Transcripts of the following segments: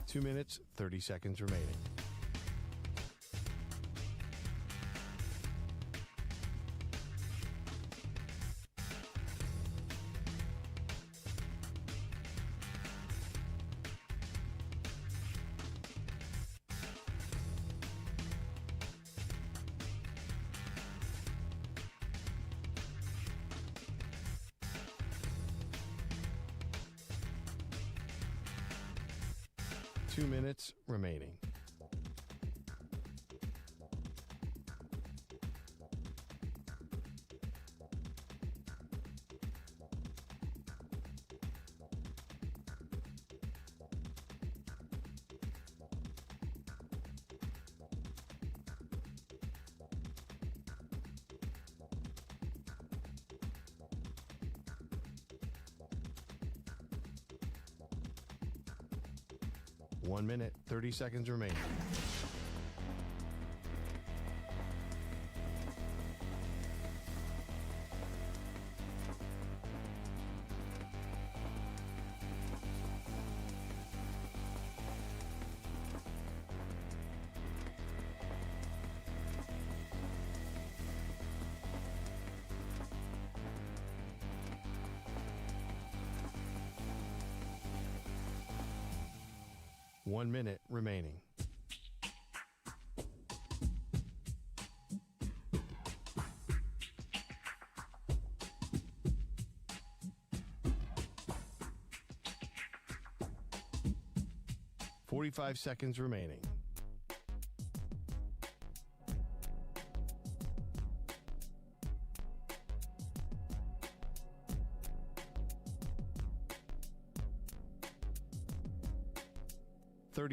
2 minutes, 30 seconds remaining. Two minutes remaining. One minute, 30 seconds remaining. One minute remaining. Forty-five seconds remaining.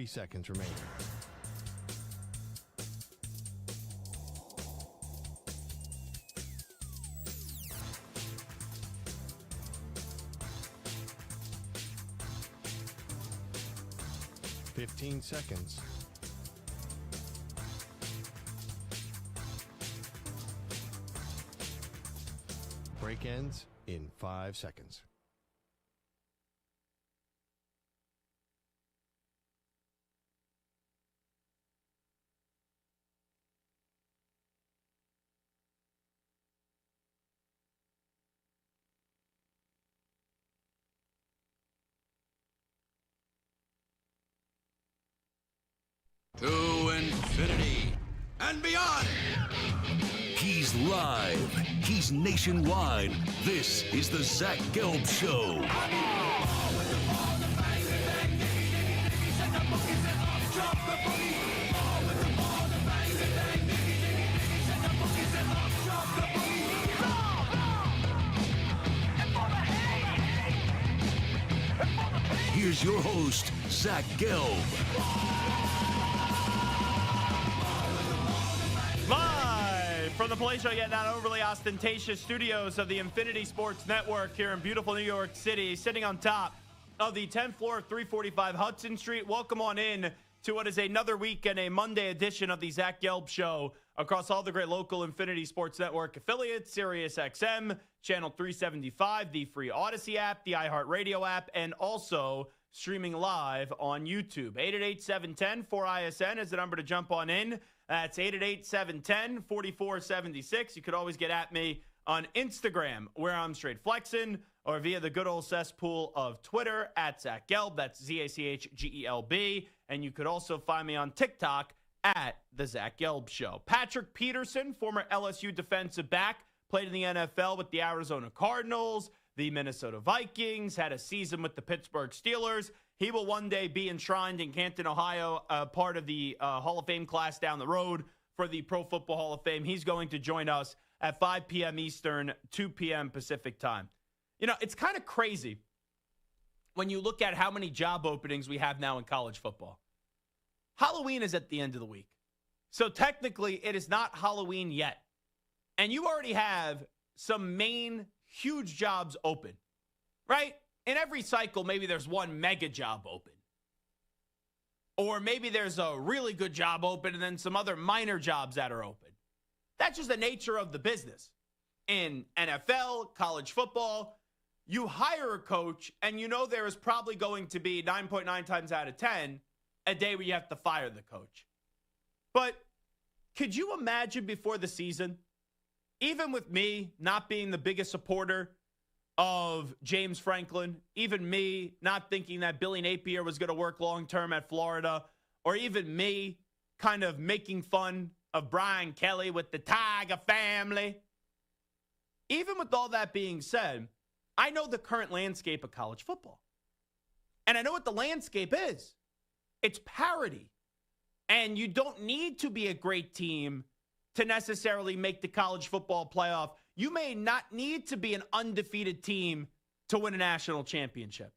Seconds remaining. Fifteen seconds. Break ends in 5 seconds. To infinity and beyond. He's live. He's nationwide. This is the Zach Gelb Show. Here's your host, Zach Gelb. Live from the Play Show, yet not overly ostentatious studios of the Infinity Sports Network here in beautiful New York City, sitting on top of the 10th floor of 345 Hudson Street. Welcome on in to what is another week and a Monday edition of the Zach Gelb Show across all the great local Infinity Sports Network affiliates, Sirius XM, Channel 375, the free Odyssey app, the iHeartRadio app, and also streaming live on YouTube. 888-710-4ISN is the number to jump on in. That's 888-710-4476. You could always get at me on Instagram, where I'm straight flexing, or via the good old cesspool of Twitter, at Zach Gelb. That's ZACHGELB. And you could also find me on TikTok, at The Zach Gelb Show. Patrick Peterson, former LSU defensive back, played in the NFL with the Arizona Cardinals, the Minnesota Vikings, had a season with the Pittsburgh Steelers. He will one day be enshrined in Canton, Ohio, part of the Hall of Fame class down the road for the Pro Football Hall of Fame. He's going to join us at 5 p.m. Eastern, 2 p.m. Pacific time. You know, it's kind of crazy when you look at how many job openings we have now in college football. Halloween is at the end of the week. So technically, it is not Halloween yet. And you already have some main huge jobs open, right? In every cycle, maybe there's one mega job open. Or maybe there's a really good job open and then some other minor jobs that are open. That's just the nature of the business. In NFL, college football, you hire a coach and you know there is probably going to be 9.9 times out of 10 a day where you have to fire the coach. But could you imagine before the season, even with me not being the biggest supporter of James Franklin, even me not thinking that Billy Napier was going to work long-term at Florida, or even me kind of making fun of Brian Kelly with the Tiger family. Even with all that being said, I know the current landscape of college football. And I know what the landscape is. It's parity. And you don't need to be a great team to necessarily make the college football playoff. You may not need to be an undefeated team to win a national championship.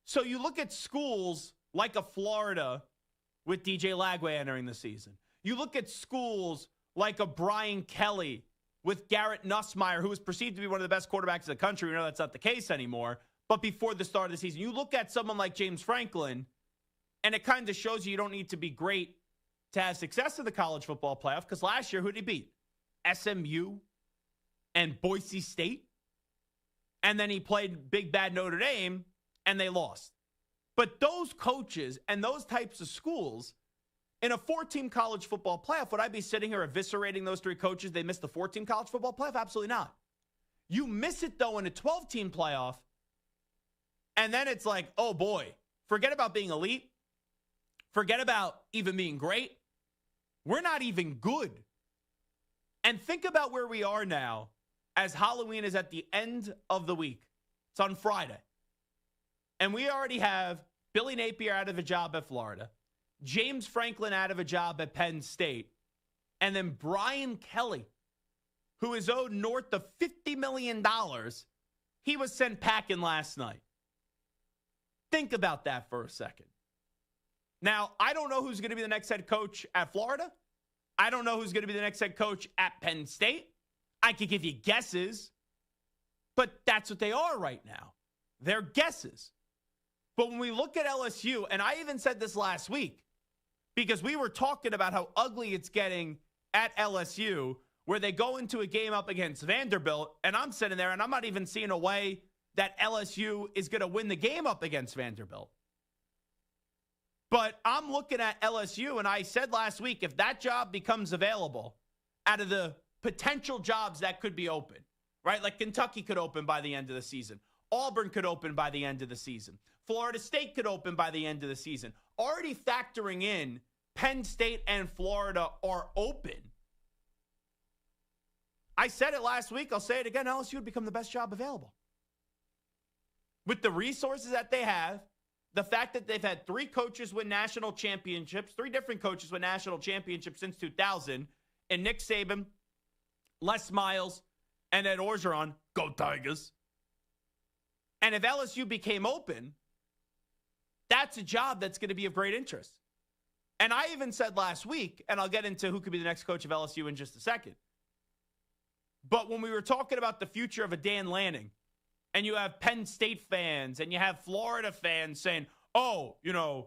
So you look at schools like a Florida with DJ Lagway entering the season. You look at schools like a Brian Kelly with Garrett Nussmeier, who is perceived to be one of the best quarterbacks in the country. We know that's not the case anymore. But before the start of the season, you look at someone like James Franklin, and it kind of shows you don't need to be great to have success in the college football playoff, because last year, who did he beat? SMU and Boise State. And then he played Big Bad Notre Dame, and they lost. But those coaches and those types of schools, in a 4-team college football playoff, would I be sitting here eviscerating those 3 coaches? They missed the 4-team college football playoff? Absolutely not. You miss it, though, in a 12-team playoff, and then it's like, oh, boy, forget about being elite. Forget about even being great. We're not even good. And think about where we are now as Halloween is at the end of the week. It's on Friday. And we already have Billy Napier out of a job at Florida, James Franklin out of a job at Penn State, and then Brian Kelly, who is owed north of $50 million. He was sent packing last night. Think about that for a second. Now, I don't know who's going to be the next head coach at Florida. I don't know who's going to be the next head coach at Penn State. I could give you guesses, but that's what they are right now. They're guesses. But when we look at LSU, and I even said this last week, because we were talking about how ugly it's getting at LSU, where they go into a game up against Vanderbilt, and I'm sitting there, and I'm not even seeing a way that LSU is going to win the game up against Vanderbilt. But I'm looking at LSU, and I said last week, if that job becomes available, out of the potential jobs that could be open, right? Like Kentucky could open by the end of the season. Auburn could open by the end of the season. Florida State could open by the end of the season. Already factoring in Penn State and Florida are open. I said it last week. I'll say it again. LSU would become the best job available. With the resources that they have, the fact that they've had 3 coaches win national championships, 3 different coaches win national championships since 2000, and Nick Saban, Les Miles, and Ed Orgeron, go Tigers. And if LSU became open, that's a job that's going to be of great interest. And I even said last week, and I'll get into who could be the next coach of LSU in just a second, but when we were talking about the future of a Dan Lanning, and you have Penn State fans and you have Florida fans saying, oh, you know,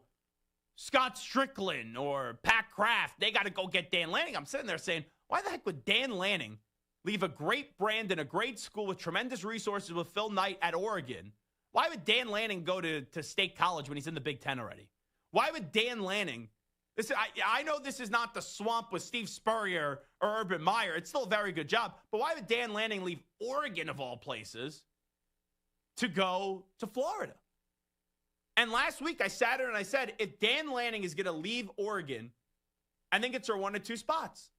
Scott Strickland or Pat Kraft, they got to go get Dan Lanning. I'm sitting there saying, why the heck would Dan Lanning leave a great brand and a great school with tremendous resources with Phil Knight at Oregon? Why would Dan Lanning go to State College when he's in the Big Ten already? Why would Dan Lanning? I know this is not the swamp with Steve Spurrier or Urban Meyer. It's still a very good job. But why would Dan Lanning leave Oregon, of all places, to go to Florida? And last week I sat there and I said, if Dan Lanning is going to leave Oregon, I think it's for 1 or 2 spots.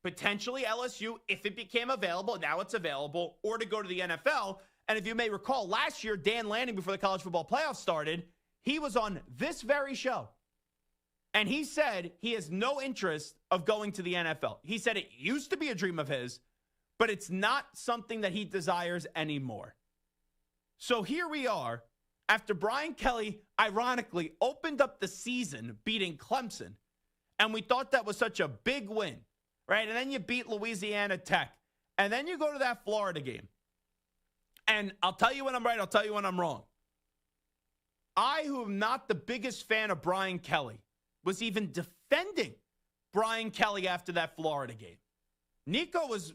Potentially LSU, if it became available, now it's available, or to go to the NFL. And if you may recall, last year, Dan Lanning, before the college football playoffs started, he was on this very show. And he said he has no interest of going to the NFL. He said it used to be a dream of his, but it's not something that he desires anymore. So here we are, after Brian Kelly, ironically, opened up the season beating Clemson, and we thought that was such a big win, right? And then you beat Louisiana Tech, and then you go to that Florida game. And I'll tell you when I'm right, I'll tell you when I'm wrong. I, who am not the biggest fan of Brian Kelly, was even defending Brian Kelly after that Florida game. Nico was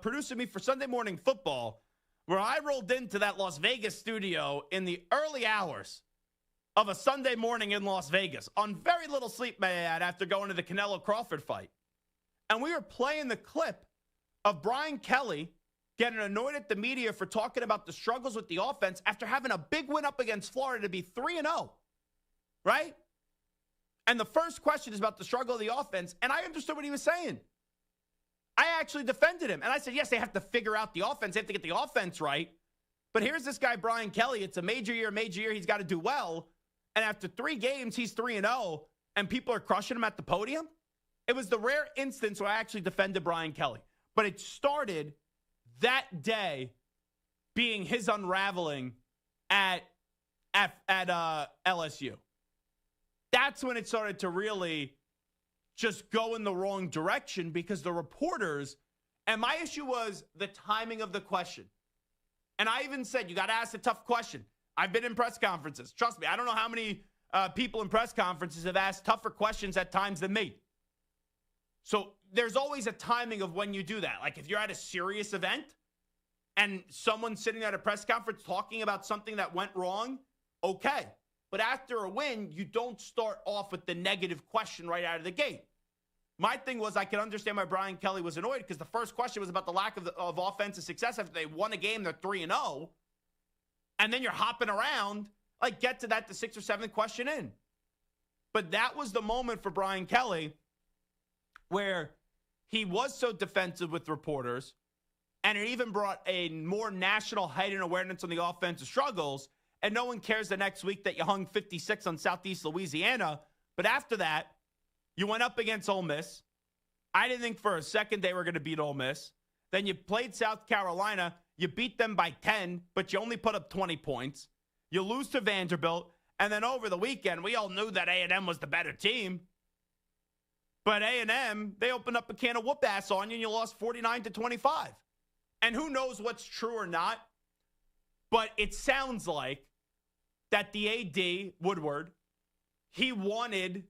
producing me for Sunday Morning Football, where I rolled into that Las Vegas studio in the early hours of a Sunday morning in Las Vegas on very little sleep, may I add, after going to the Canelo Crawford fight. And we were playing the clip of Brian Kelly getting annoyed at the media for talking about the struggles with the offense after having a big win up against Florida to be 3-0, right? And the first question is about the struggle of the offense, and I understood what he was saying. I actually defended him, and I said, yes, they have to figure out the offense. They have to get the offense right. But here's this guy, Brian Kelly. It's a major year. He's got to do well. And after 3 games, he's 3-0, and people are crushing him at the podium. It was the rare instance where I actually defended Brian Kelly. But it started that day being his unraveling at LSU. That's when it started to really just go in the wrong direction because the reporters, and my issue was the timing of the question. And I even said, you got to ask a tough question. I've been in press conferences. Trust me, I don't know how many people in press conferences have asked tougher questions at times than me. So there's always a timing of when you do that. Like if you're at a serious event and someone's sitting at a press conference talking about something that went wrong, okay. But after a win, you don't start off with the negative question right out of the gate. My thing was I could understand why Brian Kelly was annoyed because the first question was about the lack of offensive success after they won a game, they're 3-0. And then you're hopping around, like get to that the 6th or 7th question in. But that was the moment for Brian Kelly where he was so defensive with reporters, and it even brought a more national height and awareness on the offensive struggles, and no one cares the next week that you hung 56 on Southeast Louisiana. But after that, you went up against Ole Miss. I didn't think for a second they were going to beat Ole Miss. Then you played South Carolina. You beat them by 10, but you only put up 20 points. You lose to Vanderbilt. And then over the weekend, we all knew that A&M was the better team. But A&M, they opened up a can of whoop ass on you, and you lost 49-25. And who knows what's true or not. But it sounds like that the AD, Woodward, he wanted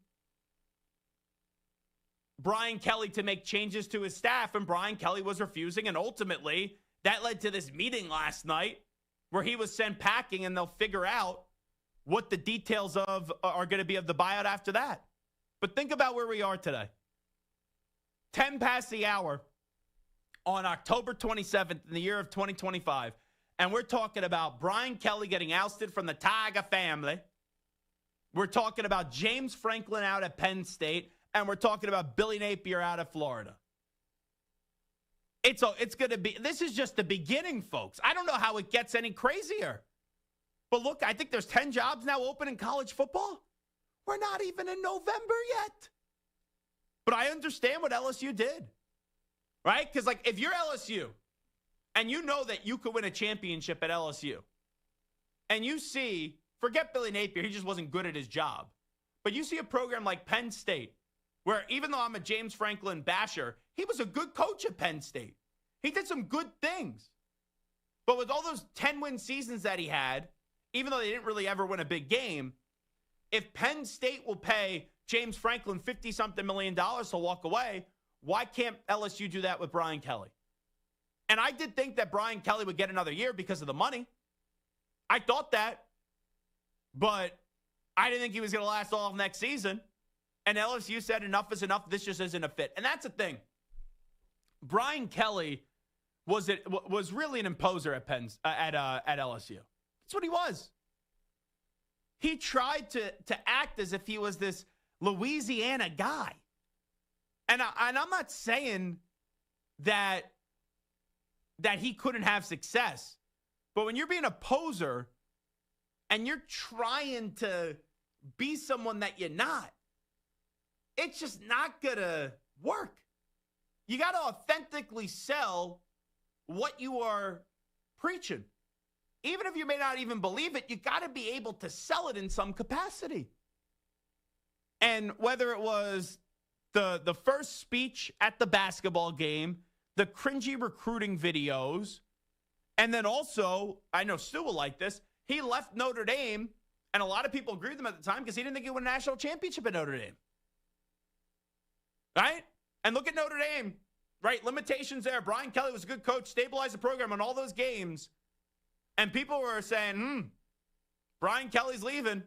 Brian Kelly to make changes to his staff, and Brian Kelly was refusing. And ultimately, that led to this meeting last night where he was sent packing, and they'll figure out what the details of are going to be of the buyout after that. But think about where we are today. 10 past the hour on October 27th in the year of 2025. And we're talking about Brian Kelly getting ousted from the Tiger family. We're talking about James Franklin out at Penn State. And we're talking about Billy Napier out of Florida. It's going to be, this is just the beginning, folks. I don't know how it gets any crazier. But look, I think there's 10 jobs now open in college football. We're not even in November yet. But I understand what LSU did, right? Because, like, if you're LSU and you know that you could win a championship at LSU and you see, forget Billy Napier, he just wasn't good at his job. But you see a program like Penn State where even though I'm a James Franklin basher, he was a good coach at Penn State. He did some good things. But with all those 10-win seasons that he had, even though they didn't really ever win a big game, if Penn State will pay James Franklin $50-something million to walk away, why can't LSU do that with Brian Kelly? And I did think that Brian Kelly would get another year because of the money. I thought that. But I didn't think he was going to last all of next season. And LSU said enough is enough. This just isn't a fit. And that's the thing. Brian Kelly was really an imposer at LSU. That's what he was. He tried to act as if he was this Louisiana guy. And I'm not saying that he couldn't have success. But when you're being a poser and you're trying to be someone that you're not, it's just not going to work. You got to authentically sell what you are preaching. Even if you may not even believe it, you got to be able to sell it in some capacity. And whether it was the first speech at the basketball game, the cringy recruiting videos, and then also, I know Stu will like this, he left Notre Dame, and a lot of people agreed with him at the time because he didn't think he would win a national championship at Notre Dame. Right? And look at Notre Dame, right? Limitations there. Brian Kelly was a good coach, stabilized the program on all those games. And people were saying, Brian Kelly's leaving.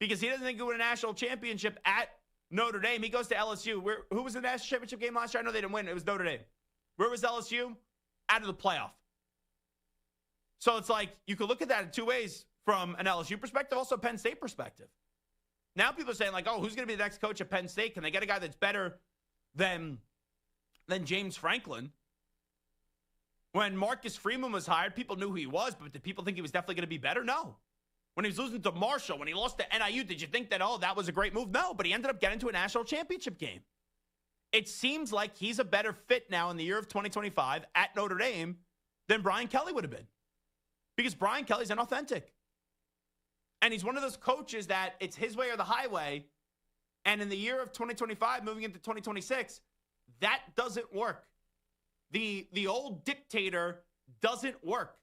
because he doesn't think he would win a national championship at Notre Dame. He goes to LSU. Who was in the national championship game last year? I know they didn't win. It was Notre Dame. Where was LSU? Out of the playoff. So it's like you could look at that in two ways, from an LSU perspective, also Penn State perspective. Now people are saying, like, oh, who's going to be the next coach at Penn State? Can they get a guy that's better than James Franklin? When Marcus Freeman was hired, people knew who he was, but did people think he was definitely going to be better? No. When he was losing to Marshall, when he lost to NIU, did you think that, oh, that was a great move? No, but he ended up getting to a national championship game. It seems like he's a better fit now in the year of 2025 at Notre Dame than Brian Kelly would have been. Because Brian Kelly's inauthentic. And he's one of those coaches that it's his way or the highway. And in the year of 2025, moving into 2026, that doesn't work. The old dictator doesn't work.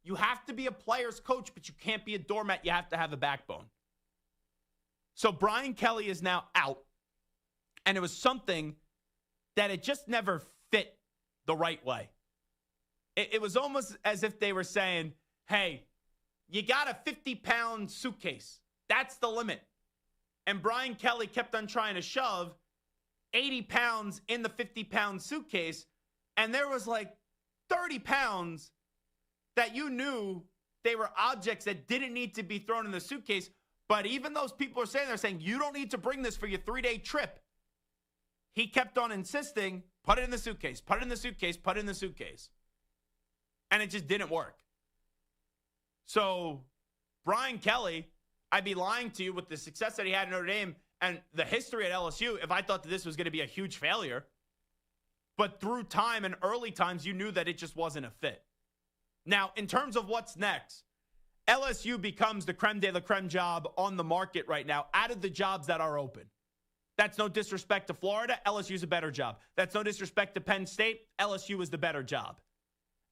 You have to be a player's coach, but you can't be a doormat. You have to have a backbone. So Brian Kelly is now out. And it was something that it just never fit the right way. It was almost as if they were saying, hey, you got a 50-pound suitcase. That's the limit. And Brian Kelly kept on trying to shove 80 pounds in the 50-pound suitcase. And there was like 30 pounds that you knew they were objects that didn't need to be thrown in the suitcase. But even those people are saying, they're saying, you don't need to bring this for your 3-day trip. He kept on insisting, put it in the suitcase, put it in the suitcase, put it in the suitcase. And it just didn't work. So Brian Kelly, I'd be lying to you with the success that he had in Notre Dame and the history at LSU if I thought that this was going to be a huge failure. But through time and early times, you knew that it just wasn't a fit. Now, in terms of what's next, LSU becomes the creme de la creme job on the market right now out of the jobs that are open. That's no disrespect to Florida. LSU's a better job. That's no disrespect to Penn State. LSU is the better job.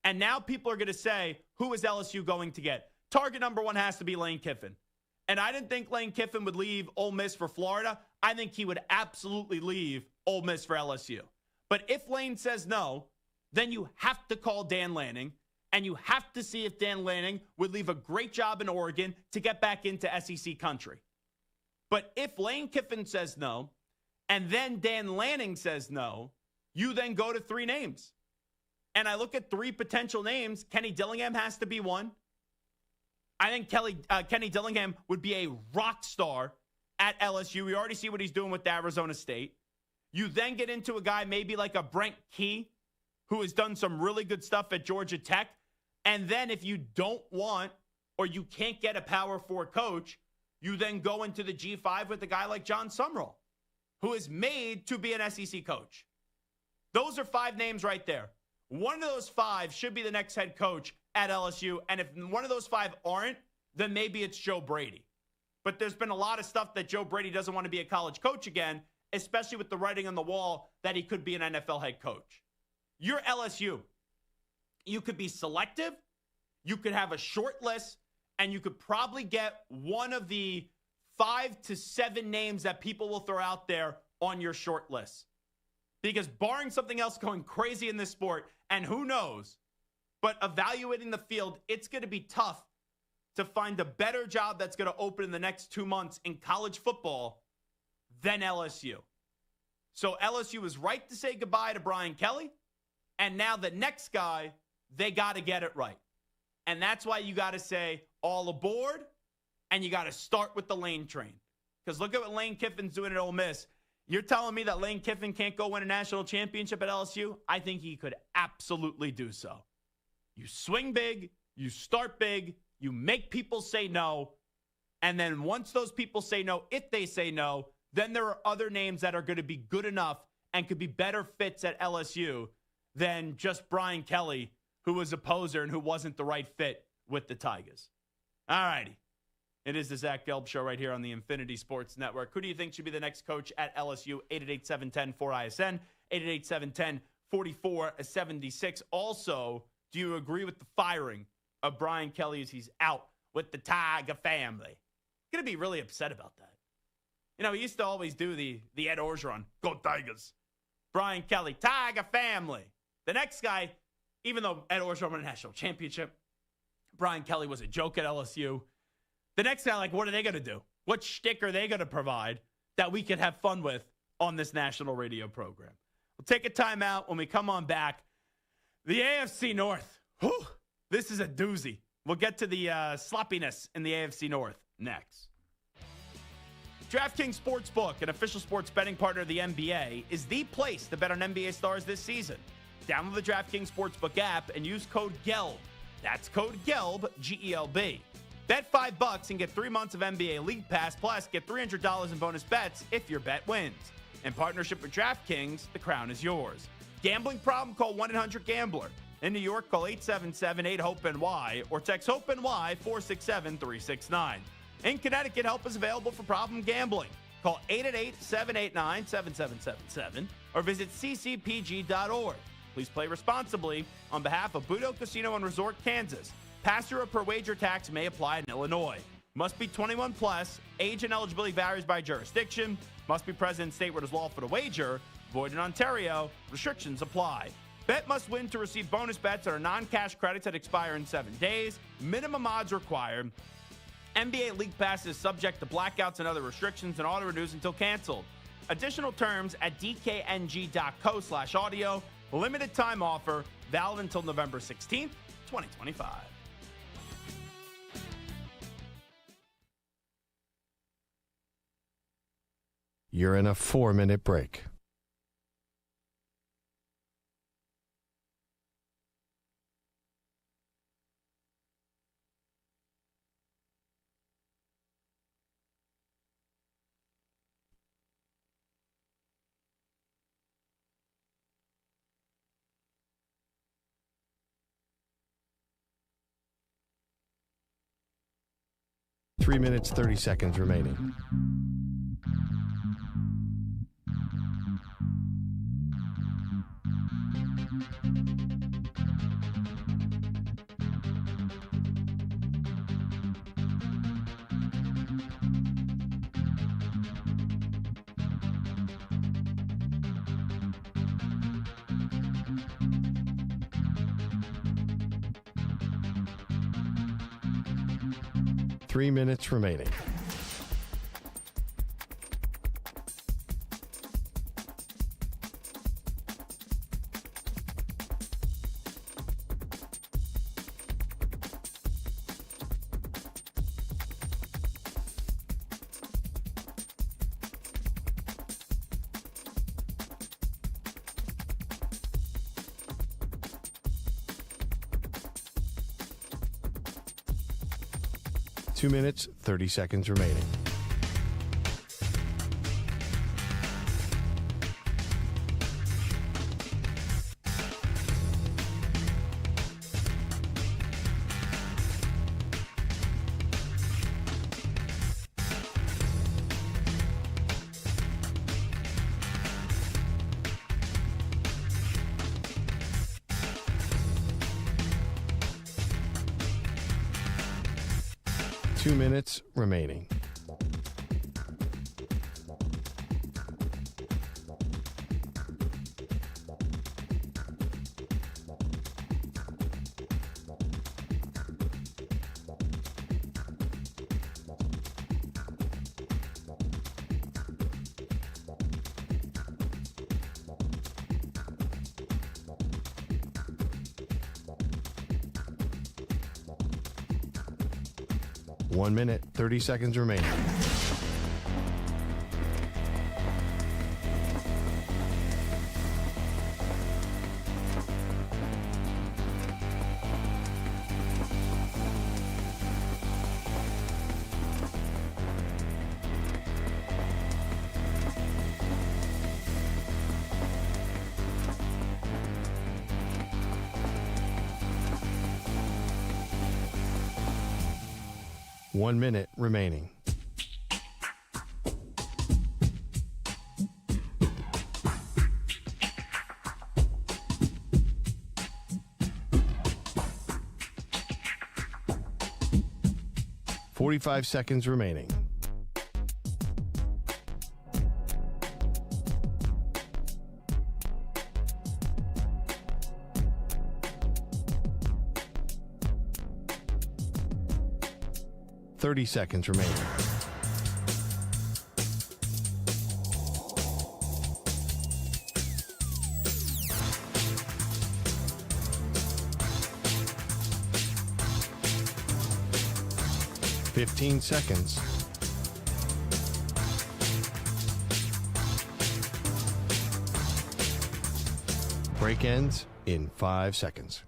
And now people are going to say, who is LSU going to get? Target number one has to be Lane Kiffin. And I didn't think Lane Kiffin would leave Ole Miss for Florida. I think he would absolutely leave Ole Miss for LSU. But if Lane says no, then you have to call Dan Lanning, and you have to see if Dan Lanning would leave a great job in Oregon to get back into SEC country. But if Lane Kiffin says no, and then Dan Lanning says no, you then go to three names. And I look at three potential names. Kenny Dillingham has to be one. I think Kenny Dillingham would be a rock star at LSU. We already see what he's doing with Arizona State. You then get into a guy maybe like a Brent Key, who has done some really good stuff at Georgia Tech. And then if you don't want or you can't get a Power 4 coach, you then go into the G5 with a guy like John Sumrall, who is made to be an SEC coach. Those are five names right there. One of those five should be the next head coach at LSU. And if one of those five aren't, then maybe it's Joe Brady. But there's been a lot of stuff that Joe Brady doesn't want to be a college coach again, especially with the writing on the wall that he could be an NFL head coach. You're LSU. You could be selective. You could have a short list, and you could probably get one of the 5 to 7 names that people will throw out there on your short list. Because barring something else going crazy in this sport, and who knows, but evaluating the field, it's going to be tough to find a better job that's going to open in the next 2 months in college football than LSU. So LSU is right to say goodbye to Brian Kelly. And now the next guy, they got to get it right. And that's why you got to say all aboard, and you got to start with the Lane train. Because look at what Lane Kiffin's doing at Ole Miss. You're telling me that Lane Kiffin can't go win a national championship at LSU? I think he could absolutely do so. You swing big, you start big, you make people say no, and then once those people say no, if they say no, then there are other names that are going to be good enough and could be better fits at LSU than just Brian Kelly, who was a poser and who wasn't the right fit with the Tigers. All righty. It is the Zach Gelb Show right here on the Infinity Sports Network. Who do you think should be the next coach at LSU? 888-710-4ISN, 888-710-4476. Also, do you agree with the firing of Brian Kelly as he's out with the Tiger family? Going to be really upset about that. You know, he used to always do the Ed Orgeron, go Tigers. Brian Kelly, Tiger family. The next guy, even though Ed Orgeron won a national championship, Brian Kelly was a joke at LSU. The next guy, like, what are they going to do? What shtick are they going to provide that we could have fun with on this national radio program? We'll take a timeout. When we come on back, the AFC North. Whew, this is a doozy. We'll get to the sloppiness in the AFC North next. DraftKings Sportsbook, an official sports betting partner of the NBA, is the place to bet on NBA stars this season. Download the DraftKings Sportsbook app and use code GELB. That's code GELB, G-E-L-B. Bet $5 and get 3 months of NBA League Pass, plus get $300 in bonus bets if your bet wins. In partnership with DraftKings, the crown is yours. Gambling problem? Call 1-800-GAMBLER. In New York, call 877-8-HOPE-NY or text HOPE-NY 467-369. In Connecticut, help is available for problem gambling. Call 888-789-7777 or visit ccpg.org. Please play responsibly. On behalf of Budo Casino and Resort, Kansas, pass-through or per wager tax may apply in Illinois. Must be 21 plus. Age and eligibility varies by jurisdiction. Must be present in state where it is lawful to wager. Void in Ontario. Restrictions apply. Bet must win to receive bonus bets that are non-cash credits that expire in 7 days. Minimum odds required. NBA League Pass is subject to blackouts and other restrictions and auto-renews until canceled. Additional terms at dkng.co/audio. Limited time offer. Valid until November 16th, 2025. You're in a 4-minute break. Three minutes, 30 seconds remaining. Three minutes remaining. Two minutes, 30 seconds remaining. Two minutes remaining. One minute, 30 seconds remaining. One minute remaining. .45 seconds remaining. .30 seconds remaining. 15 seconds. Break ends in 5 seconds.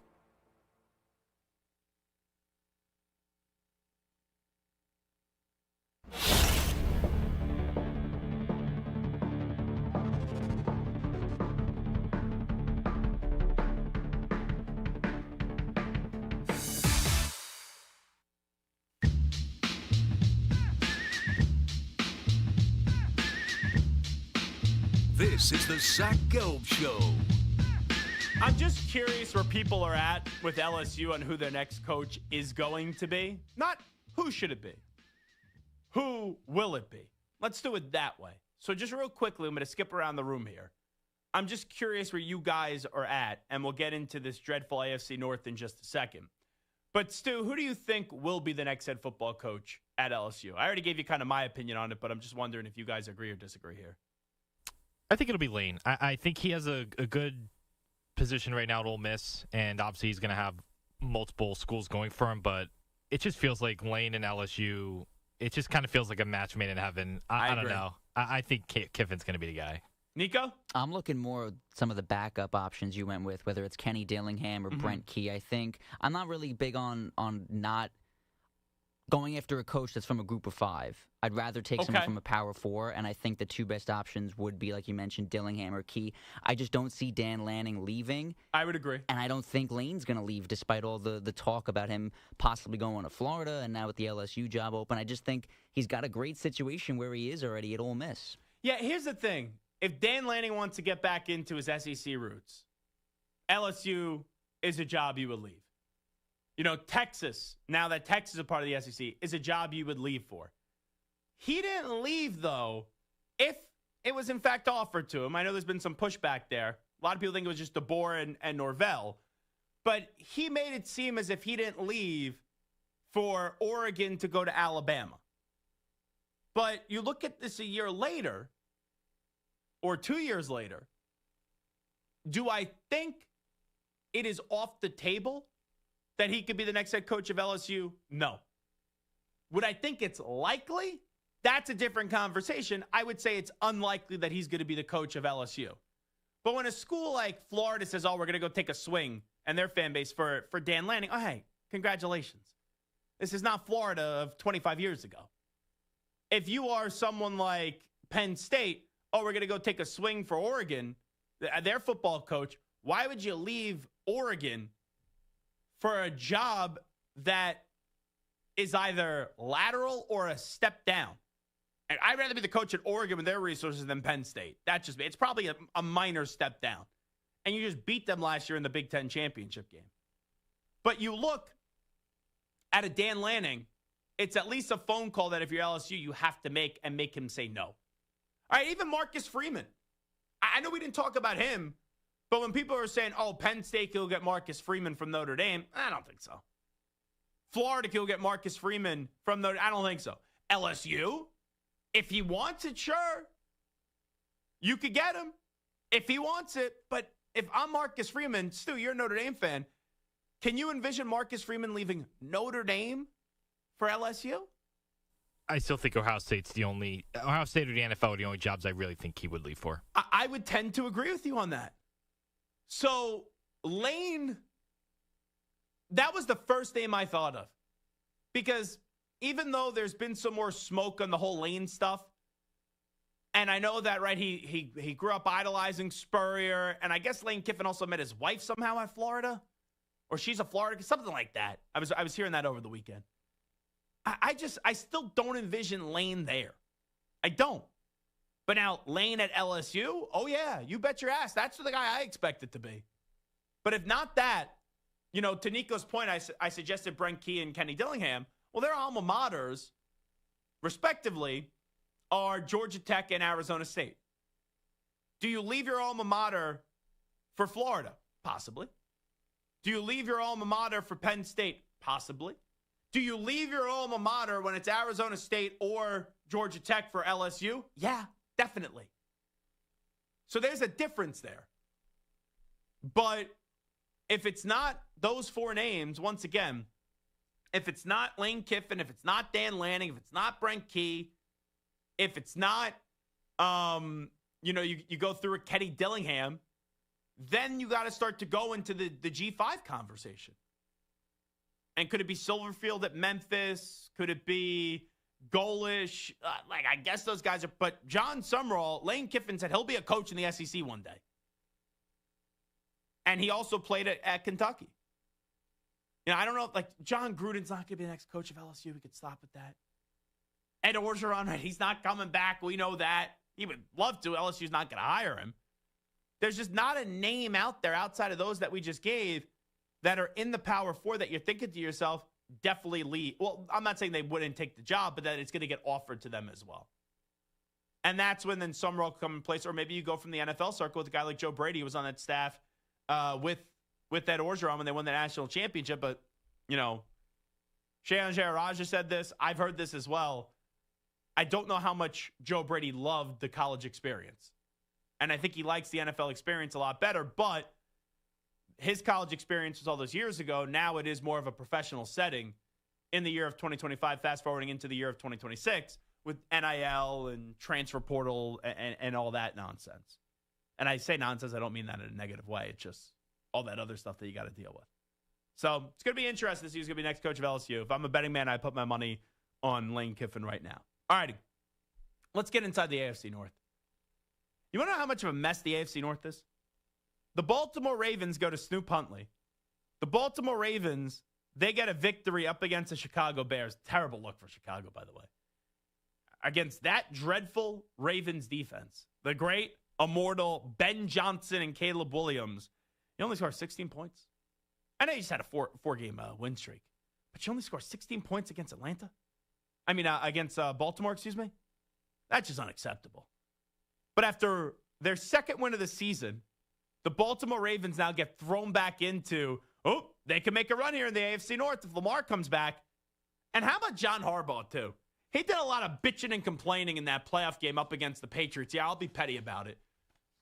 This is the Zach Gelb Show. I'm just curious where people are at with LSU on who their next coach is going to be. Not who should it be. Who will it be? Let's do it that way. So just real quickly, I'm going to skip around the room here. I'm just curious where you guys are at, and we'll get into this dreadful AFC North in just a second. But Stu, who do you think will be the next head football coach at LSU? I already gave you kind of my opinion on it, but I'm just wondering if you guys agree or disagree here. I think it'll be Lane. I think he has a good position right now at Ole Miss, and obviously he's going to have multiple schools going for him, but it just feels like Lane and LSU, it just kind of feels like a match made in heaven. I don't know. I think Kiffin's going to be the guy. Nico? I'm looking more at some of the backup options you went with, whether it's Kenny Dillingham or Brent Key. I think I'm not really big on not going after a coach that's from a group of 5. I'd rather take someone from a power 4, and I think the 2 best options would be, like you mentioned, Dillingham or Key. I just don't see Dan Lanning leaving. I would agree. And I don't think Lane's going to leave, despite all the talk about him possibly going to Florida and now with the LSU job open. I just think he's got a great situation where he is already at Ole Miss. Yeah, here's the thing. If Dan Lanning wants to get back into his SEC roots, LSU is a job you would leave. You know, Texas, now that Texas is a part of the SEC, is a job you would leave for. He didn't leave, though, if it was in fact offered to him. I know there's been some pushback there. A lot of people think it was just DeBoer and Norvell. But he made it seem as if he didn't leave for Oregon to go to Alabama. But you look at this a year later, or 2 years later, do I think it is off the table that he could be the next head coach of LSU? No. Would I think it's likely? That's a different conversation. I would say it's unlikely that he's going to be the coach of LSU. But when a school like Florida says, oh, we're going to go take a swing, and their fan base for Dan Lanning, oh, hey, congratulations. This is not Florida of 25 years ago. If you are someone like Penn State, oh, we're going to go take a swing for Oregon, their football coach, why would you leave Oregon for a job that is either lateral or a step down? And I'd rather be the coach at Oregon with their resources than Penn State. That's just me. It's probably a minor step down. And you just beat them last year in the Big Ten championship game. But you look at a Dan Lanning, it's at least a phone call that if you're LSU, you have to make and make him say no. All right, even Marcus Freeman. I know we didn't talk about him, but when people are saying, oh, Penn State will get Marcus Freeman from Notre Dame, I don't think so. Florida will get Marcus Freeman from Notre Dame, I don't think so. LSU, if he wants it, sure. You could get him if he wants it. But if I'm Marcus Freeman, Stu, you're a Notre Dame fan, can you envision Marcus Freeman leaving Notre Dame for LSU? I still think Ohio State or the NFL are the only jobs I really think he would leave for. I would tend to agree with you on that. So, Lane, that was the first name I thought of. Because even though there's been some more smoke on the whole Lane stuff, and I know that, right, he grew up idolizing Spurrier, and I guess Lane Kiffin also met his wife somehow at Florida, or she's a Florida, something like that. I was hearing that over the weekend. I still don't envision Lane there. I don't. But now, Lane at LSU, oh yeah, you bet your ass. That's the guy I expect it to be. But if not that, you know, to Nico's point, I suggested Brent Key and Kenny Dillingham. Well, their alma maters, respectively, are Georgia Tech and Arizona State. Do you leave your alma mater for Florida? Possibly. Do you leave your alma mater for Penn State? Possibly. Do you leave your alma mater when it's Arizona State or Georgia Tech for LSU? Yeah, definitely. So there's a difference there. But if it's not those 4 names, once again, if it's not Lane Kiffin, if it's not Dan Lanning, if it's not Brent Key, if it's not, you go through a Kenny Dillingham, then you got to start to go into the G5 conversation. And could it be Silverfield at Memphis? Could it be Golish? I guess those guys are. But John Summerall, Lane Kiffin said he'll be a coach in the SEC one day. And he also played at Kentucky. I don't know if, John Gruden's not going to be the next coach of LSU. We could stop with that. Ed Orgeron, right? He's not coming back. We know that. He would love to. LSU's not going to hire him. There's just not a name out there outside of those that we just gave that are in the Power Four that you're thinking to yourself, definitely leave. Well, I'm not saying they wouldn't take the job, but that it's going to get offered to them as well. And that's when then Summerall come in place. Or maybe you go from the NFL circle with a guy like Joe Brady, who was on that staff with Ed Orgeron when they won the national championship. But, Shayan Jayaraja said this. I've heard this as well. I don't know how much Joe Brady loved the college experience. And I think he likes the NFL experience a lot better. But his college experience was all those years ago. Now it is more of a professional setting in the year of 2025, fast forwarding into the year of 2026 with NIL and transfer portal and all that nonsense. And I say nonsense, I don't mean that in a negative way. It's just all that other stuff that you got to deal with. So it's going to be interesting to see who's going to be next coach of LSU. If I'm a betting man, I put my money on Lane Kiffin right now. All righty. Let's get inside the AFC North. You want to know how much of a mess the AFC North is? The Baltimore Ravens go to Snoop Huntley. The Baltimore Ravens, they get a victory up against the Chicago Bears. Terrible look for Chicago, by the way. Against that dreadful Ravens defense, the great, immortal Ben Johnson and Caleb Williams, you only scored 16 points. I know you just had a four-game win streak, but you only scored 16 points against against Baltimore, excuse me. That's just unacceptable. But after their second win of the season, the Baltimore Ravens now get thrown back into, they can make a run here in the AFC North if Lamar comes back. And how about John Harbaugh, too? He did a lot of bitching and complaining in that playoff game up against the Patriots. Yeah, I'll be petty about it.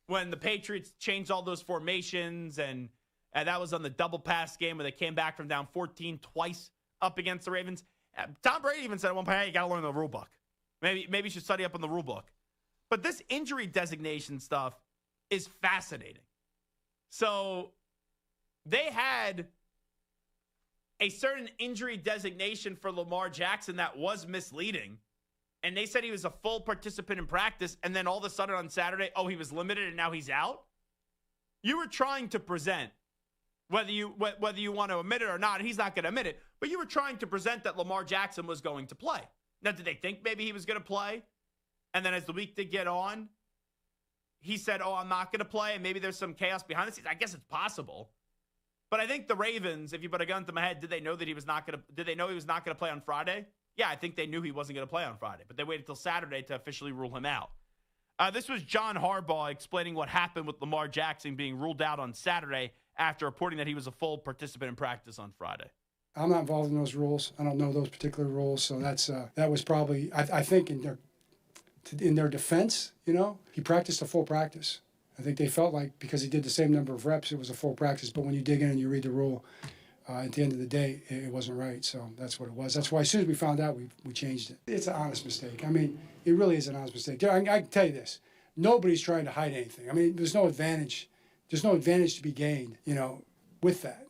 When the Patriots changed all those formations, and that was on the double pass game where they came back from down 14 twice up against the Ravens. Tom Brady even said at one point, hey, you got to learn the rule book. Maybe you should study up on the rule book. But this injury designation stuff is fascinating. So they had a certain injury designation for Lamar Jackson that was misleading. And they said he was a full participant in practice. And then all of a sudden on Saturday, he was limited and now he's out. You were trying to present, whether you want to admit it or not, he's not going to admit it, but you were trying to present that Lamar Jackson was going to play. Now, did they think maybe he was going to play? And then as the week did get on, he said, I'm not going to play. And maybe there's some chaos behind the scenes. I guess it's possible. But I think the Ravens, if you put a gun to my head, did they know he was not going to play on Friday? Yeah, I think they knew he wasn't going to play on Friday. But they waited until Saturday to officially rule him out. This was John Harbaugh explaining what happened with Lamar Jackson being ruled out on Saturday after reporting that he was a full participant in practice on Friday. I'm not involved in those rules. I don't know those particular rules. So that was probably, I think in their defense, he practiced a full practice. I think they felt like because he did the same number of reps, it was a full practice. But when you dig in and you read the rule, at the end of the day, it wasn't right. So that's what it was. That's why as soon as we found out, we changed it. It's an honest mistake. It really is an honest mistake. I can tell you this. Nobody's trying to hide anything. There's no advantage. There's no advantage to be gained, with that.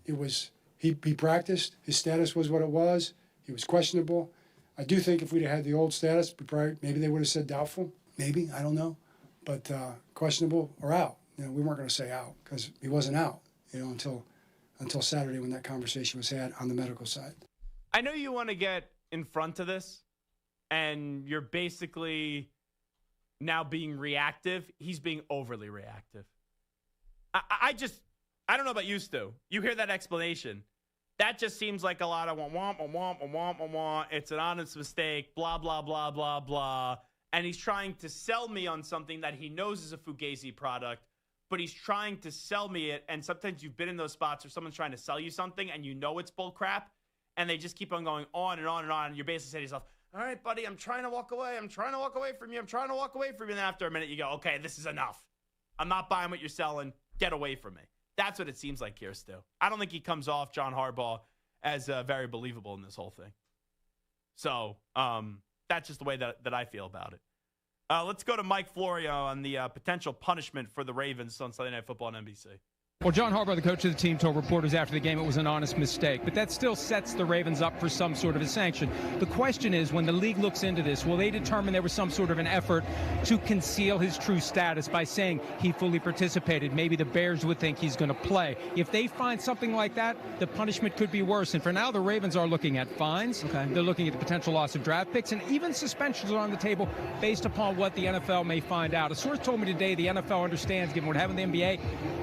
It was he practiced. His status was what it was. He was questionable. I do think if we'd have had the old status, maybe they would have said doubtful. Maybe, I don't know. But questionable or out. We weren't going to say out because he wasn't out, until Saturday when that conversation was had on the medical side. I know you want to get in front of this, and you're basically now being reactive. He's being overly reactive. I don't know about you, Stu. You hear that explanation. That just seems like a lot of womp. It's an honest mistake, blah, blah, blah, blah, blah. And he's trying to sell me on something that he knows is a Fugazi product, but he's trying to sell me it. And sometimes you've been in those spots where someone's trying to sell you something and you know it's bull crap, and they just keep on going on and on and on. And you're basically saying to yourself, all right, buddy, I'm trying to walk away. I'm trying to walk away from you. And then after a minute, you go, okay, this is enough. I'm not buying what you're selling. Get away from me. That's what it seems like here, Stu. I don't think he comes off, John Harbaugh, as very believable in this whole thing. So that's just the way that I feel about it. Let's go to Mike Florio on the potential punishment for the Ravens on Sunday Night Football on NBC. Well, John Harbaugh, the coach of the team, told reporters after the game it was an honest mistake, but that still sets the Ravens up for some sort of a sanction. The question is, when the league looks into this, will they determine there was some sort of an effort to conceal his true status by saying he fully participated? Maybe the Bears would think he's going to play. If they find something like that, the punishment could be worse. And for now, the Ravens are looking at fines. Okay. They're looking at the potential loss of draft picks, and even suspensions are on the table based upon what the NFL may find out. A source told me today the NFL understands, given what happened in the NBA,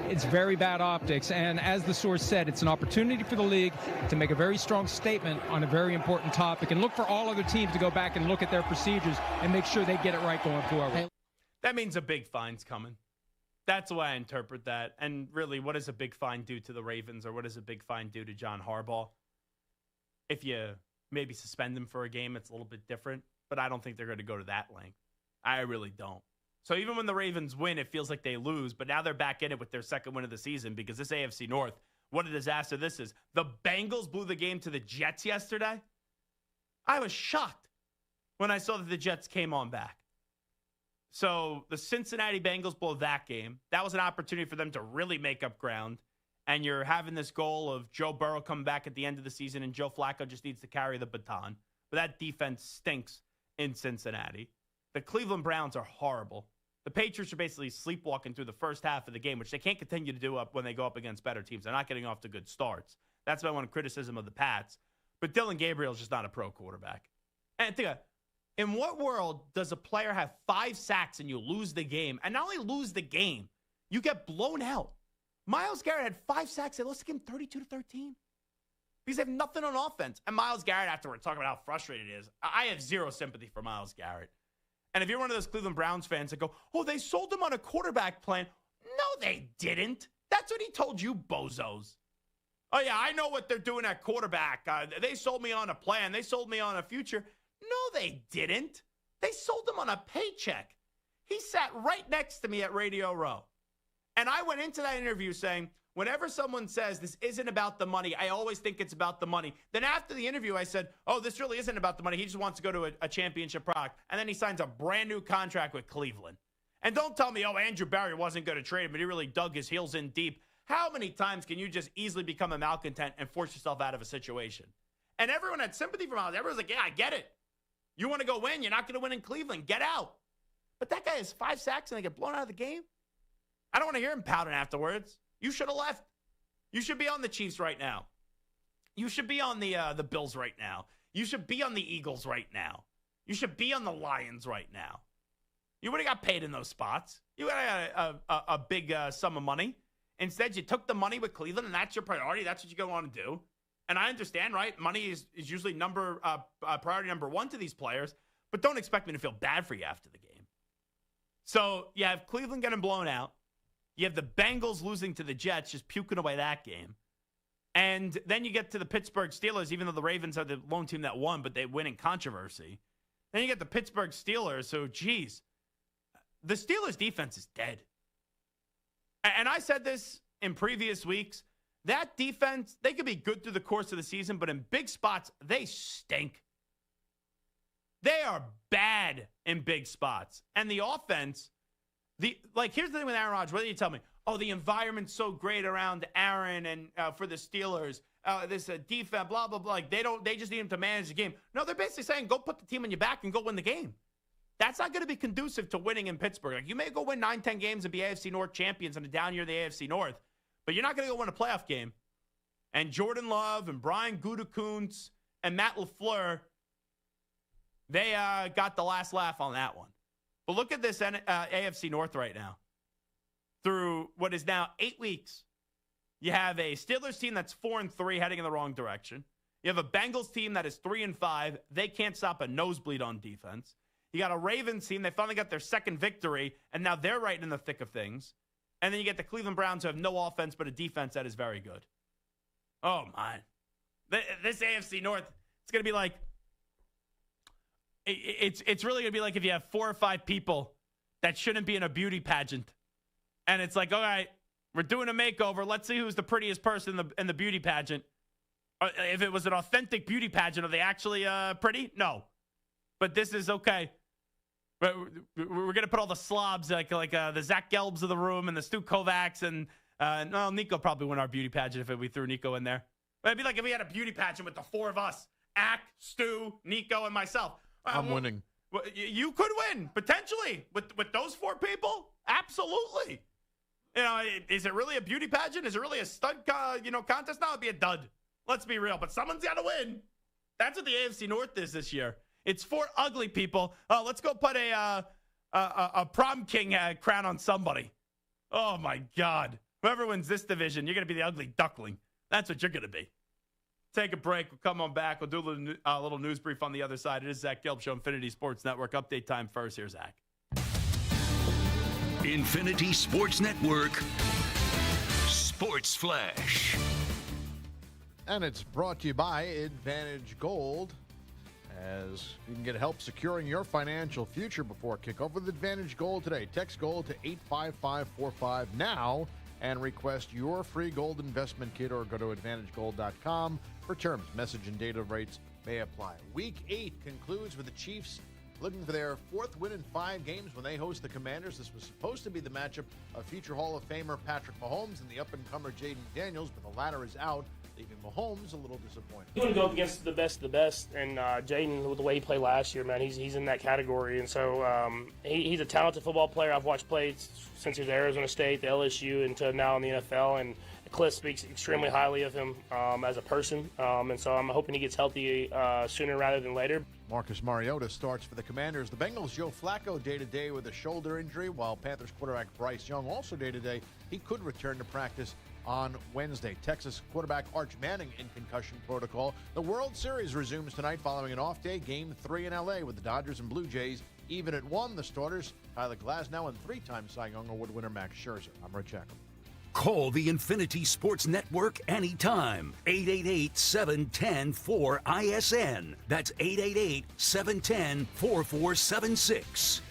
it's very bad optics, and as the source said, it's an opportunity for the league to make a very strong statement on a very important topic and look for all other teams to go back and look at their procedures and make sure they get it right going forward. That means a big fine's coming. That's the way I interpret that. And really, what does a big fine do to the Ravens, or what does a big fine do to John Harbaugh? If you maybe suspend him for a game, it's a little bit different, but I don't think they're going to go to that length. I really don't. So even when the Ravens win, it feels like they lose, but now they're back in it with their second win of the season because this AFC North, what a disaster this is. The Bengals blew the game to the Jets yesterday. I was shocked when I saw that the Jets came on back. So the Cincinnati Bengals blow that game. That was an opportunity for them to really make up ground. And you're having this goal of Joe Burrow coming back at the end of the season, and Joe Flacco just needs to carry the baton. But that defense stinks in Cincinnati. The Cleveland Browns are horrible. The Patriots are basically sleepwalking through the first half of the game, which they can't continue to do when they go up against better teams. They're not getting off to good starts. That's my one criticism of the Pats. But Dylan Gabriel's just not a pro quarterback. And think of, in what world does a player have 5 sacks and you lose the game? And not only lose the game, you get blown out. Myles Garrett had 5 sacks. They lost the game 32-13. Because they have nothing on offense. And Myles Garrett, afterwards, talking about how frustrated he is. I have zero sympathy for Myles Garrett. And if you're one of those Cleveland Browns fans that go, oh, they sold him on a quarterback plan. No, they didn't. That's what he told you, bozos. Oh, yeah, I know what they're doing at quarterback. They sold me on a plan. They sold me on a future. No, they didn't. They sold him on a paycheck. He sat right next to me at Radio Row. And I went into that interview saying, whenever someone says this isn't about the money, I always think it's about the money. Then after the interview, I said, oh, this really isn't about the money. He just wants to go to a championship product. And then he signs a brand new contract with Cleveland. And don't tell me, oh, Andrew Barry wasn't going to trade him, but he really dug his heels in deep. How many times can you just easily become a malcontent and force yourself out of a situation? And everyone had sympathy for Miles. Everyone's like, yeah, I get it. You want to go win? You're not going to win in Cleveland. Get out. But that guy has 5 sacks and they get blown out of the game. I don't want to hear him pouting afterwards. You should have left. You should be on the Chiefs right now. You should be on the Bills right now. You should be on the Eagles right now. You should be on the Lions right now. You would have got paid in those spots. You would have got a big sum of money. Instead, you took the money with Cleveland, and that's your priority. That's what you're going to want to do. And I understand, right? Money is usually priority number 1 to these players, but don't expect me to feel bad for you after the game. So you have Cleveland getting blown out. You have the Bengals losing to the Jets, just puking away that game. And then you get to the Pittsburgh Steelers, even though the Ravens are the lone team that won, but they win in controversy. Then you get the Pittsburgh Steelers. So, geez, the Steelers' defense is dead. And I said this in previous weeks. That defense, they could be good through the course of the season, but in big spots, they stink. They are bad in big spots. And the offense... here's the thing with Aaron Rodgers. Whether you tell me, oh, the environment's so great around Aaron and for the Steelers, this defense, blah, blah, blah. They just need him to manage the game. No, they're basically saying, go put the team on your back and go win the game. That's not going to be conducive to winning in Pittsburgh. Like, you may go win 9-10 games and be AFC North champions in a down year of the AFC North, but you're not going to go win a playoff game. And Jordan Love and Brian Gutekunst and Matt LaFleur, they got the last laugh on that one. But look at this AFC North right now. Through what is now 8 weeks, you have a Steelers team that's 4-3 heading in the wrong direction. You have a Bengals team that is 3-5. They can't stop a nosebleed on defense. You got a Ravens team. They finally got their second victory, and now they're right in the thick of things. And then you get the Cleveland Browns who have no offense but a defense that is very good. Oh, my. This AFC North, it's going to be like, it's really going to be like if you have 4 or 5 people that shouldn't be in a beauty pageant. And it's like, all right, we're doing a makeover. Let's see who's the prettiest person in the beauty pageant. If it was an authentic beauty pageant, are they actually pretty? No. But this is okay. But we're going to put all the slobs, like the Zach Gelbs of the room and the Stu Kovacs. And, Nico probably win our beauty pageant if we threw Nico in there. But it'd be like if we had a beauty pageant with the four of us. Ack, Stu, Nico, and myself. I'm winning. You could win, potentially. With those four people? Absolutely. Is it really a beauty pageant? Is it really a stud contest? No, it'd be a dud. Let's be real. But someone's got to win. That's what the AFC North is this year. It's four ugly people. Oh, let's go put a prom king crown on somebody. Oh, my God. Whoever wins this division, you're going to be the ugly duckling. That's what you're going to be. Take a break. We'll come on back. We'll do a little news brief on the other side. It is Zach Gelb Show, Infinity Sports Network. Update time first. Here's Zach. Infinity Sports Network Sports Flash. And it's brought to you by Advantage Gold, as you can get help securing your financial future before kickoff with Advantage Gold today. Text GOLD to 85545 now and request your free gold investment kit, or go to AdvantageGold.com for terms. Message and data rates may apply. Week 8 concludes with the Chiefs looking for their 4th win in 5 games when they host the Commanders. This was supposed to be the matchup of future Hall of Famer Patrick Mahomes and the up-and-comer Jaden Daniels, but the latter is out, leaving Mahomes a little disappointed. You want to go up against the best of the best, and Jaden, with the way he played last year, man, he's in that category. And so he's a talented football player. I've watched play since he was at Arizona State, the LSU, and to now in the NFL. And Cliff speaks extremely highly of him as a person. And so I'm hoping he gets healthy sooner rather than later. Marcus Mariota starts for the Commanders. The Bengals' Joe Flacco day-to-day with a shoulder injury, while Panthers quarterback Bryce Young also day-to-day. He could return to practice on Wednesday. Texas quarterback Arch Manning in concussion protocol. The World Series resumes tonight following an off day. Game 3 in L.A. with the Dodgers and Blue Jays even at 1. The starters, Tyler Glasnow and 3-time Cy Young Award winner Max Scherzer. I'm Rich Eccles. Call the Infinity Sports Network anytime. 888-710-4ISN. That's 888-710-4476.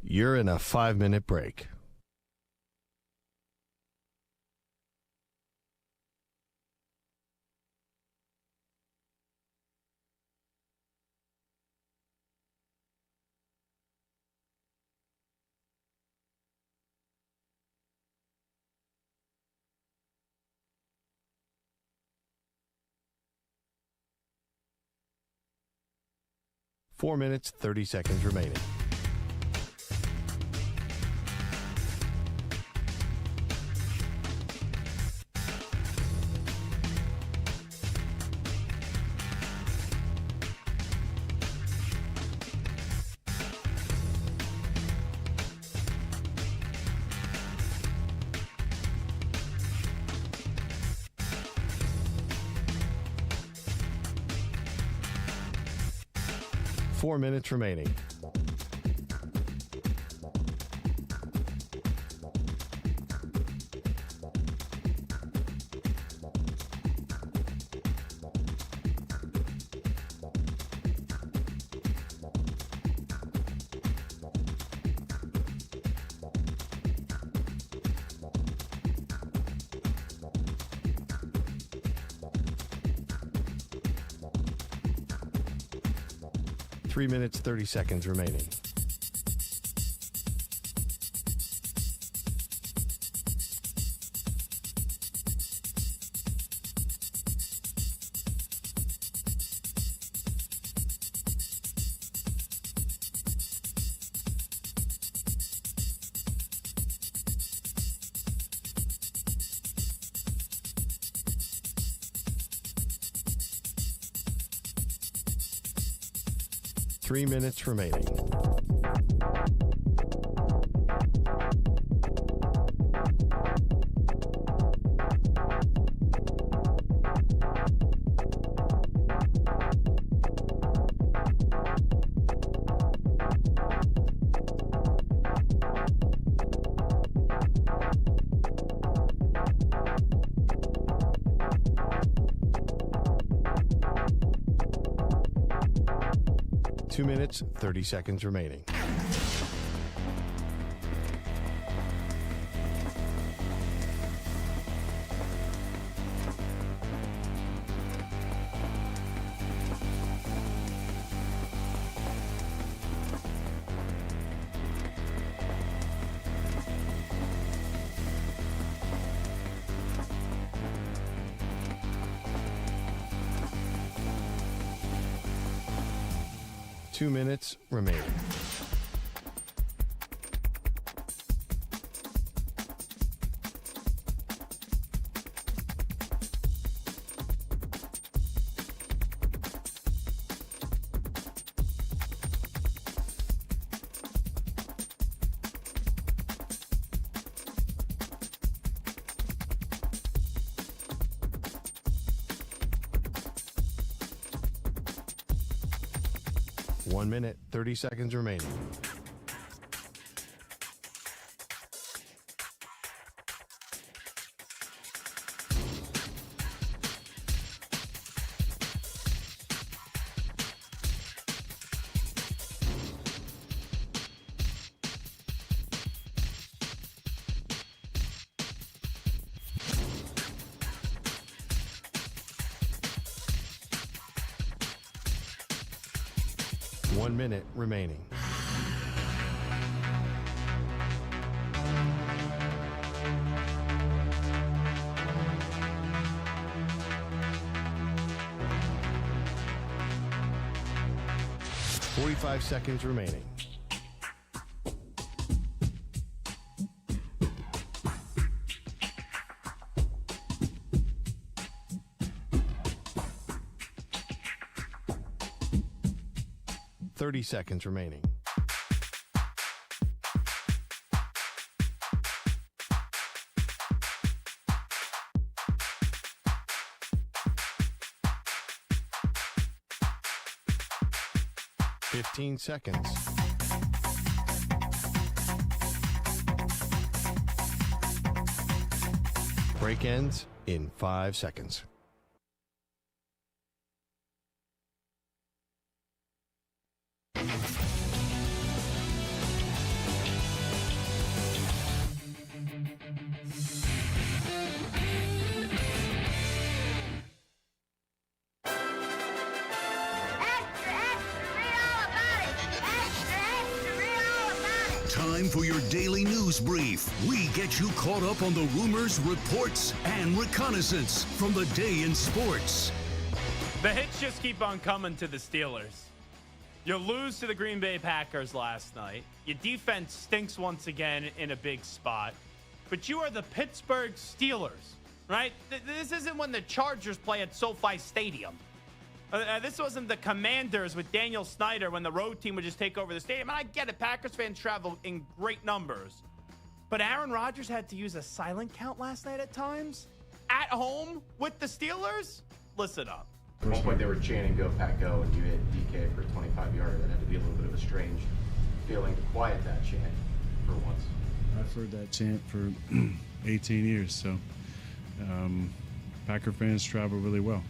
You're in a 5-minute break. Four minutes, 30 seconds remaining. Four minutes remaining. Three minutes, 30 seconds remaining. Three minutes remaining. 2 minutes, 30 seconds remaining. Two minutes remaining. One minute, 30 seconds remaining. One minute remaining. Forty-five seconds remaining. Seconds remaining. Fifteen seconds. Break ends in 5 seconds. Time for your daily news brief. We get you caught up on the rumors, reports, and reconnaissance from the day in sports. The hits just keep on coming to the Steelers. You lose to the Green Bay Packers last night. Your defense stinks once again in a big spot. But you are the Pittsburgh Steelers, right? This isn't when the Chargers play at SoFi Stadium. This wasn't the Commanders with Daniel Snyder when the road team would just take over the stadium. And I get it. Packers fans travel in great numbers. But Aaron Rodgers had to use a silent count last night at times. At home with the Steelers? Listen up. At one point they were chanting "Go Pack Go" and you hit DK for a 25-yarder. That had to be a little bit of a strange feeling to quiet that chant for once. I've heard that chant for 18 years, so Packer fans travel really well.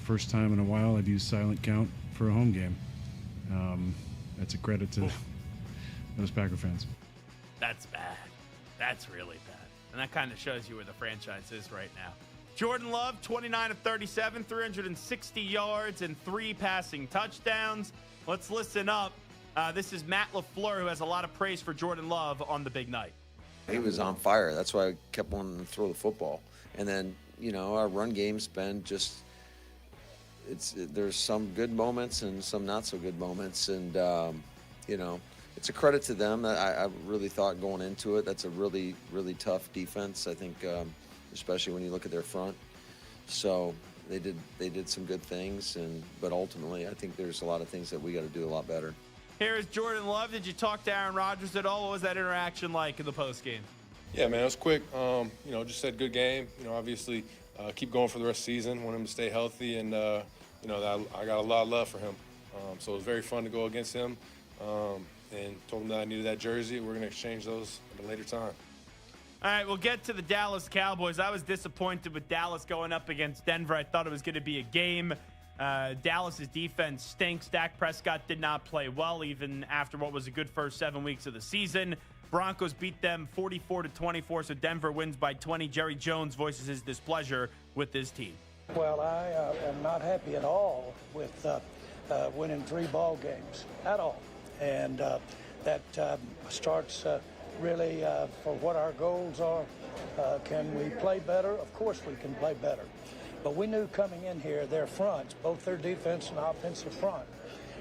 First time in a while I've used silent count for a home game. That's a credit to those Packer fans. That's bad. That's really bad. And that kind of shows you where the franchise is right now. Jordan Love, 29 of 37, 360 yards and 3 passing touchdowns. Let's listen up. This is Matt LaFleur, who has a lot of praise for Jordan Love on the big night. He was on fire. That's why I kept wanting to throw the football. And then, our run game's been just there's some good moments and some not so good moments. And, it's a credit to them. I really thought going into it, that's a really, really tough defense. I think, especially when you look at their front. So they did some good things. But ultimately, I think there's a lot of things that we got to do a lot better. Here is Jordan Love. Did you talk to Aaron Rodgers at all? What was that interaction like in the postgame? Yeah, man, it was quick. Just said good game. Obviously keep going for the rest of the season. Want him to stay healthy, and I got a lot of love for him. So it was very fun to go against him, and told him that I needed that jersey. We're going to exchange those at a later time. All right, we'll get to the Dallas Cowboys. I was disappointed with Dallas going up against Denver. I thought it was going to be a game Dallas's defense stinks. Dak Prescott did not play well, even after what was a good first 7 weeks of the season. Broncos beat them 44-24, so Denver wins by 20. Jerry Jones voices his displeasure with his team. Well, I am not happy at all with winning 3 ball games at all, and that starts really for what our goals are. Can we play better? Of course we can play better. But we knew coming in here, their fronts, both their defense and offensive front,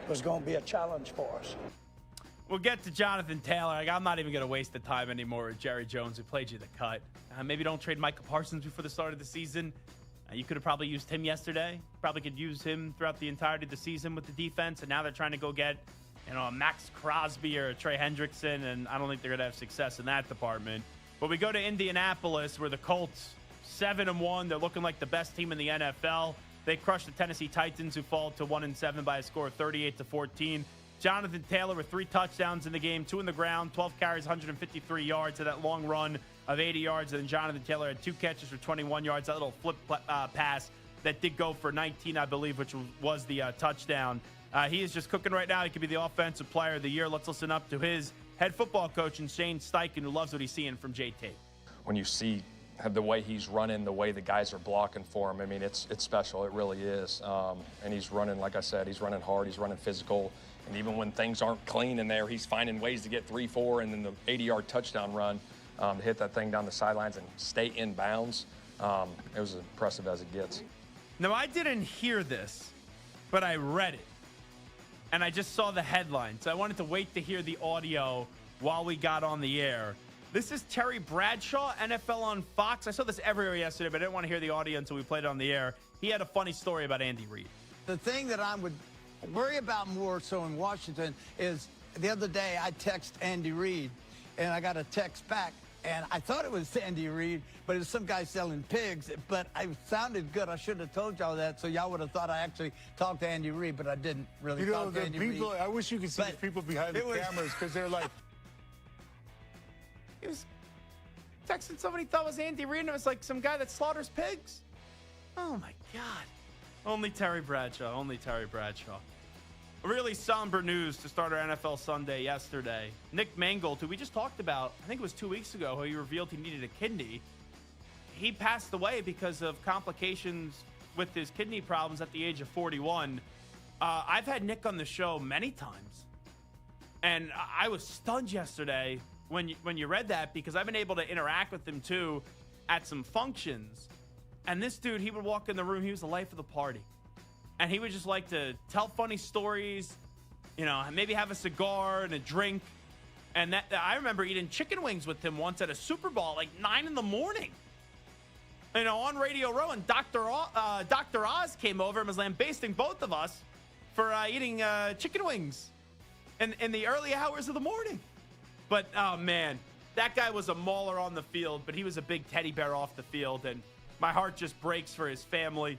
was going to be a challenge for us. We'll get to Jonathan Taylor. I'm not even going to waste the time anymore with Jerry Jones, who played you the cut. Maybe don't trade Micah Parsons before the start of the season. You could have probably used him yesterday. Probably could use him throughout the entirety of the season with the defense. And now they're trying to go get, a Max Crosby or a Trey Hendrickson, and I don't think they're going to have success in that department. But we go to Indianapolis, where the Colts 7-1. They're looking like the best team in the NFL. They crushed the Tennessee Titans, who fall to 1-7 by a score of 38-14. Jonathan Taylor with 3 touchdowns in the game, 2 on the ground, 12 carries, 153 yards, and that long run of 80 yards. And then Jonathan Taylor had 2 catches for 21 yards. That little flip pass that did go for 19, I believe, which was the touchdown. He is just cooking right now. He could be the offensive player of the year. Let's listen up to his head football coach, and Shane Steichen, who loves what he's seeing from JT. When you see the way he's running, the way the guys are blocking for him, I mean, it's special. It really is. And he's running, like I said, he's running hard. He's running physical. And even when things aren't clean in there, he's finding ways to get 3-4 and then the 80-yard touchdown run to hit that thing down the sidelines and stay in bounds. It was impressive as it gets. Now, I didn't hear this, but I read it. And I just saw the headline. So I wanted to wait to hear the audio while we got on the air. This is Terry Bradshaw, NFL on Fox. I saw this everywhere yesterday, but I didn't want to hear the audio until we played it on the air. He had a funny story about Andy Reid. The thing that I would worry about more so in Washington is the other day I text Andy Reid, and I got a text back, and I thought it was Andy Reid, but it was some guy selling pigs, but it sounded good. I should have told y'all that, so y'all would have thought I actually talked to Andy Reid, but I didn't really talk to Andy Reid. I wish you could see the people behind the cameras, because they're like... He was texting somebody he thought was Andy Reid, and it was like some guy that slaughters pigs. Oh, my God. Only Terry Bradshaw. Only Terry Bradshaw. Really somber news to start our NFL Sunday yesterday. Nick Mangold, who we just talked about, I think it was 2 weeks ago, who he revealed he needed a kidney. He passed away because of complications with his kidney problems at the age of 41. I've had Nick on the show many times, and I was stunned yesterday when you read that, because I've been able to interact with him too at some functions. And this dude, he would walk in the room, he was the life of the party. And he would just like to tell funny stories, maybe have a cigar and a drink. And that I remember eating chicken wings with him once at a Super Bowl, like 9 in the morning. On Radio Row, and Dr. Oz came over and was lambasting both of us for eating chicken wings in the early hours of the morning. But, oh, man, that guy was a mauler on the field, but he was a big teddy bear off the field, and my heart just breaks for his family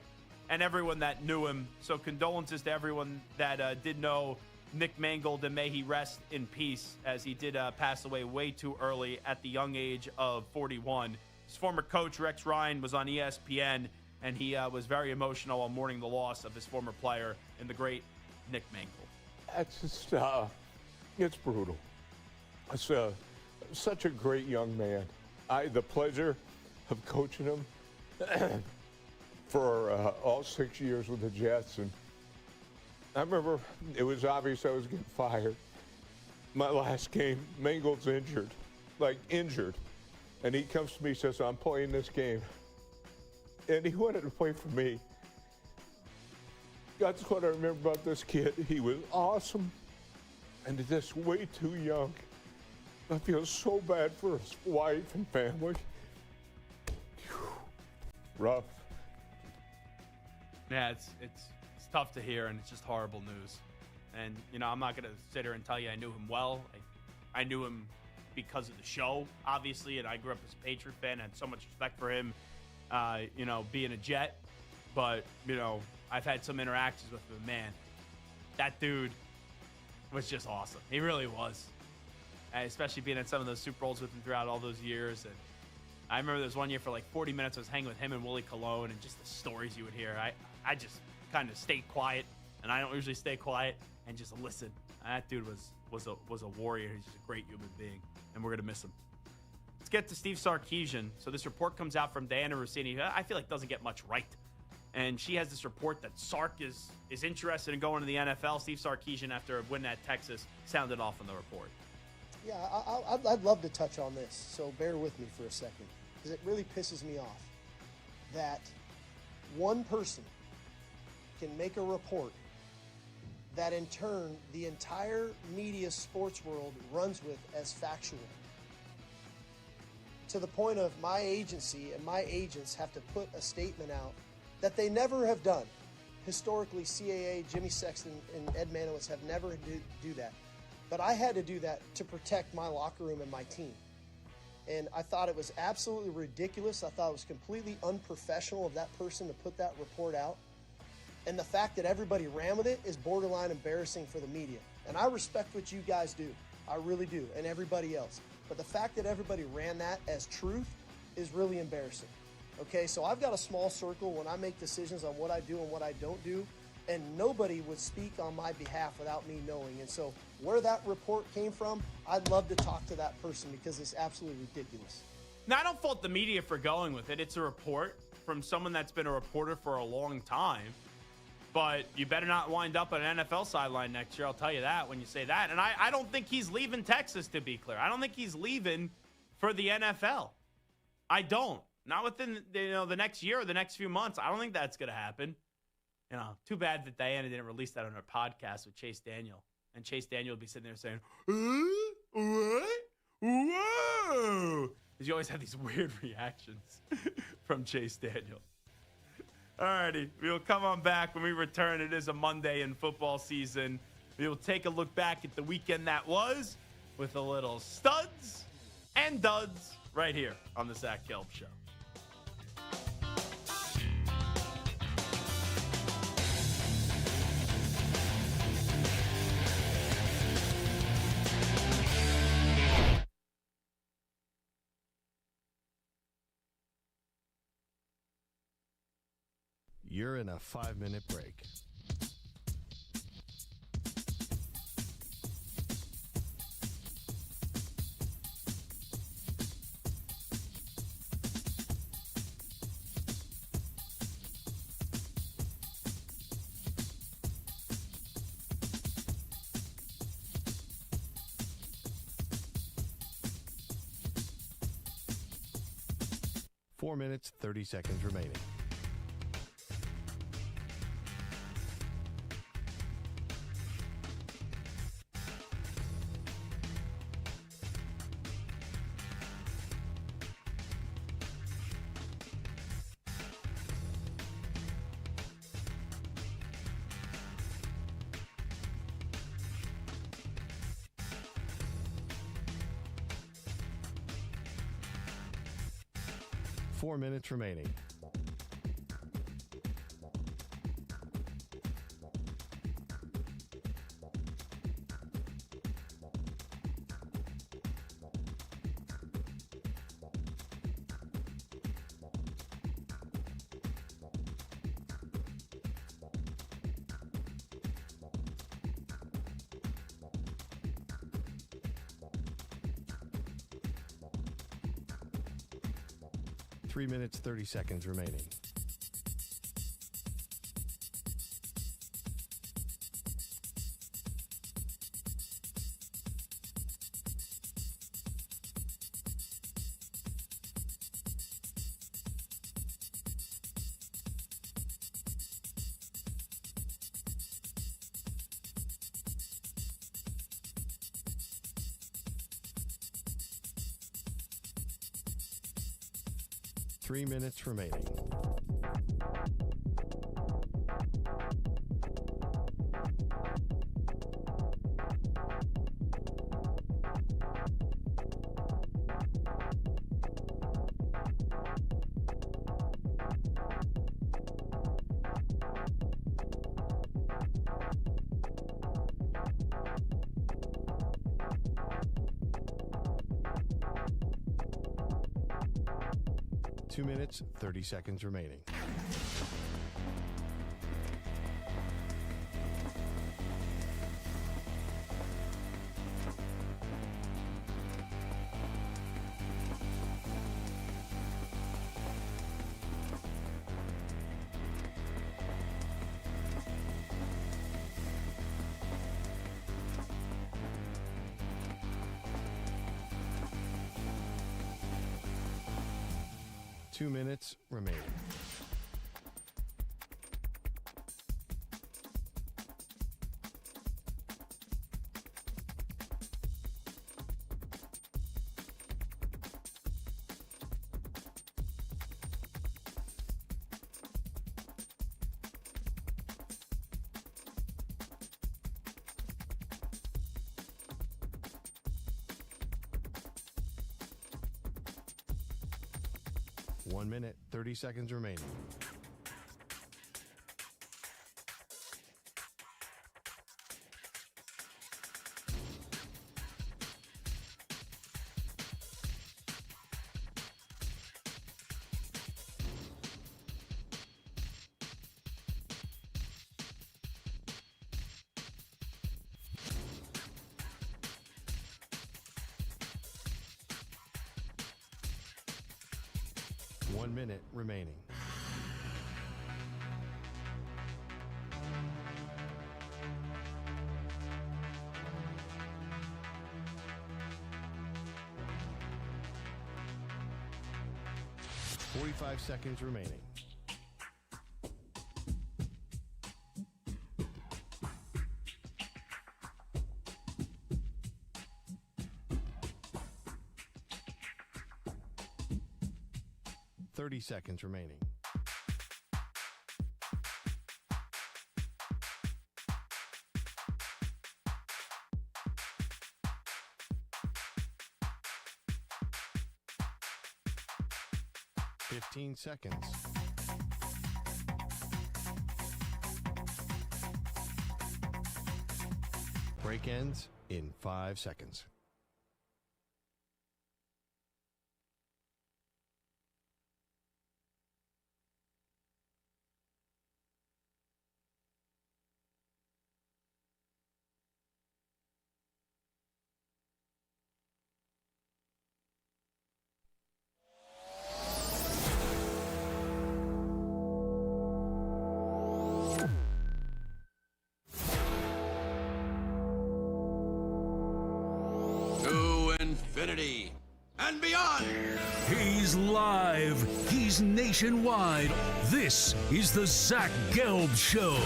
and everyone that knew him. So condolences to everyone that did know Nick Mangold, and may he rest in peace, as he did pass away way too early at the young age of 41. His former coach, Rex Ryan, was on ESPN, and he was very emotional while mourning the loss of his former player in the great Nick Mangold. That's just, it's brutal. It's such a great young man. I had the pleasure of coaching him for all 6 years with the Jets, and I remember it was obvious I was getting fired. My last game, Mangold's injured, and he comes to me and says, "I'm playing this game," and he wanted to play for me. That's what I remember about this kid. He was awesome, and just way too young. I feel so bad for his wife and family. Rough. Yeah, it's tough to hear, and it's just horrible news. And, I'm not going to sit here and tell you I knew him well. I knew him because of the show, obviously, and I grew up as a Patriot fan, had so much respect for him, being a Jet. But, I've had some interactions with him. Man, that dude was just awesome. He really was. Especially being at some of those Super Bowls with him throughout all those years. And I remember there was one year for like 40 minutes I was hanging with him and Willie Colon, and just the stories you would hear. kind of stay quiet, and I don't usually stay quiet, and just listen. That dude was a warrior. He's just a great human being, and we're going to miss him. Let's get to Steve Sarkisian. So this report comes out from Diana Rossini, who I feel like doesn't get much right. And she has this report that Sark is interested in going to the NFL. Steve Sarkisian, after a win at Texas, sounded off on the report. Yeah, I'd love to touch on this, so bear with me for a second, because it really pisses me off that one person can make a report that in turn the entire media sports world runs with as factual. To the point of my agency and my agents have to put a statement out that they never have done. Historically, CAA, Jimmy Sexton, and Ed Manowitz have never do that. But I had to do that to protect my locker room and my team. And I thought it was absolutely ridiculous. I thought it was completely unprofessional of that person to put that report out. And the fact that everybody ran with it is borderline embarrassing for the media. And I respect what you guys do. I really do, and everybody else. But the fact that everybody ran that as truth is really embarrassing. Okay, so I've got a small circle when I make decisions on what I do and what I don't do, and nobody would speak on my behalf without me knowing. And so where that report came from, I'd love to talk to that person because it's absolutely ridiculous. Now, I don't fault the media for going with it. It's a report from someone that's been a reporter for a long time. But you better not wind up on an NFL sideline next year, I'll tell you that when you say that. And I don't think he's leaving Texas, to be clear. I don't think he's leaving for the NFL. I don't. Not within the next year or the next few months. I don't think that's going to happen. Too bad that Diana didn't release that on her podcast with Chase Daniel. And Chase Daniel would be sitting there saying, what? Whoa! Because you always have these weird reactions from Chase Daniel. Alrighty, we will come on back when we return. It is a Monday in football season. We will take a look back at the weekend that was with a little studs and duds right here on the Zach Gelb Show. You're in a 5-minute break. Four minutes, 30 seconds remaining. Four minutes remaining. Three minutes, 30 seconds remaining. Three minutes remaining. Two minutes, 30 seconds remaining. 2 minutes remaining. One minute, 30 seconds remaining. One minute remaining. Forty-five seconds remaining. Thirty seconds remaining. Fifteen seconds. Break ends in 5 seconds. To infinity and beyond. He's live. He's nationwide. This is the Zach Gelb Show.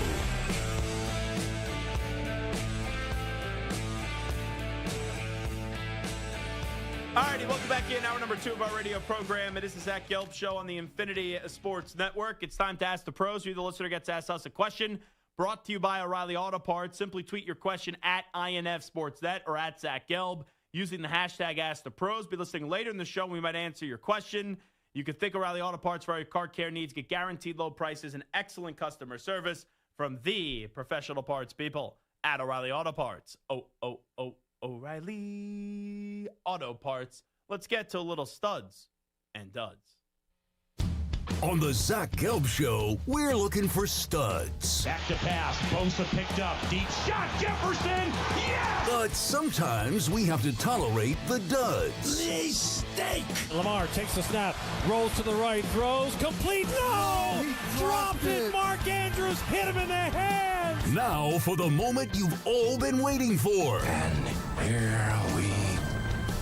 Alrighty, welcome back in. Hour number 2 of our radio program. It is the Zach Gelb Show on the Infinity Sports Network. It's time to ask the pros. You, the listener, gets to ask us a question. Brought to you by O'Reilly Auto Parts. Simply tweet your question at INF Sportsnet or at Zach Gelb using the hashtag Ask the Pros. Be listening later in the show. We might answer your question. You can thank O'Reilly Auto Parts for all your car care needs. Get guaranteed low prices and excellent customer service from the professional parts people at O'Reilly Auto Parts. O'Reilly Auto Parts. Let's get to a little studs and duds. On the Zach Gelb Show, we're looking for studs. Back to pass. Bosa picked up. Deep shot. Jefferson. Yes! But sometimes we have to tolerate the duds. Mistake. Lamar takes the snap. Rolls to the right. Throws. Complete. No! Dropped it. Mark Andrews hit him in the head. Now for the moment you've all been waiting for. And here we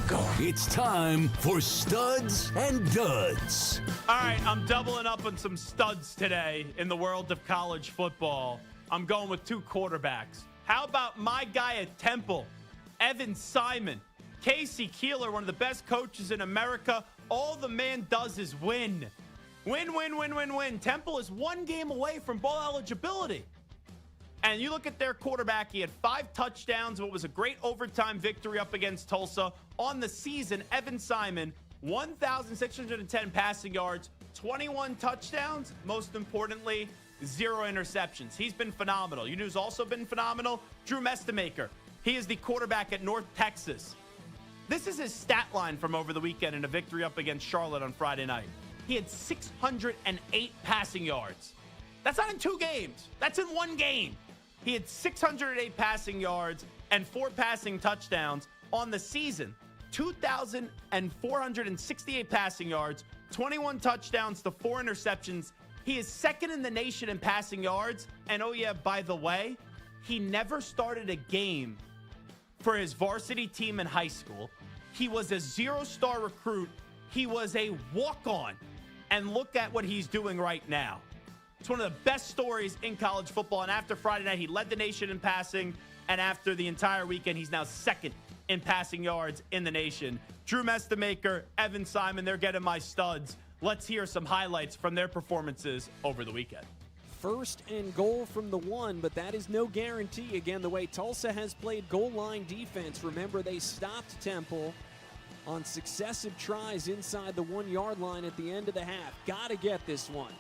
go. It's time for Studs and Duds. All right, I'm doubling up on some studs today in the world of college football. I'm going with 2 quarterbacks. How about my guy at Temple, Evan Simon? Casey Keeler, one of the best coaches in America. All the man does is win. Win, win, win, win, win. Temple is 1 game away from bowl eligibility. And you look at their quarterback, he had 5 touchdowns. What was a great overtime victory up against Tulsa. On the season, Evan Simon, 1,610 passing yards, 21 touchdowns. Most importantly, 0 interceptions. He's been phenomenal. You know who's also been phenomenal? Drew Mestemaker. He is the quarterback at North Texas. This is his stat line from over the weekend in a victory up against Charlotte on Friday night. He had 608 passing yards. That's not in 2 games. That's in 1 game. He had 608 passing yards and 4 passing touchdowns on the season. 2,468 passing yards, 21 touchdowns to 4 interceptions. He is second in the nation in passing yards. And oh yeah, by the way, he never started a game for his varsity team in high school. He was a 0-star recruit. He was a walk-on and look at what he's doing right now. It's one of the best stories in college football. And after Friday night, he led the nation in passing. And after the entire weekend, he's now second in passing yards in the nation. Drew Mestamaker, Evan Simon, they're getting my studs. Let's hear some highlights from their performances over the weekend. 1st and goal from the 1, but that is no guarantee. Again, the way Tulsa has played goal line defense. Remember, they stopped Temple on successive tries inside the 1-yard line at the end of the half. Got to get this one.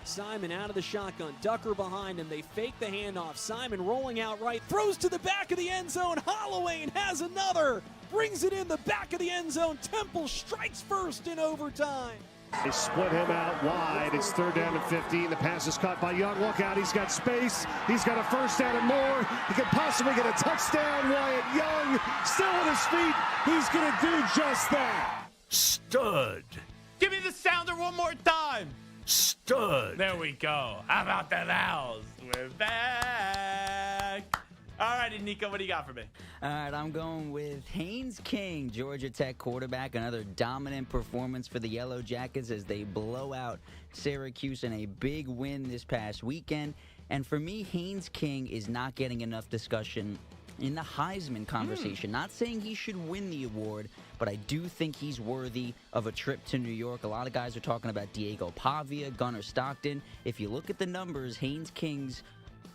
Simon out of the shotgun. Ducker behind him. They fake the handoff. Simon rolling out right. Throws to the back of the end zone. Holloway has another. Brings it in the back of the end zone. Temple strikes first in overtime. They split him out wide. It's 3rd down and 15. The pass is caught by Young. Look out. He's got space. He's got a 1st down and more. He could possibly get a touchdown. Wyatt Young still on his feet. He's going to do just that. Stud. Give me the sounder one more time. Stud. There we go. How about that, Owls? We're back. All righty, Nico, what do you got for me? All right, I'm going with Haynes King, Georgia Tech quarterback. Another dominant performance for the Yellow Jackets as they blow out Syracuse in a big win this past weekend. And for me, Haynes King is not getting enough discussion in the Heisman conversation. Not saying he should win the award, but I do think he's worthy of a trip to New York. A lot of guys are talking about Diego Pavia, Gunnar Stockton. If you look at the numbers, Haynes King's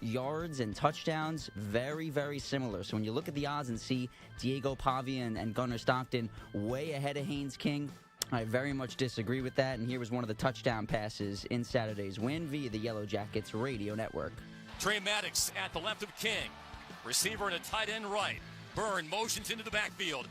yards and touchdowns, very, very similar. So when you look at the odds and see Diego Pavia and Gunnar Stockton way ahead of Haynes King, I very much disagree with that. And here was one of the touchdown passes in Saturday's win via the Yellow Jackets radio network. Trey Maddox at the left of King. Receiver and a tight end right. Byrne motions into the backfield.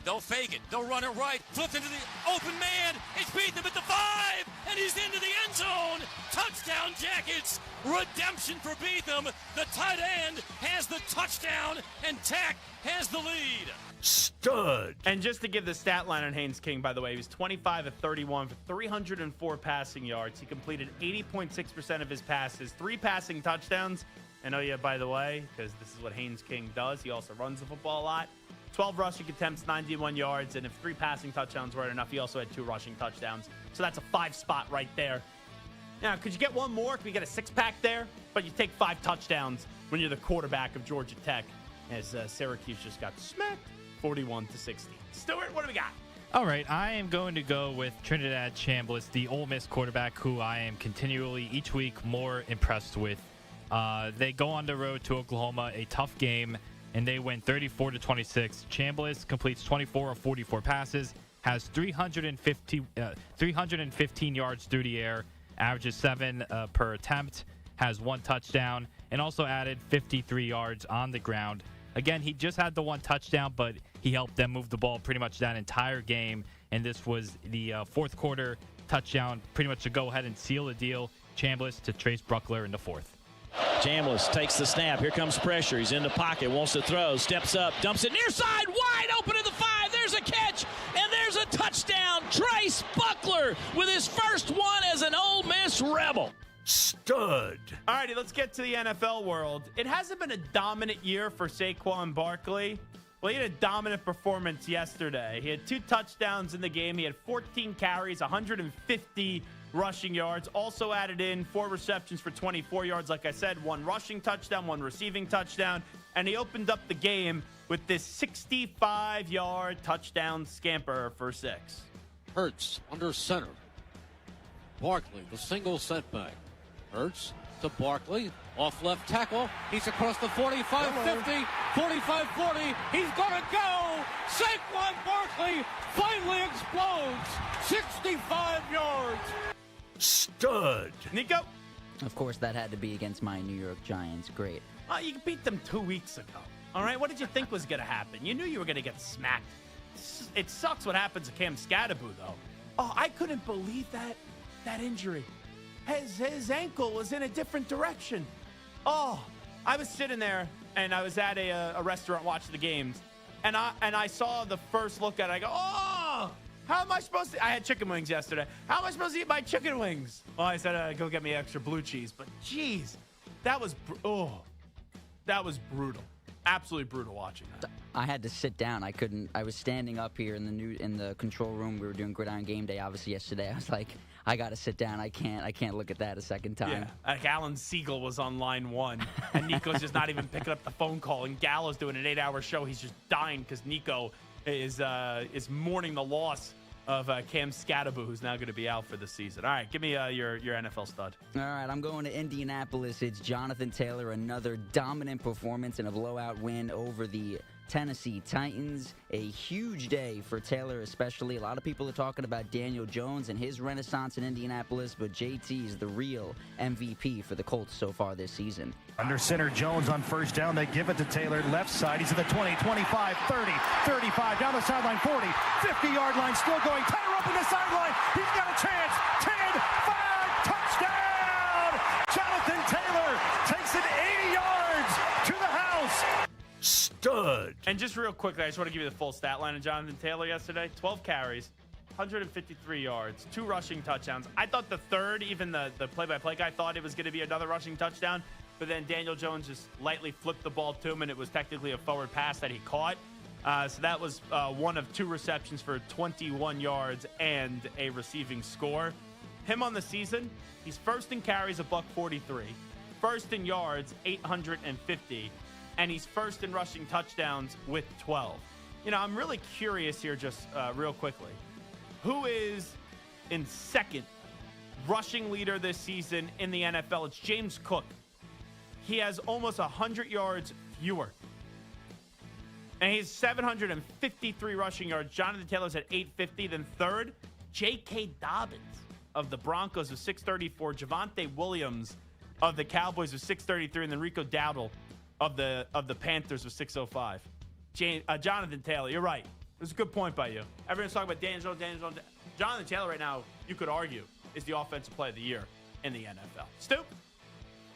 They'll fake it. They'll run it right. Flipped into the open man. He's beating them at the 5. And he's into the end zone. Touchdown Jackets. Redemption for Beetham. The tight end has the touchdown. And Tech has the lead. Stud. And just to give the stat line on Haynes King, by the way, he was 25 of 31 for 304 passing yards. He completed 80.6% of his passes. 3 passing touchdowns. And oh yeah, by the way, because this is what Haynes King does, he also runs the football a lot. 12 rushing attempts, 91 yards, and if 3 passing touchdowns weren't enough, he also had 2 rushing touchdowns. So that's a 5 spot right there. Now, could you get one more? Could we get a 6-pack there? But you take 5 touchdowns when you're the quarterback of Georgia Tech, as Syracuse just got smacked 41-16. Stuart, what do we got? All right, I am going to go with Trinidad Chambliss, the Ole Miss quarterback, who I am continually each week more impressed with. They go on the road to Oklahoma, a tough game, and they win 34-26. Chambliss completes 24 of 44 passes, has 315 yards through the air, averages 7 per attempt, has 1 touchdown, and also added 53 yards on the ground. Again, he just had the 1 touchdown, but he helped them move the ball pretty much that entire game, and this was the 4th quarter touchdown, pretty much to go ahead and seal the deal. Chambliss to Trace Bruckler in the 4th. Chambliss takes the snap. Here comes pressure. He's in the pocket, wants to throw, steps up, dumps it near side, wide open to the 5. There's a catch, and there's a touchdown. Trace Bruckler with his first one as an Ole Miss Rebel. Stud. All righty, let's get to the NFL world. It hasn't been a dominant year for Saquon Barkley. Well, he had a dominant performance yesterday. He had 2 touchdowns in the game. He had 14 carries, 150 rushing yards. Also added in 4 receptions for 24 yards. Like I said, 1 rushing touchdown, 1 receiving touchdown. And he opened up the game with this 65-yard touchdown scamper for 6. Hurts under center. Barkley, the single setback. Hurts to Barkley. Off left tackle. He's across the 45-50, 45-40. He's going to go. Saquon Barkley finally explodes. 65 yards. Stud. Nico? Of course, that had to be against my New York Giants. Great. You beat them 2 weeks ago. All right, what did you think was going to happen? You knew you were going to get smacked. It sucks what happens to Cam Scatteraboo, though. Oh, I couldn't believe that injury. His ankle was in a different direction. Oh, I was sitting there, and I was at a restaurant watching the games, and I saw the first look at it. I go, oh, how am I supposed to? I had chicken wings yesterday. How am I supposed to eat my chicken wings? Well, I said, go get me extra blue cheese. But, geez, that was brutal. Absolutely brutal watching that. I had to sit down. I couldn't. I was standing up here in the control room. We were doing Gridiron Game Day, obviously, yesterday. I was like, I got to sit down. I can't look at that a second time. Yeah, like Alan Siegel was on line 1, and Nico's just not even picking up the phone call, and Gallo's doing an 8-hour show. He's just dying because Nico is mourning the loss of Cam Scatterbu, who's now going to be out for the season. All right, give me your NFL stud. All right, I'm going to Indianapolis. It's Jonathan Taylor, another dominant performance and a blowout win over the Tennessee Titans. A huge day for Taylor especially. A lot of people are talking about Daniel Jones and his renaissance in Indianapolis, but JT is the real MVP for the Colts so far this season. Under center, Jones on first down. They give it to Taylor. Left side. He's at the 20, 25, 30, 35. Down the sideline, 40, 50-yard line. Still going. Taylor up in the sideline. He's got a chance. 10, 5, touchdown! Jonathan Taylor takes it 80 yards to the house. Stud. And just real quickly, I just want to give you the full stat line of Jonathan Taylor yesterday. 12 carries, 153 yards, 2 rushing touchdowns. I thought the third, even the play-by-play guy thought it was going to be another rushing touchdown, but then Daniel Jones just lightly flipped the ball to him, and it was technically a forward pass that he caught. So that was one of 2 receptions for 21 yards and a receiving score. Him on the season, he's first in carries, $143. First in yards, 850. And he's first in rushing touchdowns with 12. You know, I'm really curious here just real quickly. Who is in second rushing leader this season in the NFL? It's James Cook. He has almost 100 yards fewer. And he's 753 rushing yards. Jonathan Taylor's at 850. Then third, J.K. Dobbins of the Broncos with 634. Javonte Williams of the Cowboys with 633. And then Rico Dowdle of the Panthers with 605. Jonathan Taylor, you're right. It was a good point by you. Everyone's talking about Daniel Jones. Jonathan Taylor right now, you could argue, is the offensive player of the year in the NFL. Stu?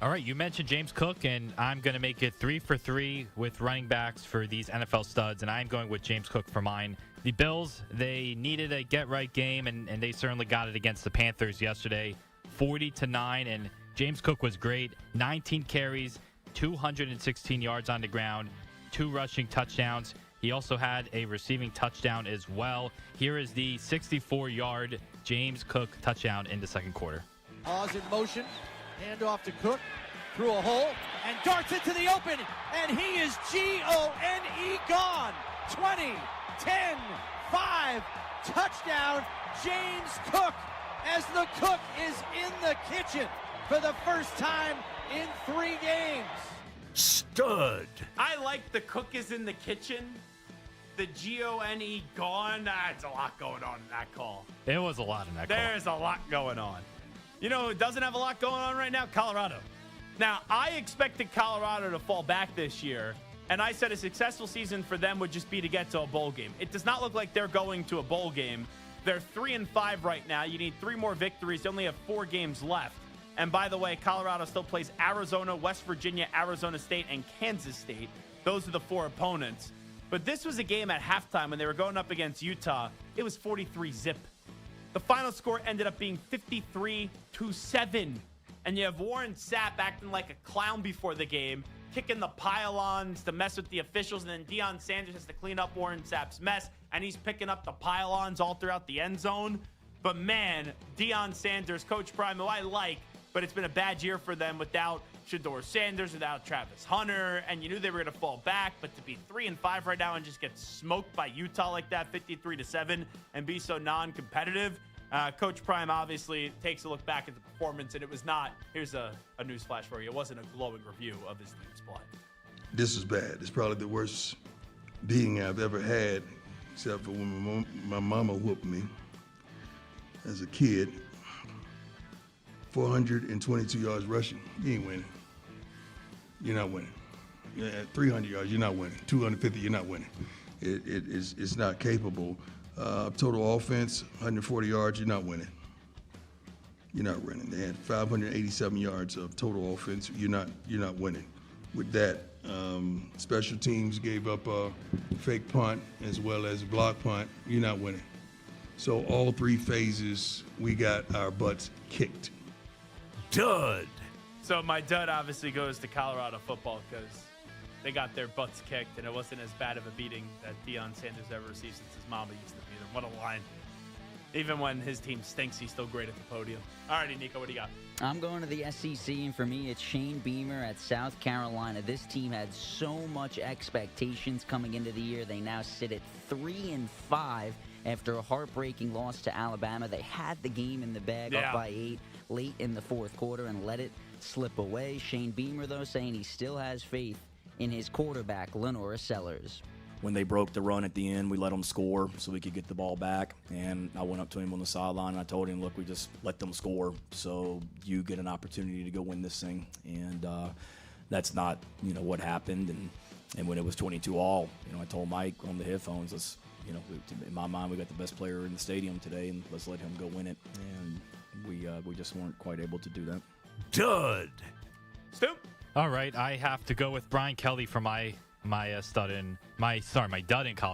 All right, you mentioned James Cook, and I'm going to make it 3 for 3 with running backs for these NFL studs, and I'm going with James Cook for mine. The Bills, they needed a get-right game, and they certainly got it against the Panthers yesterday, 40-9, and James Cook was great. 19 carries, 216 yards on the ground, 2 rushing touchdowns. He also had a receiving touchdown as well. Here is the 64-yard James Cook touchdown in the second quarter. Pause in motion, hand off to Cook, through a hole, and darts into the open, and he is G-O-N-E gone. 20, 10, 5, touchdown, James Cook, as the cook is in the kitchen for the first time in 3 games. Stud. I like the cook is in the kitchen. The G-O-N-E gone. It's a lot going on in that call. There was a lot in that call. There's a lot going on. You know who doesn't have a lot going on right now? Colorado. Now, I expected Colorado to fall back this year, and I said a successful season for them would just be to get to a bowl game. It does not look like they're going to a bowl game. They're 3-5 right now. You need 3 more victories. They only have 4 games left. And by the way, Colorado still plays Arizona, West Virginia, Arizona State, and Kansas State. Those are the 4 opponents. But this was a game at halftime when they were going up against Utah. It was 43-0. The final score ended up being 53-7. And you have Warren Sapp acting like a clown before the game, kicking the pylons to mess with the officials, and then Deion Sanders has to clean up Warren Sapp's mess, and he's picking up the pylons all throughout the end zone. But man, Deion Sanders, Coach Prime, who I like, but it's been a bad year for them without Shedeur Sanders, without Travis Hunter, and you knew they were going to fall back, but to be 3-5 right now and just get smoked by Utah like that, 53-7, and be so non-competitive, Coach Prime obviously takes a look back at the performance, and it was not, here's a news flash for you, it wasn't a glowing review of his team's play. This is bad. It's probably the worst beating I've ever had, except for when my mama whooped me as a kid. 422 yards rushing, you ain't winning. You're not winning. At 300 yards, you're not winning. 250, you're not winning. It's not capable. Total offense, 140 yards, you're not winning. You're not winning. They had 587 yards of total offense. You're not winning. With that, special teams gave up a fake punt as well as a block punt. You're not winning. So all 3 phases, we got our butts kicked. Dud. So my dud obviously goes to Colorado football because they got their butts kicked, and it wasn't as bad of a beating that Deion Sanders ever received since his mama used to beat him. What a line. Even when his team stinks, he's still great at the podium. All righty, Nico, what do you got? I'm going to the SEC, and for me, it's Shane Beamer at South Carolina. This team had so much expectations coming into the year. They now sit at 3-5 after a heartbreaking loss to Alabama. They had the game in the bag, up by 8 late in the fourth quarter, and let it slip away. Shane Beamer, though, saying he still has faith in his quarterback, Lenora Sellers. When they broke the run at the end, we let them score so we could get the ball back. And I went up to him on the sideline and I told him, look, we just let them score so you get an opportunity to go win this thing. And that's not, what happened. And when it was 22-all, I told Mike on the headphones, let's, in my mind, we got the best player in the stadium today, and let's let him go win it. And we just weren't quite able to do that. Dud. Stoop. All right, I have to go with Brian Kelly for my dud in college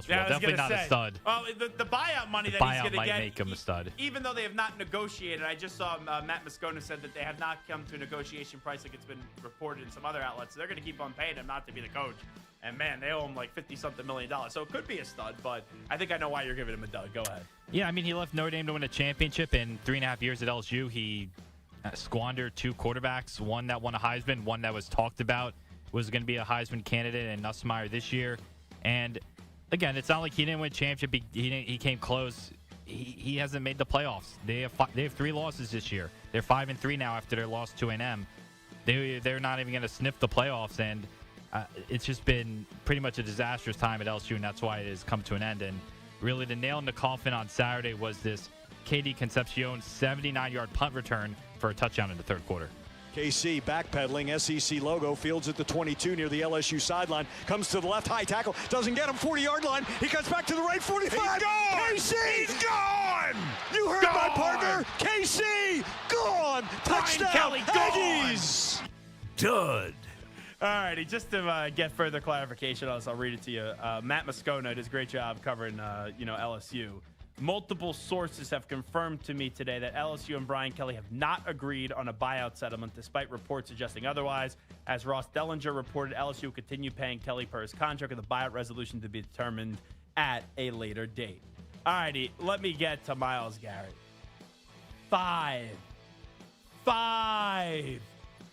football. Definitely not a stud. Well, the buyout money The that he's buyout going to might get, make him a stud. Even though they have not negotiated, I just saw Matt Moscona said that they have not come to a negotiation price like it's been reported in some other outlets. So they're going to keep on paying him not to be the coach. And man, they owe him like $50-something million. So it could be a stud, but I think I know why you're giving him a dud. Go ahead. Yeah, I mean, he left Notre Dame to win a championship. In 3.5 years at LSU, he squandered 2 quarterbacks, one that won a Heisman, one that was talked about was going to be a Heisman candidate, and Nussmeier this year. And again, it's not like he didn't win a championship. He came close. He hasn't made the playoffs. They have 3 losses this year. They're 5-3 now after their loss to A&M. They're not even going to sniff the playoffs, and it's just been pretty much a disastrous time at LSU, and that's why it has come to an end. And really, the nail in the coffin on Saturday was this KD Concepcion 79-yard punt return for a touchdown in the third quarter. KC backpedaling, SEC logo, fields at the 22 near the LSU sideline, comes to the left, high tackle, doesn't get him, 40-yard line, he cuts back to the right, 45. He's gone! KC! He's gone! You heard my partner, KC, gone! Touchdown, Kelly, Aggies! Dud. All righty, just to get further clarification on this, I'll read it to you. Matt Moscona does a great job covering, LSU. Multiple sources have confirmed to me today that LSU and Brian Kelly have not agreed on a buyout settlement, despite reports suggesting otherwise. As Ross Dellinger reported, LSU will continue paying Kelly per his contract, with the buyout resolution to be determined at a later date. All righty, let me get to Myles Garrett. 5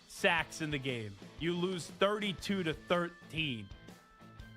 sacks in the game. You lose 32-13.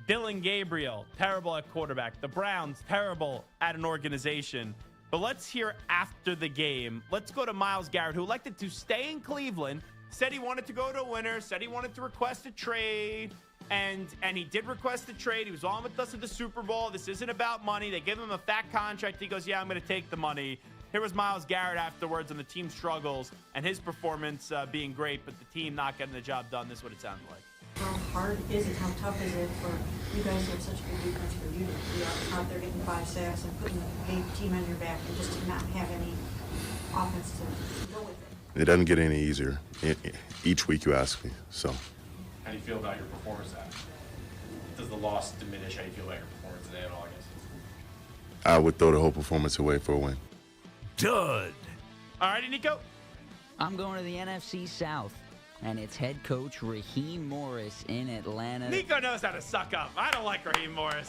Dylan Gabriel, terrible at quarterback. The Browns, terrible at an organization. But let's hear after the game. Let's go to Myles Garrett, who elected to stay in Cleveland, said he wanted to go to a winner, said he wanted to request a trade, and he did request a trade. He was on with us at the Super Bowl. This isn't about money. They give him a fat contract. He goes, yeah, I'm going to take the money. Here was Myles Garrett afterwards on the team struggles and his performance being great, but the team not getting the job done. This is what it sounded like. How hard is it? How tough is it for you guys to have such a good defense for you to be out there getting 5 sacks and putting the team on your back and just to not have any offense to go with it? It doesn't get any easier. Each week you ask me, so. How do you feel about your performance today? Does the loss diminish how you feel about your performance today at all, I guess? I would throw the whole performance away for a win. Dud. All righty, Nico. I'm going to the NFC South, and it's head coach Raheem Morris in Atlanta. Nico knows how to suck up. I don't like Raheem Morris.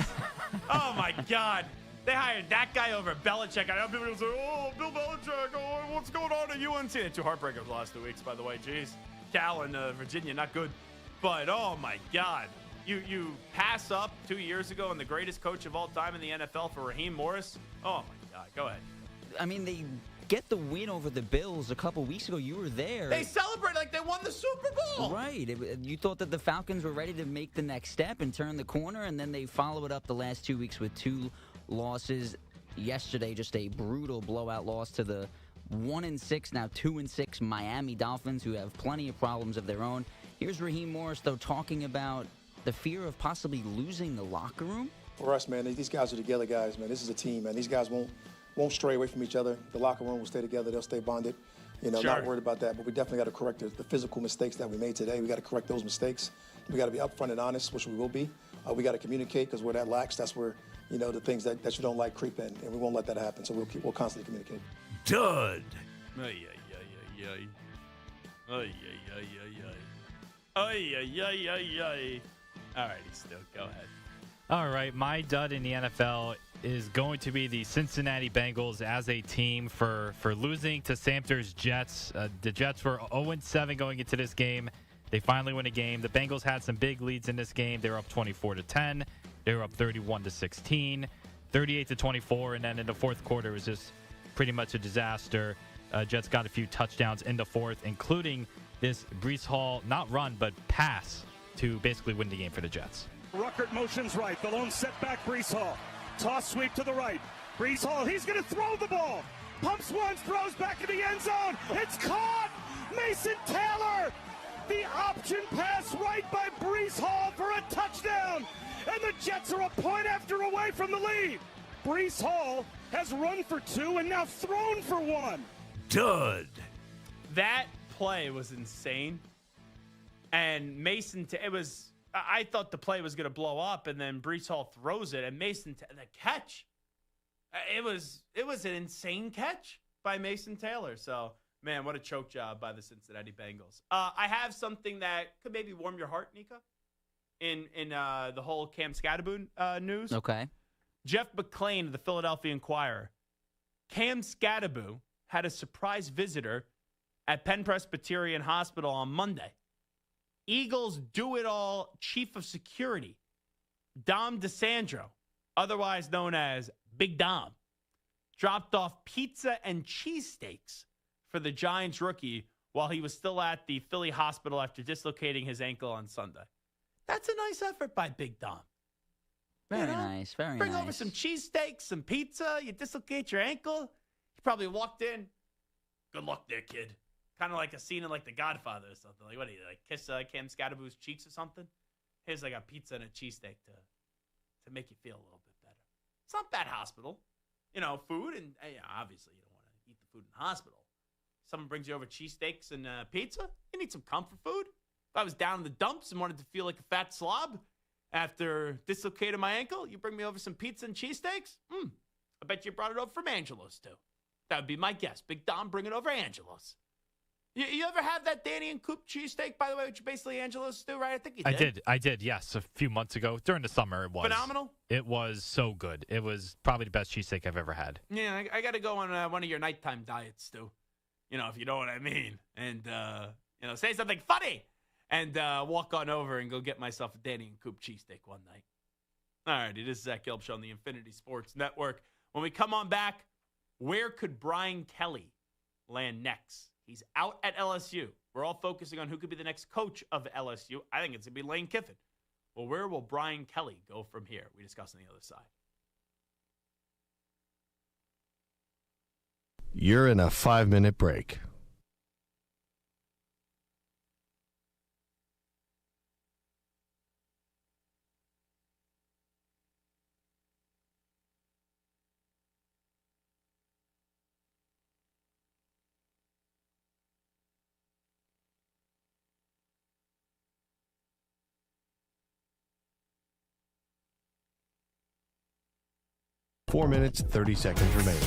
Oh, my God. They hired that guy over Belichick. I know people say, oh, Bill Belichick, oh, what's going on at UNC? They're 2 heartbreakers the last 2 weeks, by the way. Jeez. Cal and Virginia, not good. But, oh, my God. You pass up 2 years ago and the greatest coach of all time in the NFL for Raheem Morris? Oh, my God. Go ahead. I mean, they get the win over the Bills a couple weeks ago. You were there. They celebrate like they won the Super Bowl. Right. You thought that the Falcons were ready to make the next step and turn the corner, and then they follow it up the last 2 weeks with 2 losses. Yesterday, just a brutal blowout loss to the 1-6, now 2-6 Miami Dolphins, who have plenty of problems of their own. Here's Raheem Morris, though, talking about the fear of possibly losing the locker room. For us, man, these guys are together guys, man. This is a team, man. These guys won't stray away from each other. The locker room will stay together. They'll stay bonded. Not worried about that. But we definitely got to correct the physical mistakes that we made today. We got to correct those mistakes. We got to be upfront and honest, which we will be. We got to communicate, because where that lacks, that's where the things that you don't like creep in, and we won't let that happen. So we'll constantly communicate. Dud. All righty, Stu, go ahead. All right, my dud in the NFL is going to be the Cincinnati Bengals as a team for losing to Samter's Jets. The Jets were 0-7 going into this game. They finally win a game. The Bengals had some big leads in this game. They were up 24-10. They were up 31-16, 38-24, and then in the fourth quarter it was just pretty much a disaster. Jets got a few touchdowns in the fourth, including this Breece Hall, not run, but pass to basically win the game for the Jets. Ruckert motions right. The lone setback, Breece Hall. Toss sweep to the right. Breece Hall, he's going to throw the ball. Pumps once, throws back in the end zone. It's caught! Mason Taylor! The option pass right by Breece Hall for a touchdown. And the Jets are a point after away from the lead. Breece Hall has run for 2 and now thrown for 1. Dud. That play was insane. And Mason, I thought the play was going to blow up, and then Breece Hall throws it, and Mason, the catch, it was an insane catch by Mason Taylor. So, man, what a choke job by the Cincinnati Bengals. I have something that could maybe warm your heart, Nika, in the whole Cam Scatterboon news. Okay. Jeff McClain of the Philadelphia Inquirer. Cam Scatterboon had a surprise visitor at Penn Presbyterian Hospital on Monday. Eagles do-it-all chief of security, Dom DeSandro, otherwise known as Big Dom, dropped off pizza and cheesesteaks for the Giants rookie while he was still at the Philly hospital after dislocating his ankle on Sunday. That's a nice effort by Big Dom. Very nice, very Bring nice. over some cheesesteaks, some pizza, you dislocate your ankle. He probably walked in. Good luck there, kid. Kind of like a scene in like The Godfather or something. Like, what do you like? Kiss Cam Scatterboon's cheeks or something? Here's like a pizza and a cheesesteak to make you feel a little bit better. It's not bad hospital. Food, and obviously you don't want to eat the food in the hospital. Someone brings you over cheesesteaks and pizza, you need some comfort food. If I was down in the dumps and wanted to feel like a fat slob after dislocating my ankle, you bring me over some pizza and cheesesteaks? I bet you brought it over from Angelo's too. That would be my guess. Big Dom bringing over Angelo's. You ever have that Danny and Coop cheesesteak, by the way, which basically Angelo's do, right? I think you did. I did, yes. A few months ago. During the summer, it was. Phenomenal? It was so good. It was probably the best cheesesteak I've ever had. Yeah, I got to go on one of your nighttime diets, Stu. If you know what I mean. And, say something funny. And walk on over and go get myself a Danny and Coop cheesesteak one night. All righty, this is Zach Gelb Show on the Infinity Sports Network. When we come on back, where could Brian Kelly land next? He's out at LSU. We're all focusing on who could be the next coach of LSU. I think it's going to be Lane Kiffin. Well, where will Brian Kelly go from here? We discuss on the other side. You're in a 5-minute break. Four minutes, 30 seconds remaining.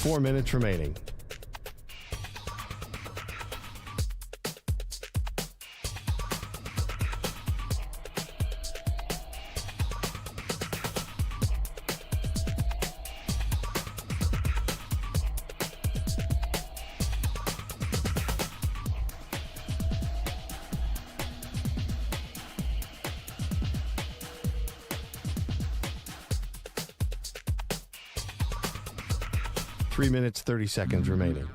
Four minutes remaining. Three minutes, 30 seconds remaining.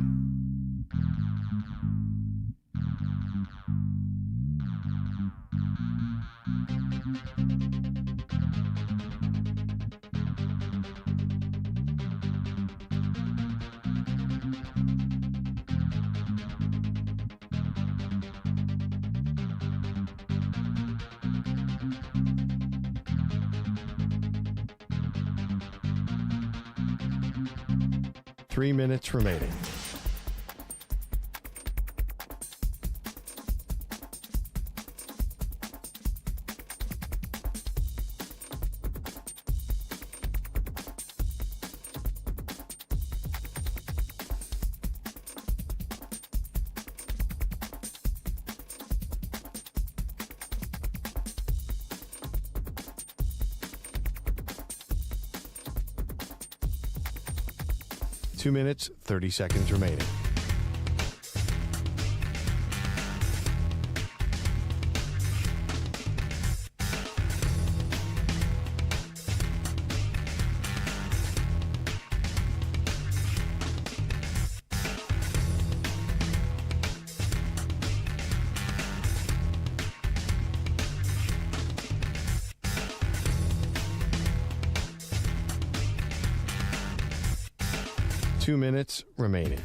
3 minutes remaining. Two minutes, 30 seconds remaining. Two minutes remaining.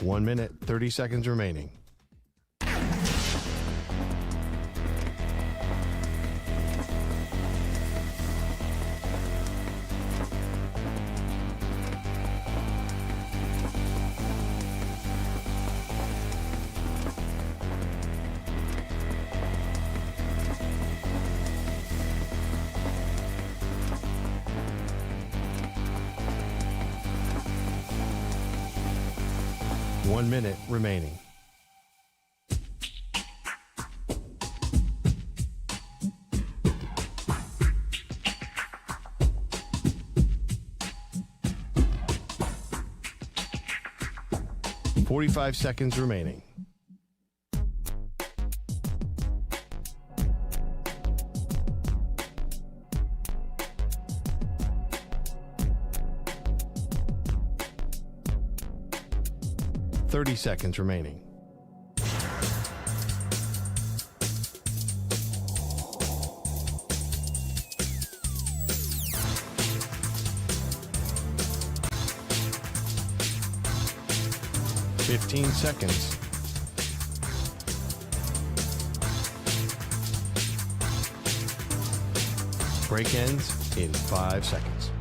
One minute, 30 seconds remaining. One minute remaining. .45 seconds remaining. .30 seconds remaining. .15 seconds. Break ends in 5 seconds.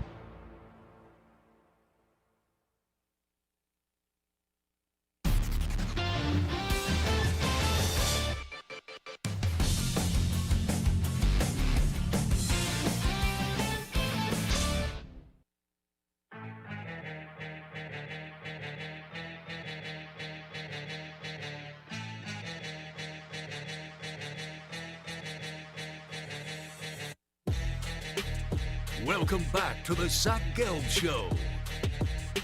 Welcome back to the Zach Gelb Show.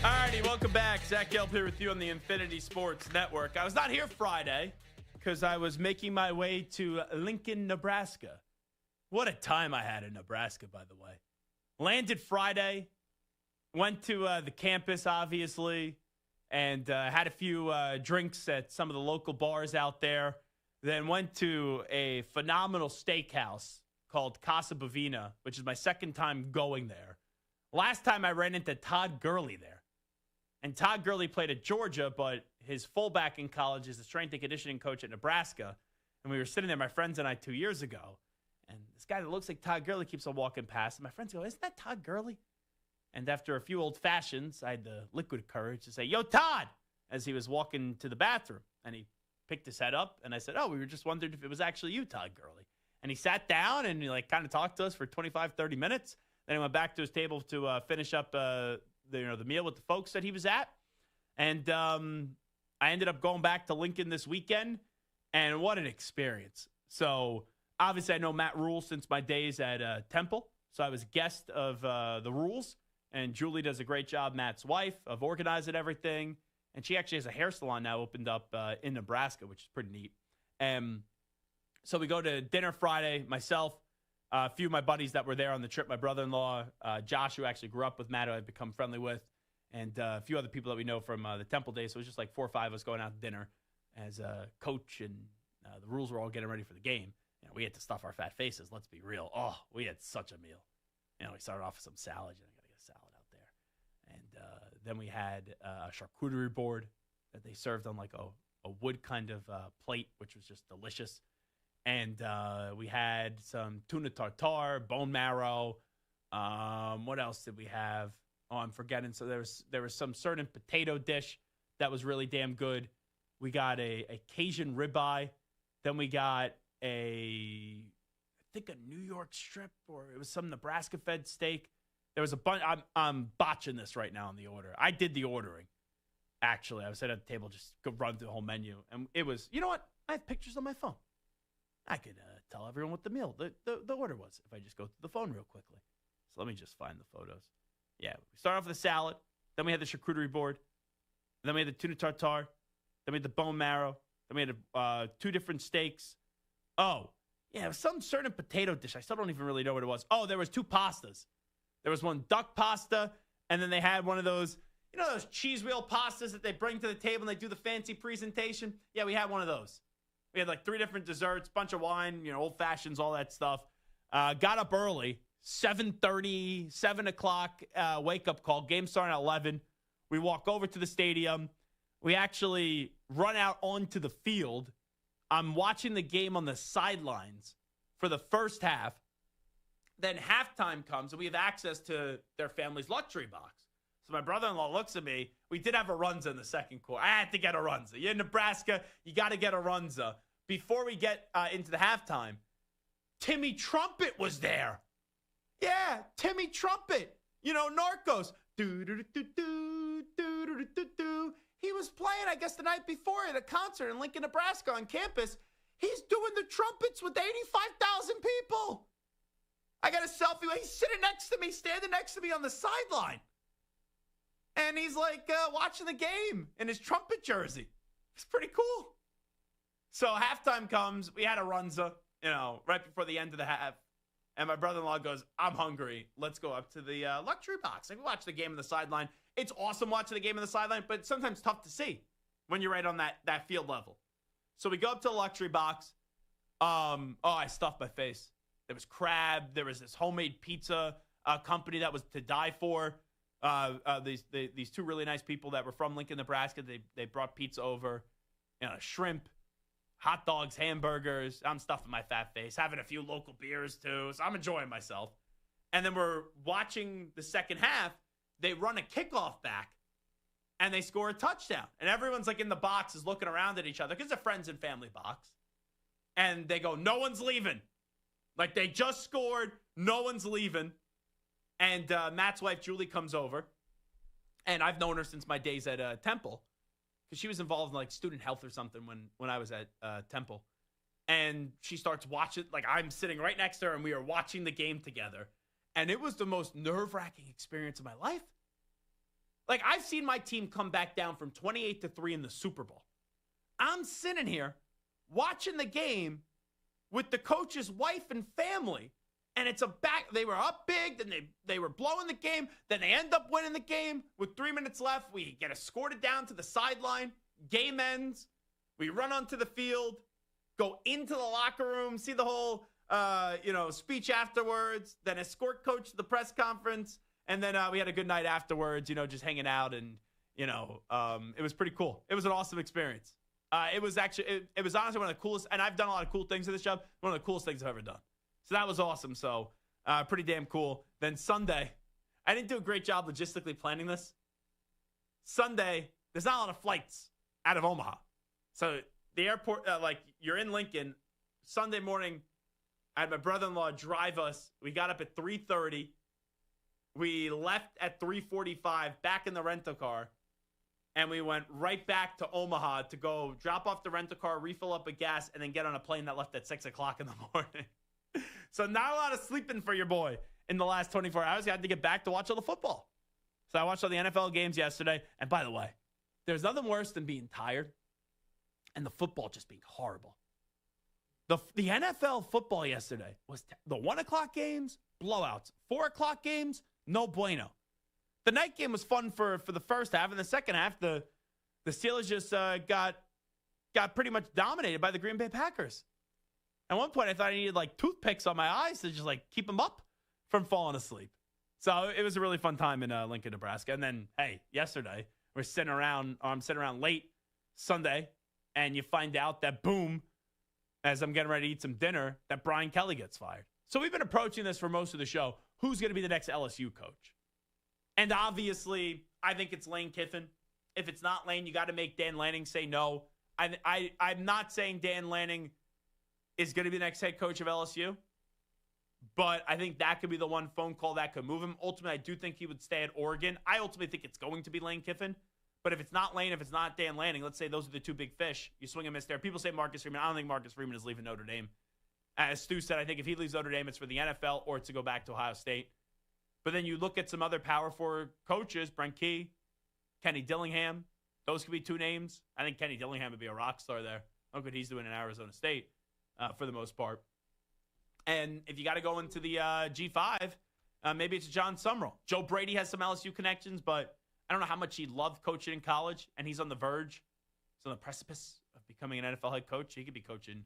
Alrighty, welcome back. Zach Gelb here with you on the Infinity Sports Network. I was not here Friday because I was making my way to Lincoln, Nebraska. What a time I had in Nebraska, by the way. Landed Friday, went to the campus, obviously, and had a few drinks at some of the local bars out there. Then went to a phenomenal steakhouse called Casa Bovina, which is my second time going there. Last time I ran into Todd Gurley there. And Todd Gurley played at Georgia, but his fullback in college is the strength and conditioning coach at Nebraska. And we were sitting there, my friends and I, 2 years ago. And this guy that looks like Todd Gurley keeps on walking past. And my friends go, isn't that Todd Gurley? And after a few old fashions, I had the liquid courage to say, yo, Todd, as he was walking to the bathroom. And he picked his head up. And I said, oh, we were just wondering if it was actually you, Todd Gurley. And he sat down and he kind of talked to us for 25, 30 minutes. Then he went back to his table to finish up the meal with the folks that he was at. And I ended up going back to Lincoln this weekend. And what an experience. So obviously I know Matt Rule since my days at Temple. So I was a guest of the Rules. And Julie does a great job, Matt's wife, of organizing everything. And she actually has a hair salon now opened up in Nebraska, which is pretty neat. So we go to dinner Friday, myself, a few of my buddies that were there on the trip, my brother-in-law, Josh, who actually grew up with Matt, who I've become friendly with, and a few other people that we know from the Temple days. So it was just like 4 or 5 of us going out to dinner as a coach, and the rules were all getting ready for the game. We had to stuff our fat faces. Let's be real. Oh, we had such a meal. We started off with some salad. I got to get a salad out there. And then we had a charcuterie board that they served on like a wood kind of plate, which was just delicious. And we had some tuna tartare, bone marrow. What else did we have? Oh, I'm forgetting. So there was some certain potato dish that was really damn good. We got a Cajun ribeye. Then we got I think a New York strip, or it was some Nebraska fed steak. There was a bunch. I'm botching this right now on the order. I did the ordering. Actually, I was sitting at the table, just go run through the whole menu. And it was, you know what? I have pictures on my phone. I could tell everyone what the meal, the order was, if I just go through the phone real quickly. So let me just find the photos. Yeah, we start off with the salad. Then we had the charcuterie board. Then we had the tuna tartare. Then we had the bone marrow. Then we had 2 different steaks. Oh, yeah, it was some certain potato dish. I still don't even really know what it was. Oh, there was 2 pastas. There was one duck pasta, and then they had one of those, those cheese wheel pastas that they bring to the table and they do the fancy presentation? Yeah, we had one of those. We had like 3 different desserts, bunch of wine, old fashions, all that stuff. Got up early, 7:30, 7 o'clock wake-up call. Game starting at 11. We walk over to the stadium. We actually run out onto the field. I'm watching the game on the sidelines for the first half. Then halftime comes, and we have access to their family's luxury box. So my brother-in-law looks at me. We did have a runza in the second quarter. I had to get a runza. You're in Nebraska, you got to get a runza. Before we get into the halftime, Timmy Trumpet was there. Yeah, Timmy Trumpet. Narcos. Do-do-do-do-do-do-do-do-do. He was playing, I guess, the night before at a concert in Lincoln, Nebraska on campus. He's doing the trumpets with 85,000 people. I got a selfie. He's sitting next to me, standing next to me on the sideline. And he's like watching the game in his trumpet jersey. It's pretty cool. So halftime comes. We had a runza, right before the end of the half. And my brother-in-law goes, I'm hungry. Let's go up to the luxury box. We watch the game on the sideline. It's awesome watching the game on the sideline, but it's sometimes tough to see when you're right on that field level. So we go up to the luxury box. I stuffed my face. There was crab. There was this homemade pizza company that was to die for. These 2 really nice people that were from Lincoln, Nebraska. They brought pizza over, shrimp, hot dogs, hamburgers. I'm stuffing my fat face, having a few local beers too. So I'm enjoying myself. And then we're watching the second half. They run a kickoff back, and they score a touchdown. And everyone's like in the boxes looking around at each other because it's a friends and family box. And they go, no one's leaving. Like they just scored. No one's leaving. And Matt's wife, Julie, comes over. And I've known her since my days at Temple because she was involved in like student health or something when I was at Temple. And she starts watching. Like I'm sitting right next to her, and we are watching the game together. And it was the most nerve-wracking experience of my life. Like, I've seen my team come back down from 28-3 in the Super Bowl. I'm sitting here watching the game with the coach's wife and family, and it's they were up big, then they were blowing the game, then they end up winning the game. With 3 minutes left, we get escorted down to the sideline. Game ends. We run onto the field, go into the locker room, see the whole speech afterwards, then escort coach to the press conference. And then we had a good night afterwards, just hanging out. And, it was pretty cool. It was an awesome experience. It was honestly one of the coolest. And I've done a lot of cool things in this job. One of the coolest things I've ever done. So that was awesome. So pretty damn cool. Then Sunday, I didn't do a great job logistically planning this. Sunday, there's not a lot of flights out of Omaha. So the airport, you're in Lincoln. Sunday morning, I had my brother-in-law drive us. We got up at 3:30. We left at 3:45, back in the rental car. And we went right back to Omaha to go drop off the rental car, refill up with gas, and then get on a plane that left at 6 o'clock in the morning. So not a lot of sleeping for your boy in the last 24 hours. I had to get back to watch all the football. So I watched all the NFL games yesterday. And by the way, there's nothing worse than being tired and the football just being horrible. The NFL football yesterday was the 1 o'clock games, blowouts. 4 o'clock games, no bueno. the night game was fun for the first half. In the second half, the Steelers just got pretty much dominated by the Green Bay Packers. At one point, I thought I needed like toothpicks on my eyes to just like keep them up from falling asleep. So it was a really fun time in Lincoln, Nebraska. And then, hey, yesterday I'm sitting around late Sunday, and you find out that boom, as I'm getting ready to eat some dinner, that Brian Kelly gets fired. So we've been approaching this for most of the show. Who's going to be the next LSU coach? And obviously, I think it's Lane Kiffin. If it's not Lane, you got to make Dan Lanning say no. I'm not saying Dan Lanning is going to be the next head coach of LSU, but I think that could be the one phone call that could move him. Ultimately, I do think he would stay at Oregon. I ultimately think it's going to be Lane Kiffin. But if it's not Lane, if it's not Dan Lanning, let's say those are the two big fish. You swing and miss there. People say Marcus Freeman. I don't think Marcus Freeman is leaving Notre Dame. As Stu said, I think if he leaves Notre Dame, it's for the NFL or to go back to Ohio State. But then you look at some other Power 4 coaches, Brent Key, Kenny Dillingham. Those could be two names. I think Kenny Dillingham would be a rock star there. Look what he's doing in Arizona State for the most part. And if you got to go into the G5, maybe it's John Summerall. Joe Brady has some LSU connections, but I don't know how much he loved coaching in college, and he's on the verge. He's on the precipice of becoming an NFL head coach. He could be coaching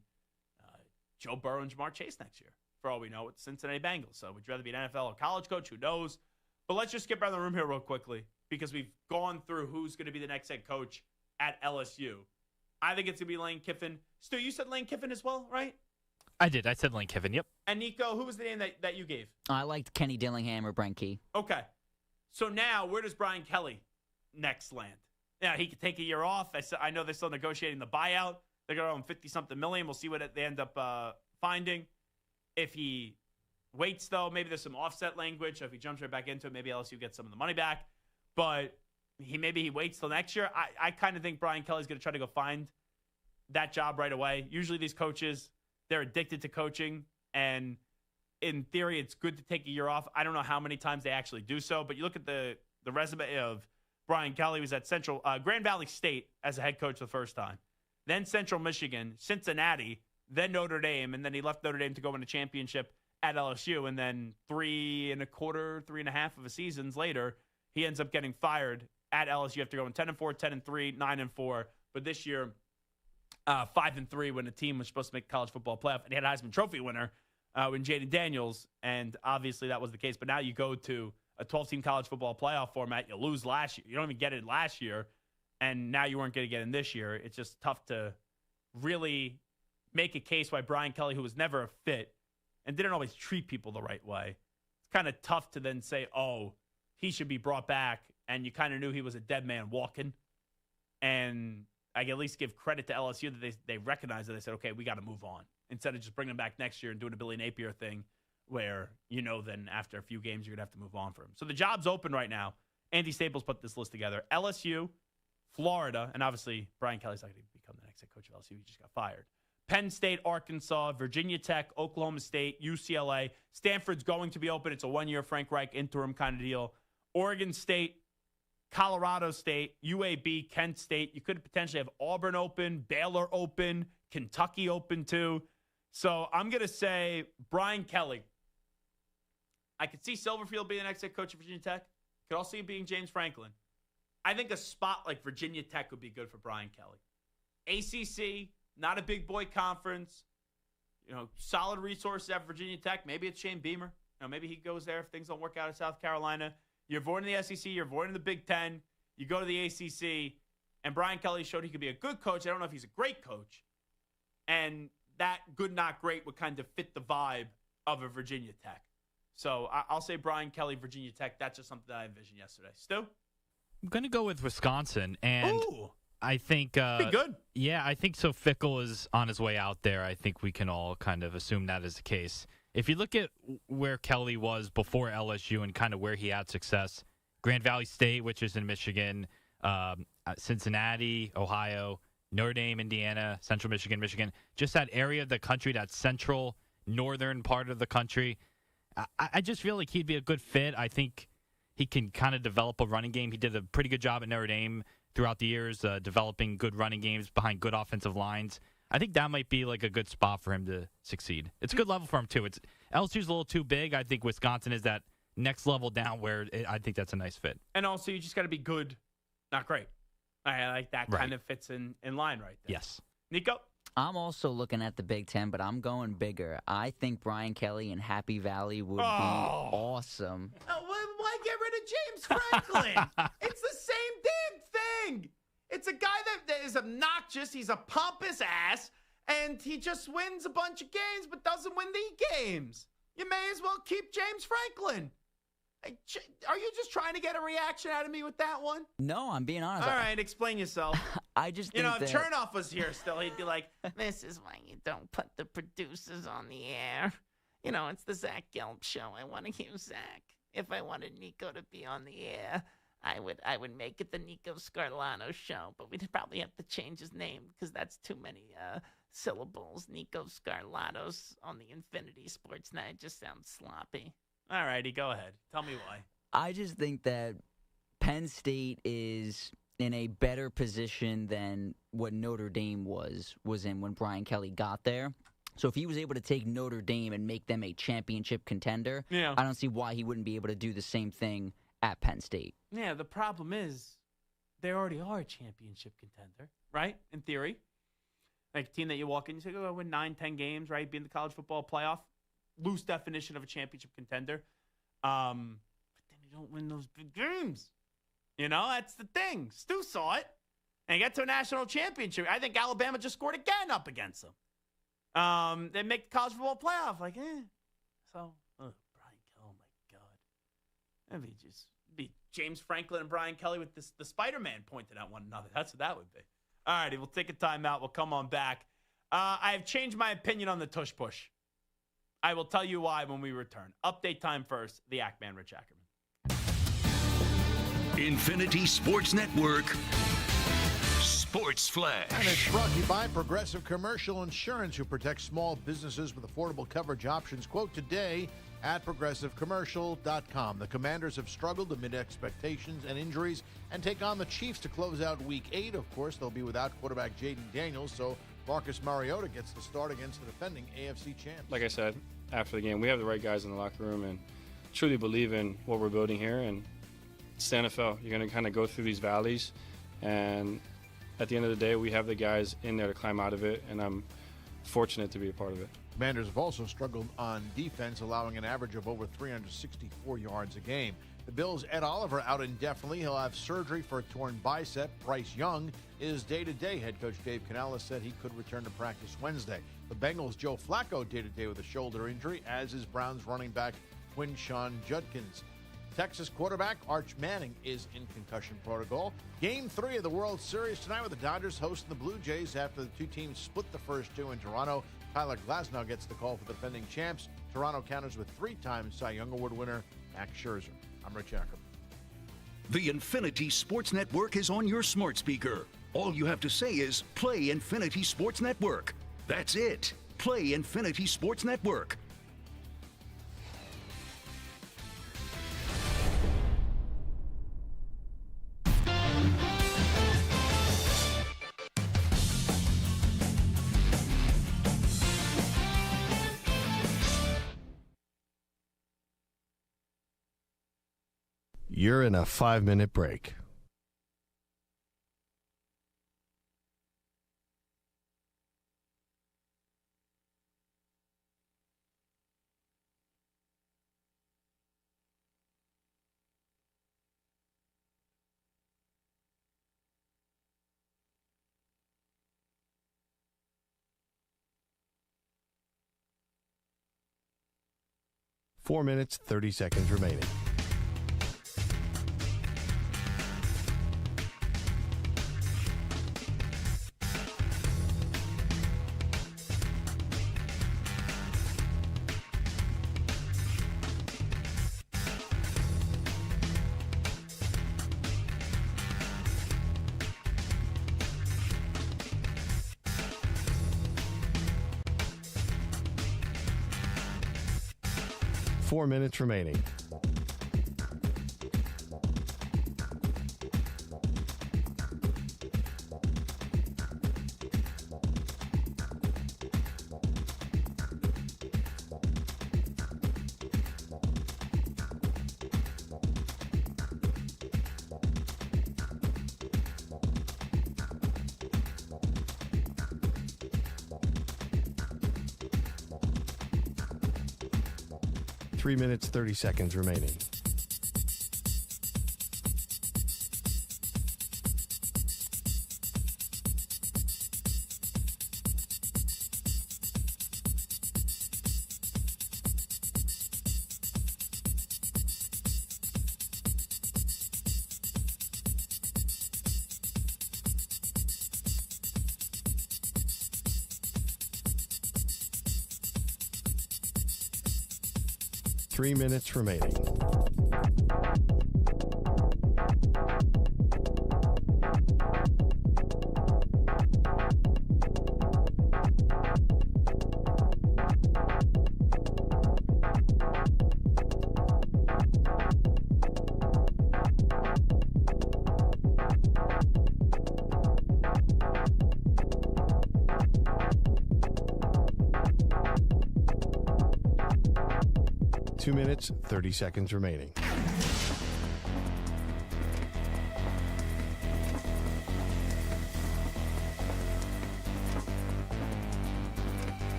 Joe Burrow and Jamar Chase next year, for all we know, with the Cincinnati Bengals. So would you rather be an NFL or college coach? Who knows? But let's just skip around the room here real quickly because we've gone through who's going to be the next head coach at LSU. I think it's going to be Lane Kiffin. Stu, you said Lane Kiffin as well, right? I did. I said Lane Kiffin, yep. And Nico, who was the name that you gave? I liked Kenny Dillingham or Brent Key. Okay. So now, where does Brian Kelly next land? Yeah, he could take a year off. I know they're still negotiating the buyout. They're going to own 50-something million. We'll see what they end up finding. If he waits, though, maybe there's some offset language. So if he jumps right back into it, maybe LSU gets some of the money back. But maybe he waits till next year. I kind of think Brian Kelly's going to try to go find that job right away. Usually these coaches, they're addicted to coaching. And in theory, it's good to take a year off. I don't know how many times they actually do so. But you look at the resume of Brian Kelly. He was at Grand Valley State as a head coach the first time. Then Central Michigan, Cincinnati, then Notre Dame, and then he left Notre Dame to go win a championship at LSU. And then 3.25 of a seasons later, he ends up getting fired at LSU after going 10-4, 10-3, 9-4. But this year, 5-3 when the team was supposed to make the college football playoff, and he had a Heisman Trophy winner when Jaden Daniels, and obviously that was the case. But now you go to a 12-team college football playoff format. You lose last year. You don't even get it last year. And now you weren't going to get in this year. It's just tough to really make a case why Brian Kelly, who was never a fit and didn't always treat people the right way, it's kind of tough to then say, oh, he should be brought back. And you kind of knew he was a dead man walking. And I can at least give credit to LSU that they recognized that. They said, okay, we got to move on. Instead of just bringing him back next year and doing a Billy Napier thing where, then after a few games, you're going to have to move on for him. So the job's open right now. Andy Staples put this list together. LSU, Florida, and obviously Brian Kelly's not going to become the next head coach of LSU. He just got fired. Penn State, Arkansas, Virginia Tech, Oklahoma State, UCLA. Stanford's going to be open. It's a one-year Frank Reich interim kind of deal. Oregon State, Colorado State, UAB, Kent State. You could potentially have Auburn open, Baylor open, Kentucky open too. So I'm going to say Brian Kelly. I could see Silverfield being the next head coach of Virginia Tech. Could also see it being James Franklin. I think a spot like Virginia Tech would be good for Brian Kelly. ACC, not a big boy conference. Solid resources at Virginia Tech. Maybe it's Shane Beamer. Maybe he goes there if things don't work out in South Carolina. You're avoiding the SEC. You're avoiding the Big Ten. You go to the ACC. And Brian Kelly showed he could be a good coach. I don't know if he's a great coach. And that good, not great would kind of fit the vibe of a Virginia Tech. So I'll say Brian Kelly, Virginia Tech. That's just something that I envisioned yesterday. Stu? I'm going to go with Wisconsin, and Ooh. I think be good. Yeah, I think so. Fickle is on his way out there. I think we can all kind of assume that is the case. If you look at where Kelly was before LSU and kind of where he had success, Grand Valley State, which is in Michigan, Cincinnati, Ohio, Notre Dame, Indiana, Central Michigan, just that area of the country, that central northern part of the country, I just feel like he'd be a good fit. I think he can kind of develop a running game. He did a pretty good job at Notre Dame throughout the years, developing good running games behind good offensive lines. I think that might be like a good spot for him to succeed. It's a good level for him, too. LSU's a little too big. I think Wisconsin is that next level down where I think that's a nice fit. And also, you just got to be good, not great. I like that kind of fits in line right there. Yes. Nico? I'm also looking at the Big Ten, but I'm going bigger. I think Brian Kelly in Happy Valley would be awesome. Why get rid of James Franklin? It's the same damn thing. It's a guy that is obnoxious. He's a pompous ass, and he just wins a bunch of games but doesn't win the games. You may as well keep James Franklin. Are you just trying to get a reaction out of me with that one? No, I'm being honest. All right, explain yourself. I just think if that... Chernoff was here still, he'd be like, this is why you don't put the producers on the air. It's the Zach Gelb show. I want to use Zach. If I wanted Nico to be on the air, I would make it the Nico Scarlano show, but we'd probably have to change his name because that's too many syllables. Nico Scarlatos on the Infinity Sports Night just sounds sloppy. All righty, go ahead. Tell me why. I just think that Penn State is in a better position than what Notre Dame was in when Brian Kelly got there. So if he was able to take Notre Dame and make them a championship contender, I don't see why he wouldn't be able to do the same thing at Penn State. Yeah, the problem is they already are a championship contender, right? In theory. Like a team that you walk in, you say, oh, I win 9-10 games, right? Be in the college football playoff. Loose definition of a championship contender. But then you don't win those big games. That's the thing. Stu saw it. And he got to a national championship. I think Alabama just scored again up against them. They make the college football playoff. So, Brian Kelly, oh my God. That'd be James Franklin and Brian Kelly with the Spider-Man pointing at one another. That's what that would be. All righty, we'll take a timeout. We'll come on back. I have changed my opinion on the tush push. I will tell you why when we return. Update time first. The Ackman, Rich Ackerman. Infinity Sports Network. Sports Flash. And it's brought to you by Progressive Commercial Insurance, who protects small businesses with affordable coverage options. Quote today at progressivecommercial.com. The Commanders have struggled amid expectations and injuries and take on the Chiefs to close out Week 8. Of course, they'll be without quarterback Jaden Daniels, so Marcus Mariota gets the start against the defending AFC champs. Like I said, after the game, we have the right guys in the locker room and truly believe in what we're building here. And it's the NFL. You're going to kind of go through these valleys. And at the end of the day, we have the guys in there to climb out of it. And I'm fortunate to be a part of it. Commanders have also struggled on defense, allowing an average of over 364 yards a game. The Bills' Ed Oliver out indefinitely. He'll have surgery for a torn bicep. Bryce Young is day-to-day. Head coach Dave Canales said he could return to practice Wednesday. The Bengals' Joe Flacco day-to-day with a shoulder injury, as is Browns running back Quinshon Judkins. Texas quarterback Arch Manning is in concussion protocol. Game 3 of the World Series tonight with the Dodgers hosting the Blue Jays after the two teams split the first two in Toronto. Tyler Glasnow gets the call for the defending champs. Toronto counters with 3-time Cy Young Award winner Max Scherzer. I'm Rich Ackerman. The Infinity Sports Network is on your smart speaker. All you have to say is play Infinity Sports Network. That's it. Play Infinity Sports Network. You're in a 5-minute break. Four minutes, 30 seconds remaining. Four minutes remaining. 3 minutes, 30 seconds remaining. Three minutes remaining. Two minutes, 30 seconds remaining.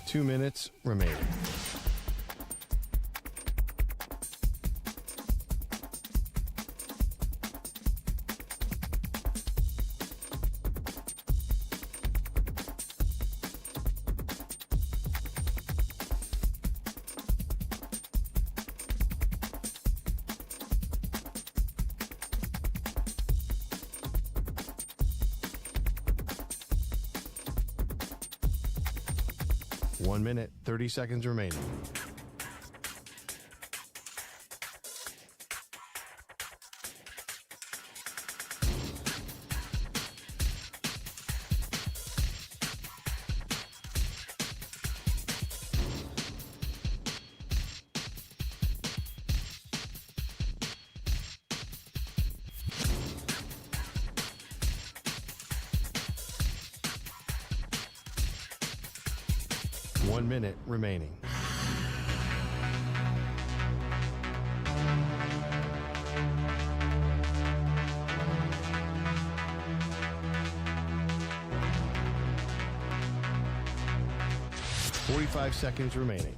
Two minutes remaining. One minute, 30 seconds remaining. One minute remaining. Forty-five seconds remaining.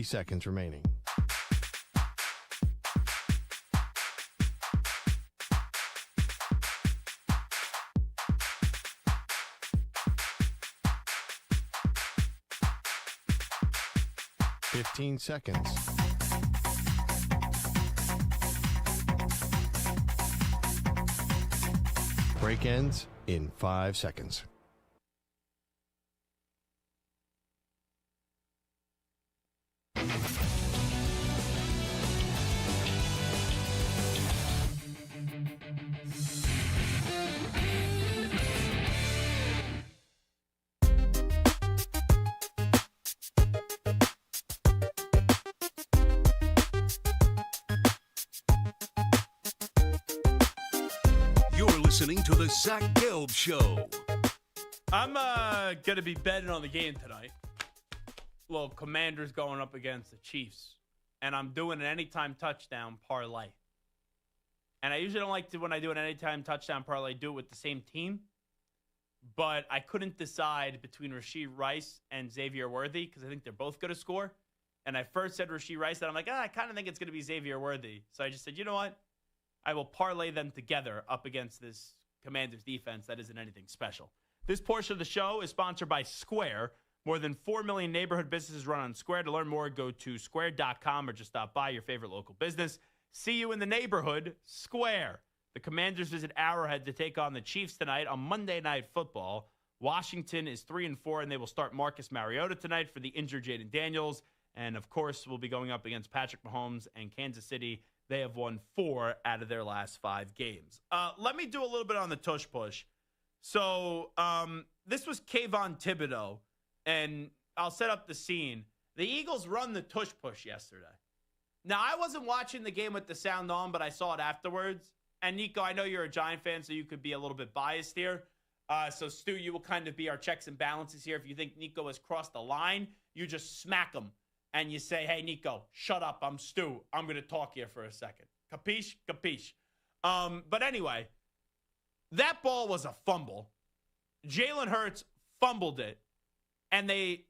Seconds remaining. Fifteen seconds. Break ends in 5 seconds. Listening to the Zach Gelb Show. I'm going to be betting on the game tonight. Well, Commanders going up against the Chiefs. And I'm doing an anytime touchdown parlay. And I usually don't like to, when I do an anytime touchdown parlay, do it with the same team. But I couldn't decide between Rashee Rice and Xavier Worthy because I think they're both going to score. And I first said Rashee Rice, and I'm like, I kind of think it's going to be Xavier Worthy. So I just said, you know what? I will parlay them together up against this Commanders defense that isn't anything special. This portion of the show is sponsored by Square. More than 4 million neighborhood businesses run on Square. To learn more, go to square.com or just stop by your favorite local business. See you in the neighborhood, Square. The Commanders visit Arrowhead to take on the Chiefs tonight on Monday Night Football. Washington is 3-4, and they will start Marcus Mariota tonight for the injured Jaden Daniels. And, of course, we'll be going up against Patrick Mahomes and Kansas City. They have won 4 out of their last 5 games. Let me do a little bit on the tush push. So this was Kayvon Thibodeau, and I'll set up the scene. The Eagles run the tush-push yesterday. Now, I wasn't watching the game with the sound on, but I saw it afterwards. And, Nico, I know you're a Giant fan, so you could be a little bit biased here. So, Stu, you will kind of be our checks and balances here. If you think Nico has crossed the line, you just smack him. And you say, hey, Nico, shut up. I'm Stu. I'm going to talk here for a second. Capiche? Capiche. But anyway, that ball was a fumble. Jalen Hurts fumbled it. And they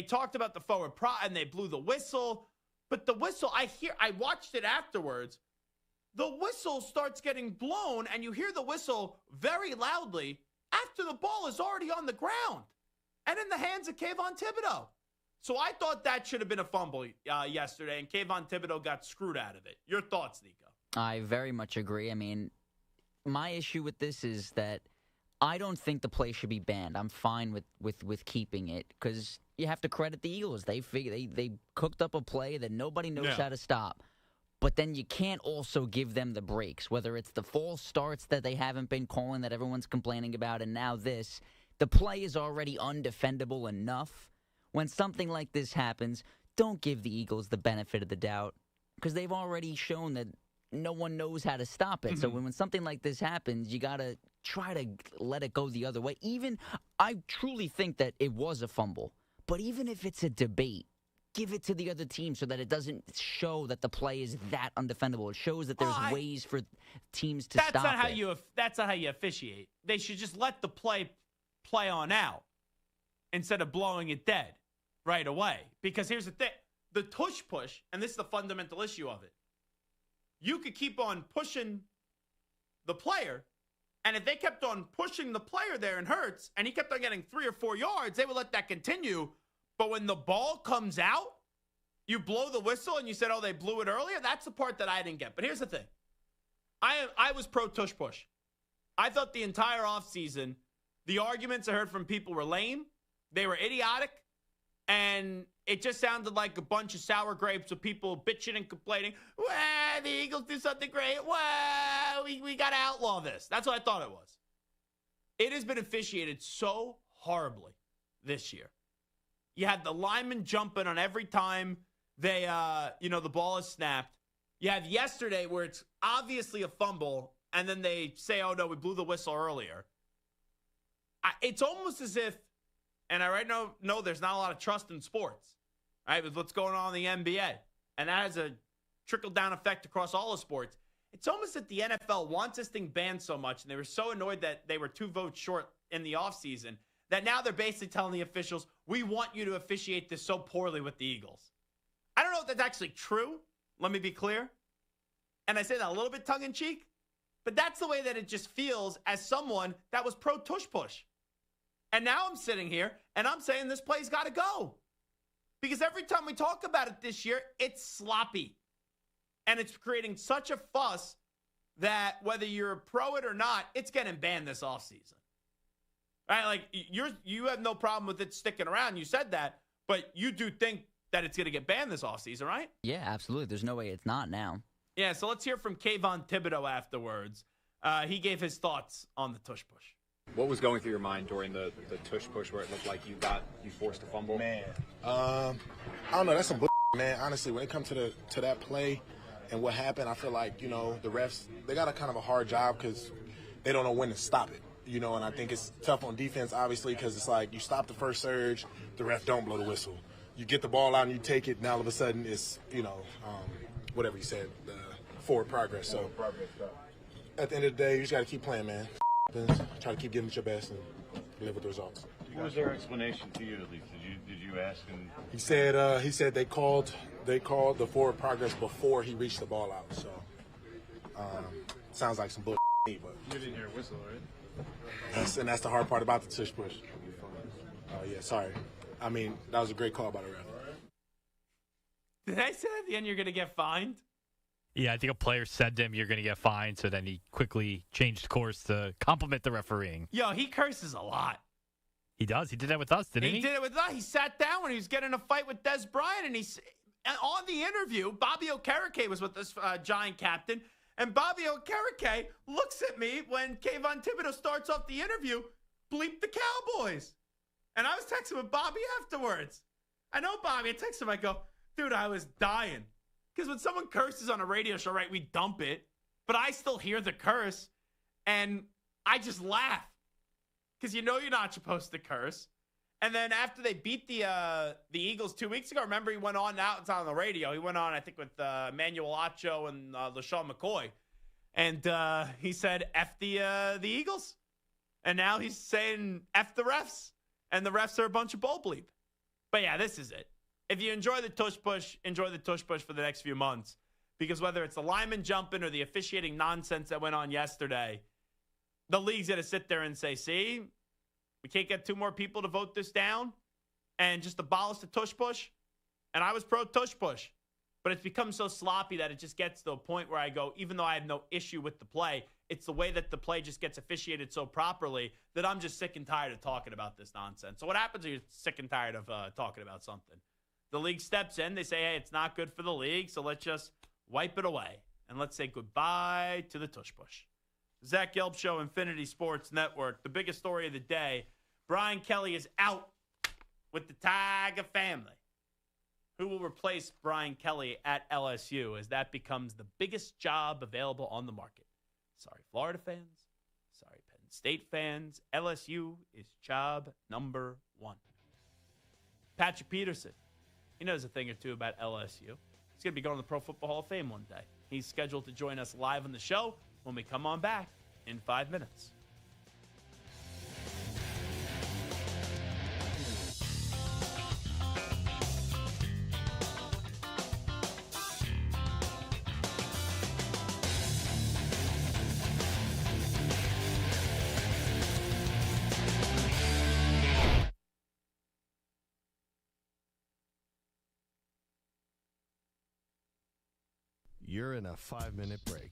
talked about the forward and they blew the whistle. But the whistle, I watched it afterwards. The whistle starts getting blown, and you hear the whistle very loudly after the ball is already on the ground and in the hands of Kayvon Thibodeau. So I thought that should have been a fumble yesterday, and Kayvon Thibodeau got screwed out of it. Your thoughts, Nico? I very much agree. I mean, my issue with this is that I don't think the play should be banned. I'm fine with keeping it because you have to credit the Eagles. They cooked up a play that nobody knows how to stop. But then you can't also give them the breaks, whether it's the false starts that they haven't been calling that everyone's complaining about, and now this. The play is already undefendable enough. When something like this happens, don't give the Eagles the benefit of the doubt because they've already shown that no one knows how to stop it. Mm-hmm. So when something like this happens, you got to try to let it go the other way. I truly think that it was a fumble. But even if it's a debate, give it to the other team so that it doesn't show that the play is that undefendable. It shows that there's ways for teams to stop it. That's not how you officiate. They should just let the play on out instead of blowing it dead right away. Because here's the thing. The tush-push, and this is the fundamental issue of it, you could keep on pushing the player, and if they kept on pushing the player there and Hurts, and he kept on getting 3 or 4 yards, they would let that continue. But when the ball comes out, you blow the whistle and you said, oh, they blew it earlier? That's the part that I didn't get. But here's the thing. I was pro tush-push. I thought the entire offseason, the arguments I heard from people were lame. They were idiotic. And it just sounded like a bunch of sour grapes with people bitching and complaining. Well, the Eagles do something great. Well, we got to outlaw this. That's what I thought it was. It has been officiated so horribly this year. You had the linemen jumping on every time they, the ball is snapped. You have yesterday where it's obviously a fumble, and then they say, oh, no, we blew the whistle earlier. It's almost as if, and I right now know there's not a lot of trust in sports, right, with what's going on in the NBA. And that has a trickle-down effect across all the sports. It's almost that the NFL wants this thing banned so much, and they were so annoyed that they were 2 votes short in the offseason, that now they're basically telling the officials, we want you to officiate this so poorly with the Eagles. I don't know if that's actually true. Let me be clear. And I say that a little bit tongue-in-cheek, but that's the way that it just feels as someone that was pro-tush-push. And now I'm sitting here, and I'm saying this play's got to go. Because every time we talk about it this year, it's sloppy. And it's creating such a fuss that whether you're pro it or not, it's getting banned this offseason. Right? Like, you have no problem with it sticking around. You said that, but you do think that it's going to get banned this offseason, right? Yeah, absolutely. There's no way it's not now. Yeah, so let's hear from Kayvon Thibodeau afterwards. He gave his thoughts on the tush-push. What was going through your mind during the tush-push where it looked like you forced a fumble? Man, I don't know. That's some man. Honestly, when it comes to that play and what happened, I feel like, the refs, they got a kind of a hard job because they don't know when to stop it. And I think it's tough on defense, obviously, because it's like you stop the first surge, the ref don't blow the whistle. You get the ball out and you take it, and all of a sudden it's, whatever you said, forward progress. So at the end of the day, you just got to keep playing, man. Try to keep giving it your best and live with the results. What was their explanation to you, at least? Did you ask him? He said they called the forward progress before he reached the ball out. So sounds like some bullshit to me, but you didn't hear a whistle, right? That's the hard part about the tush push. Yeah, sorry. I mean, that was a great call by the ref. Did I say at the end you're going to get fined? Yeah, I think a player said to him, you're going to get fined, so then he quickly changed course to compliment the refereeing. Yo, he curses a lot. He does. He did that with us, didn't he? He did it with us. He sat down when he was getting in a fight with Des Bryant, and on the interview, Bobby Okereke was with this Giant captain, and Bobby Okereke looks at me when Kayvon Thibodeau starts off the interview, bleep the Cowboys. And I was texting with Bobby afterwards. I know, Bobby. I text him. I go, dude, I was dying. Because when someone curses on a radio show, right, we dump it. But I still hear the curse. And I just laugh. Because you know you're not supposed to curse. And then after they beat the Eagles 2 weeks ago, remember he went on, now it's on the radio. He went on, I think, with Manuel Acho and LaShawn McCoy. And he said, F the Eagles. And now he's saying F the refs. And the refs are a bunch of bull bleep. But yeah, this is it. If you enjoy the tush push, enjoy the tush push for the next few months. Because whether it's the lineman jumping or the officiating nonsense that went on yesterday, the league's going to sit there and say, see, we can't get 2 more people to vote this down and just abolish the tush push. And I was pro tush push. But it's become so sloppy that it just gets to a point where I go, even though I have no issue with the play, it's the way that the play just gets officiated so properly that I'm just sick and tired of talking about this nonsense. So what happens when you're sick and tired of talking about something? The league steps in. They say, hey, it's not good for the league, so let's just wipe it away. And let's say goodbye to the tush push. Zach Gelb Show, Infinity Sports Network. The biggest story of the day, Brian Kelly is out with the Tiger family. Who will replace Brian Kelly at LSU as that becomes the biggest job available on the market? Sorry, Florida fans. Sorry, Penn State fans. LSU is job number 1. Patrick Peterson. He knows a thing or two about LSU. He's going to be going to the Pro Football Hall of Fame one day. He's scheduled to join us live on the show when we come on back in 5 minutes. You're in a 5-minute break.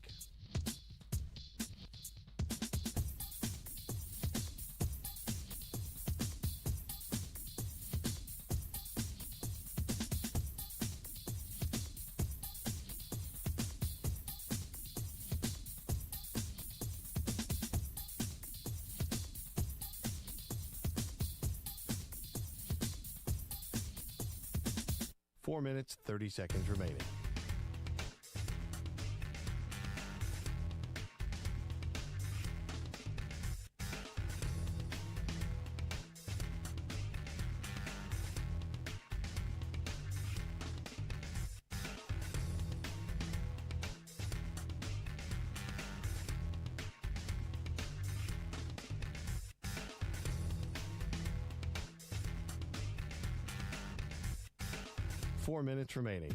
Four minutes, 30 seconds remaining. Four minutes remaining.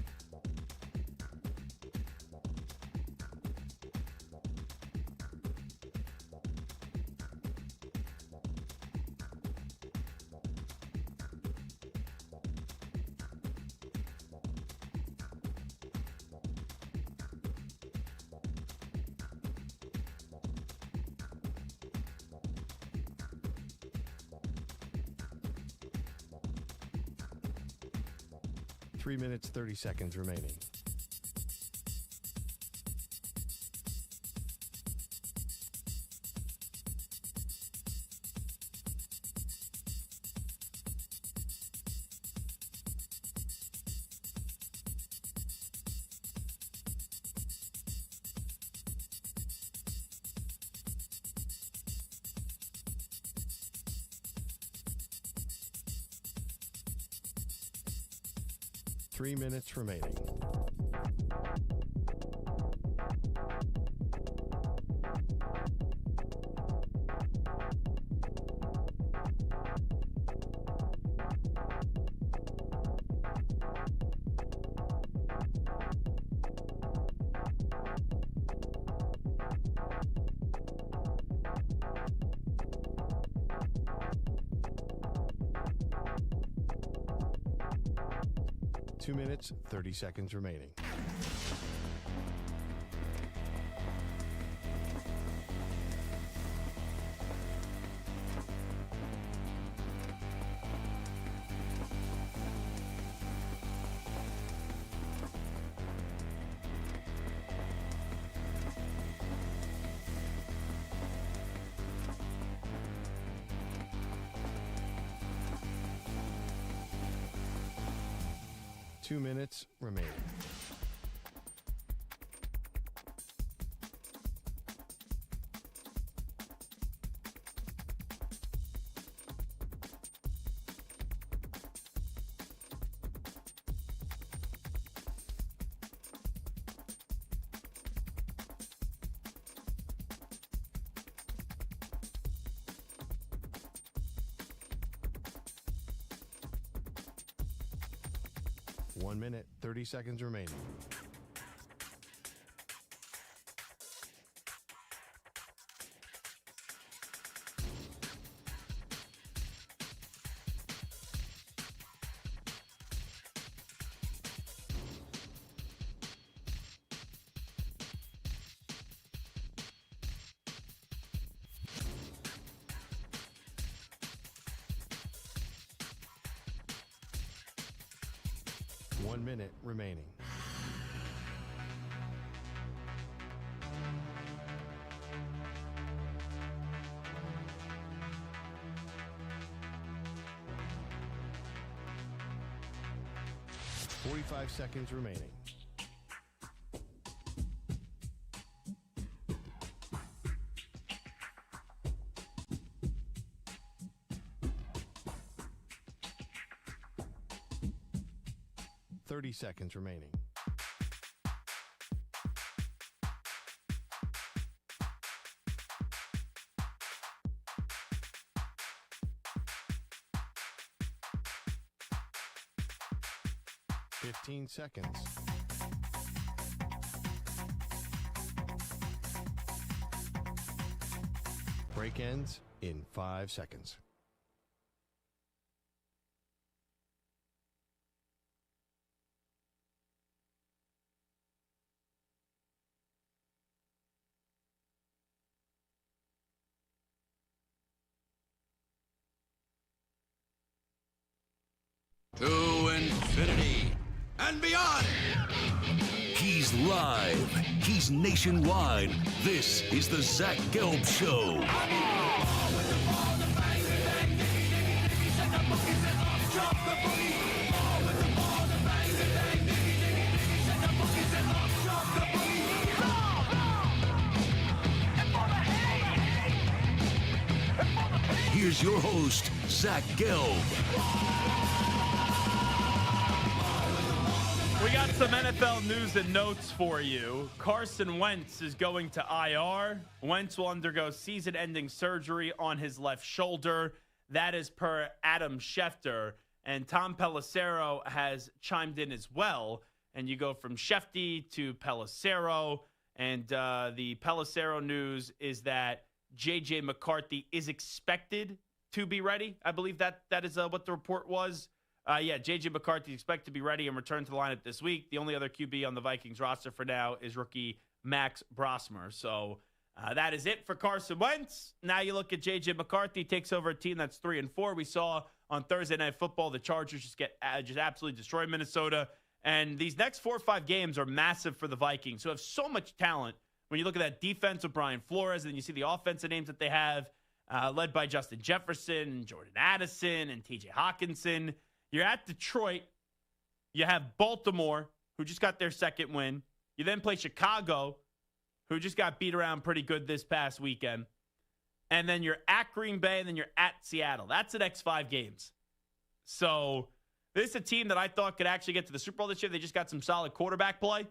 Three minutes, 30 seconds remaining. Three minutes remaining. Two minutes, 30 seconds remaining. 2 minutes remaining. One minute, 30 seconds remaining. One minute remaining. Forty-five seconds remaining. Thirty seconds remaining. Fifteen seconds. Break ends in 5 seconds. To infinity and beyond. He's live. He's nationwide. This is the Zach Gelb Show. Here's your host, Zach Gelb. We got some NFL news and notes for you. Carson Wentz is going to IR. Wentz will undergo season-ending surgery on his left shoulder. That is per Adam Schefter. And Tom Pelissero has chimed in as well. And you go from Shefty to Pelissero. And the Pelissero news is that J.J. McCarthy is expected to be ready. I believe that is what the report was. J.J. McCarthy is expected to be ready and return to the lineup this week. The only other QB on the Vikings roster for now is rookie Max Brosmer. So that is it for Carson Wentz. Now you look at J.J. McCarthy, takes over a team that's 3-4. We saw on Thursday Night Football the Chargers just absolutely destroy Minnesota. And these next 4 or 5 games are massive for the Vikings, who have so much talent. When you look at that defense with Brian Flores, and then you see the offensive names that they have, led by Justin Jefferson, Jordan Addison, and T.J. Hawkinson. You're at Detroit. You have Baltimore, who just got their second win. You then play Chicago, who just got beat around pretty good this past weekend. And then you're at Green Bay, and then you're at Seattle. That's the next 5 games. So this is a team that I thought could actually get to the Super Bowl this year. They just got some solid quarterback play.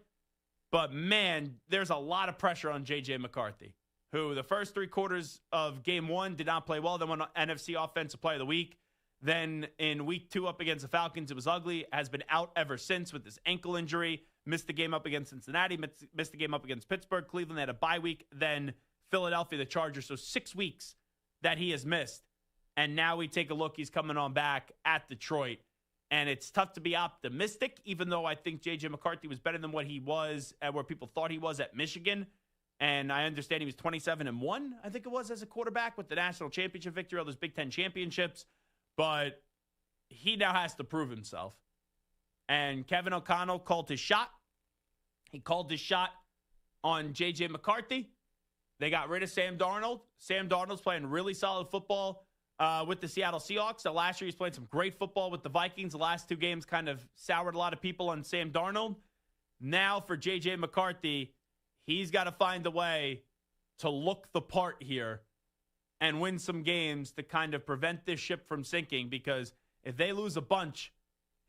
But, man, there's a lot of pressure on J.J. McCarthy, who the first 3 quarters of Game 1 did not play well. Then won NFC Offensive Player of the Week. Then in week 2 up against the Falcons, it was ugly. Has been out ever since with this ankle injury. Missed the game up against Cincinnati. Missed the game up against Pittsburgh. Cleveland had a bye week. Then Philadelphia, the Chargers. So 6 weeks that he has missed. And now we take a look. He's coming on back at Detroit. And it's tough to be optimistic, even though I think J.J. McCarthy was better than what he was at where people thought he was at Michigan. And I understand he was 27-1, I think it was, as a quarterback with the national championship victory, all those Big Ten championships. But he now has to prove himself. And Kevin O'Connell called his shot. He called his shot on J.J. McCarthy. They got rid of Sam Darnold. Sam Darnold's playing really solid football with the Seattle Seahawks. Now, last year he's played some great football with the Vikings. The last two games kind of soured a lot of people on Sam Darnold. Now for J.J. McCarthy, he's got to find a way to look the part here and win some games to kind of prevent this ship from sinking, because if they lose a bunch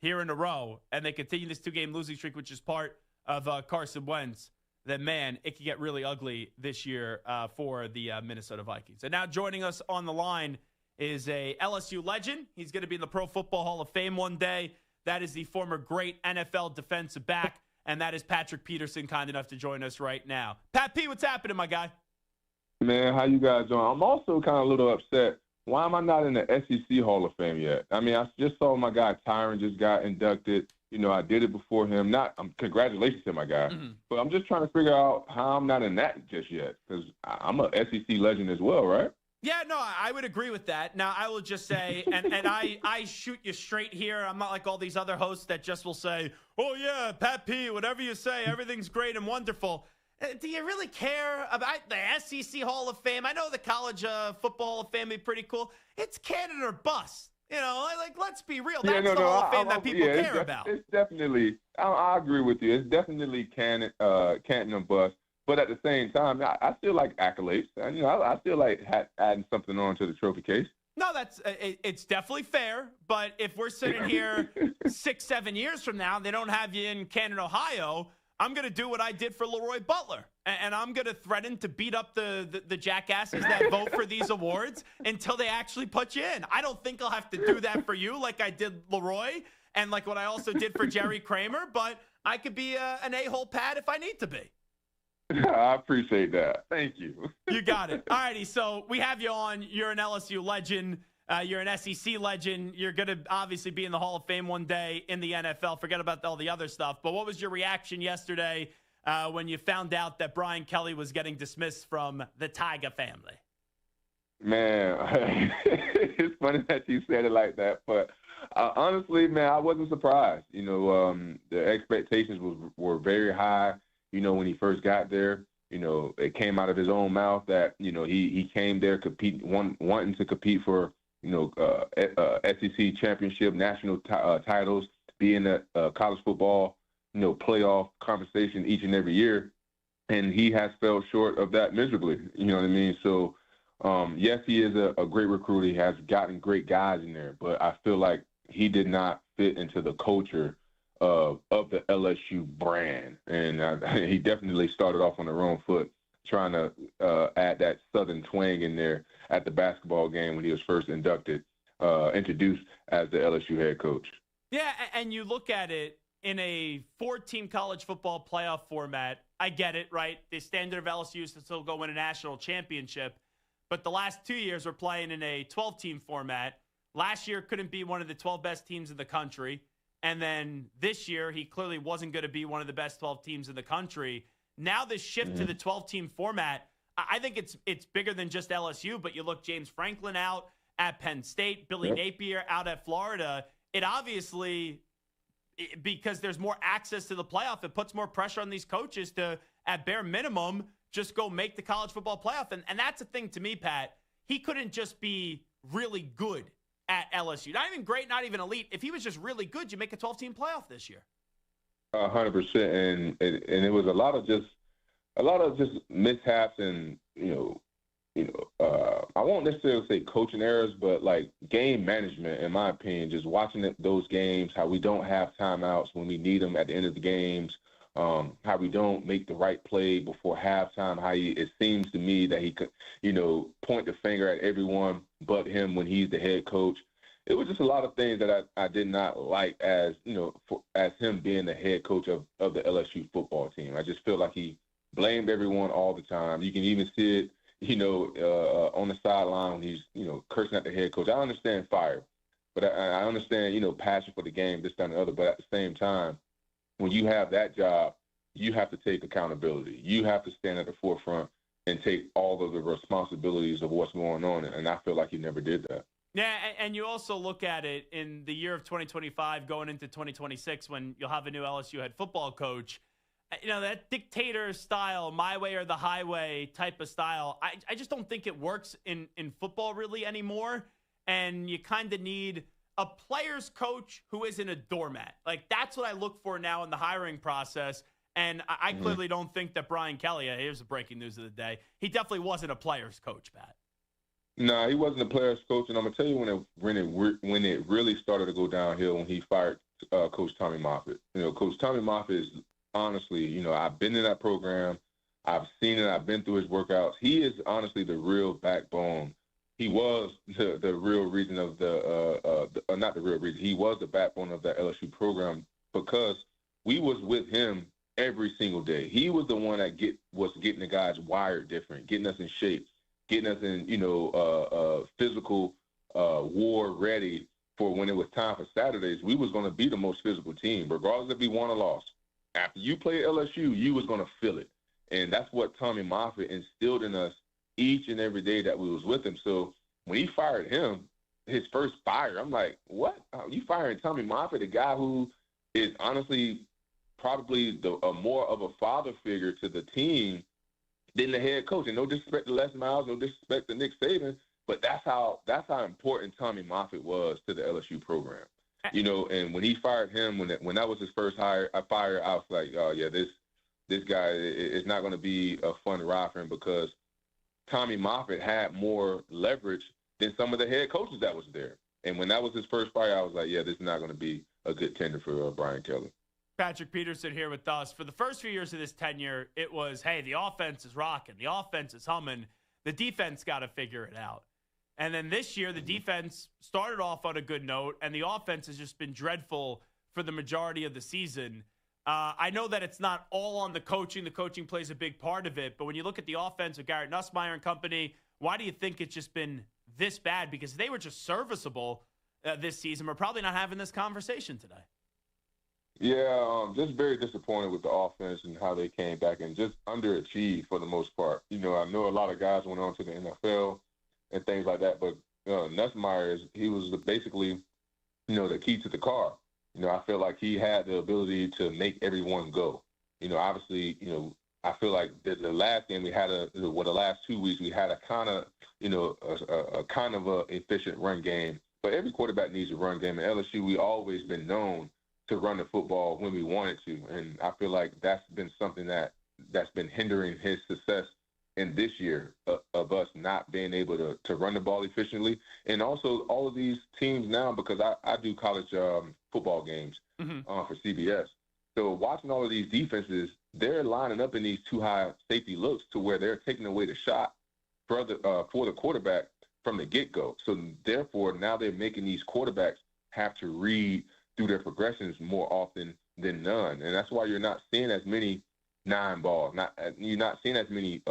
here in a row and they continue this 2-game losing streak, which is part of Carson Wentz, then, man, it could get really ugly this year for the Minnesota Vikings. And now joining us on the line is a LSU legend. He's going to be in the Pro Football Hall of Fame one day. That is the former great NFL defensive back, and that is Patrick Peterson, kind enough to join us right now. Pat P, what's happening, my guy? Man, how you guys doing? I'm also kind of a little upset. Why am I not in the SEC Hall of Fame yet? I mean, I just saw my guy Tyron just got inducted. You know, I did it before him. Congratulations to my guy. Mm-hmm. But I'm just trying to figure out how I'm not in that just yet, because I'm a SEC legend as well, right? Yeah, no, I would agree with that. Now, I will just say, and I shoot you straight here. I'm not like all these other hosts that just will say, oh, yeah, Pat P, whatever you say, everything's great and wonderful. Do you really care about the SEC Hall of Fame? I know the College Football Hall of Fame would be pretty cool. It's canon or bust. You know, like, let's be real. That's the Hall of Fame that people care about. It's definitely, I agree with you. It's definitely canon or bust. But at the same time, I still like accolades. You know, I still like adding something on to the trophy case. No, it's definitely fair. But if we're sitting here 6-7 years from now, they don't have you in Canton, Ohio, I'm going to do what I did for Leroy Butler. And I'm going to threaten to beat up the jackasses that vote for these awards until they actually put you in. I don't think I'll have to do that for you like I did Leroy and like what I also did for Jerry Kramer. But I could be an a-hole Pat if I need to be. I appreciate that. Thank you. You got it. All righty, so we have you on. You're an LSU legend. You're an SEC legend. You're going to obviously be in the Hall of Fame one day in the NFL. Forget about all the other stuff. But what was your reaction yesterday when you found out that Brian Kelly was getting dismissed from the Tiger family? Man, it's funny that you said it like that. But honestly, man, I wasn't surprised. You know, the expectations were very high. You know, when he first got there, you know, it came out of his own mouth that, you know, he came there wanting to compete for, you know, SEC championship, national titles, be in the college football, you know, playoff conversation each and every year. And he has fell short of that miserably. You know what I mean? So, yes, he is a great recruiter. He has gotten great guys in there, but I feel like he did not fit into the culture of the LSU brand. And he definitely started off on the wrong foot, trying to add that Southern twang in there at the basketball game when he was first introduced as the LSU head coach. Yeah, and you look at it in a 4-team college football playoff format. I get it, right? The standard of LSU is to still go win a national championship. But the last 2 years we're playing in a 12-team format. Last year couldn't be one of the 12 best teams in the country. And then this year, he clearly wasn't going to be one of the best 12 teams in the country. Now this shift to the 12-team format, I think it's bigger than just LSU, but you look James Franklin out at Penn State, Billy Napier out at Florida. It obviously, because there's more access to the playoff, it puts more pressure on these coaches to, at bare minimum, just go make the college football playoff. And that's the thing to me, Pat. He couldn't just be really good at LSU. Not even great, not even elite. If he was just really good, you make a 12-team playoff this year. 100%, and it was a lot of just mishaps, and I won't necessarily say coaching errors, but like game management, in my opinion. Just watching those games, how we don't have timeouts when we need them at the end of the games, how we don't make the right play before halftime. How it seems to me that he could, point the finger at everyone but him when he's the head coach. It was just a lot of things that I did not like as him being the head coach of the LSU football team. I just feel like he blamed everyone all the time. You can even see it, on the sideline when he's, cursing at the head coach. I understand fire, but I understand, passion for the game, this, that, and the other. But at the same time, when you have that job, you have to take accountability. You have to stand at the forefront and take all of the responsibilities of what's going on. And I feel like he never did that. Yeah, and you also look at it in the year of 2025 going into 2026 when you'll have a new LSU head football coach. That dictator style, my way or the highway type of style, I just don't think it works in football really anymore. and you kind of need a player's coach who isn't a doormat. Like, that's what I look for now in the hiring process. And I clearly don't think that Brian Kelly, here's the breaking news of the day, he definitely wasn't a player's coach, Pat. No, he wasn't a player's coach, and I'm gonna tell you when it really started to go downhill when he fired Coach Tommy Moffitt. Coach Tommy Moffitt is honestly, I've been in that program, I've seen it, I've been through his workouts. He is honestly the real backbone. He was the real reason of not the real reason. He was the backbone of that LSU program because we was with him every single day. He was the one that was getting the guys wired different, getting us in shape, getting us in, physical war ready for when it was time for Saturdays. We was going to be the most physical team, regardless if we won or lost. After you played LSU, you was going to feel it. And that's what Tommy Moffitt instilled in us each and every day that we was with him. So when he fired him, his first fire, I'm like, what? You firing Tommy Moffitt, a guy who is honestly probably more of a father figure to the team than the head coach. And no disrespect to Les Miles, no disrespect to Nick Saban, but that's how important Tommy Moffitt was to the LSU program. And when he fired him, when that was his first fire, I was like, oh yeah, this guy is not going to be a fun ride for him because Tommy Moffitt had more leverage than some of the head coaches that was there. And when that was his first fire, I was like, yeah, this is not going to be a good tender for Brian Kelly. Patrick Peterson here with us. For the first few years of this tenure, it was, hey, the offense is rocking. The offense is humming. The defense got to figure it out. And then this year, the defense started off on a good note, and the offense has just been dreadful for the majority of the season. I know that it's not all on the coaching. The coaching plays a big part of it. But when you look at the offense with Garrett Nussmeier and company, why do you think it's just been this bad? Because they were just serviceable this season. We're probably not having this conversation today. Yeah, just very disappointed with the offense and how they came back and just underachieved for the most part. I know a lot of guys went on to the NFL and things like that, but Nussmeier, he was basically, the key to the car. I feel like he had the ability to make everyone go. Obviously, I feel like the last game we had the last 2 weeks we had a kind of, a kind of a efficient run game. But every quarterback needs a run game. At LSU, we always been known to run the football when we wanted to. And I feel like that's been something that's been hindering his success in this year of us not being able to run the ball efficiently. And also all of these teams now, because I do college football games for CBS. So watching all of these defenses, they're lining up in these too high safety looks to where they're taking away the shot for the quarterback from the get-go. So therefore, now they're making these quarterbacks have to read through their progressions more often than none. And that's why you're not seeing as many 9 balls. You're not seeing as many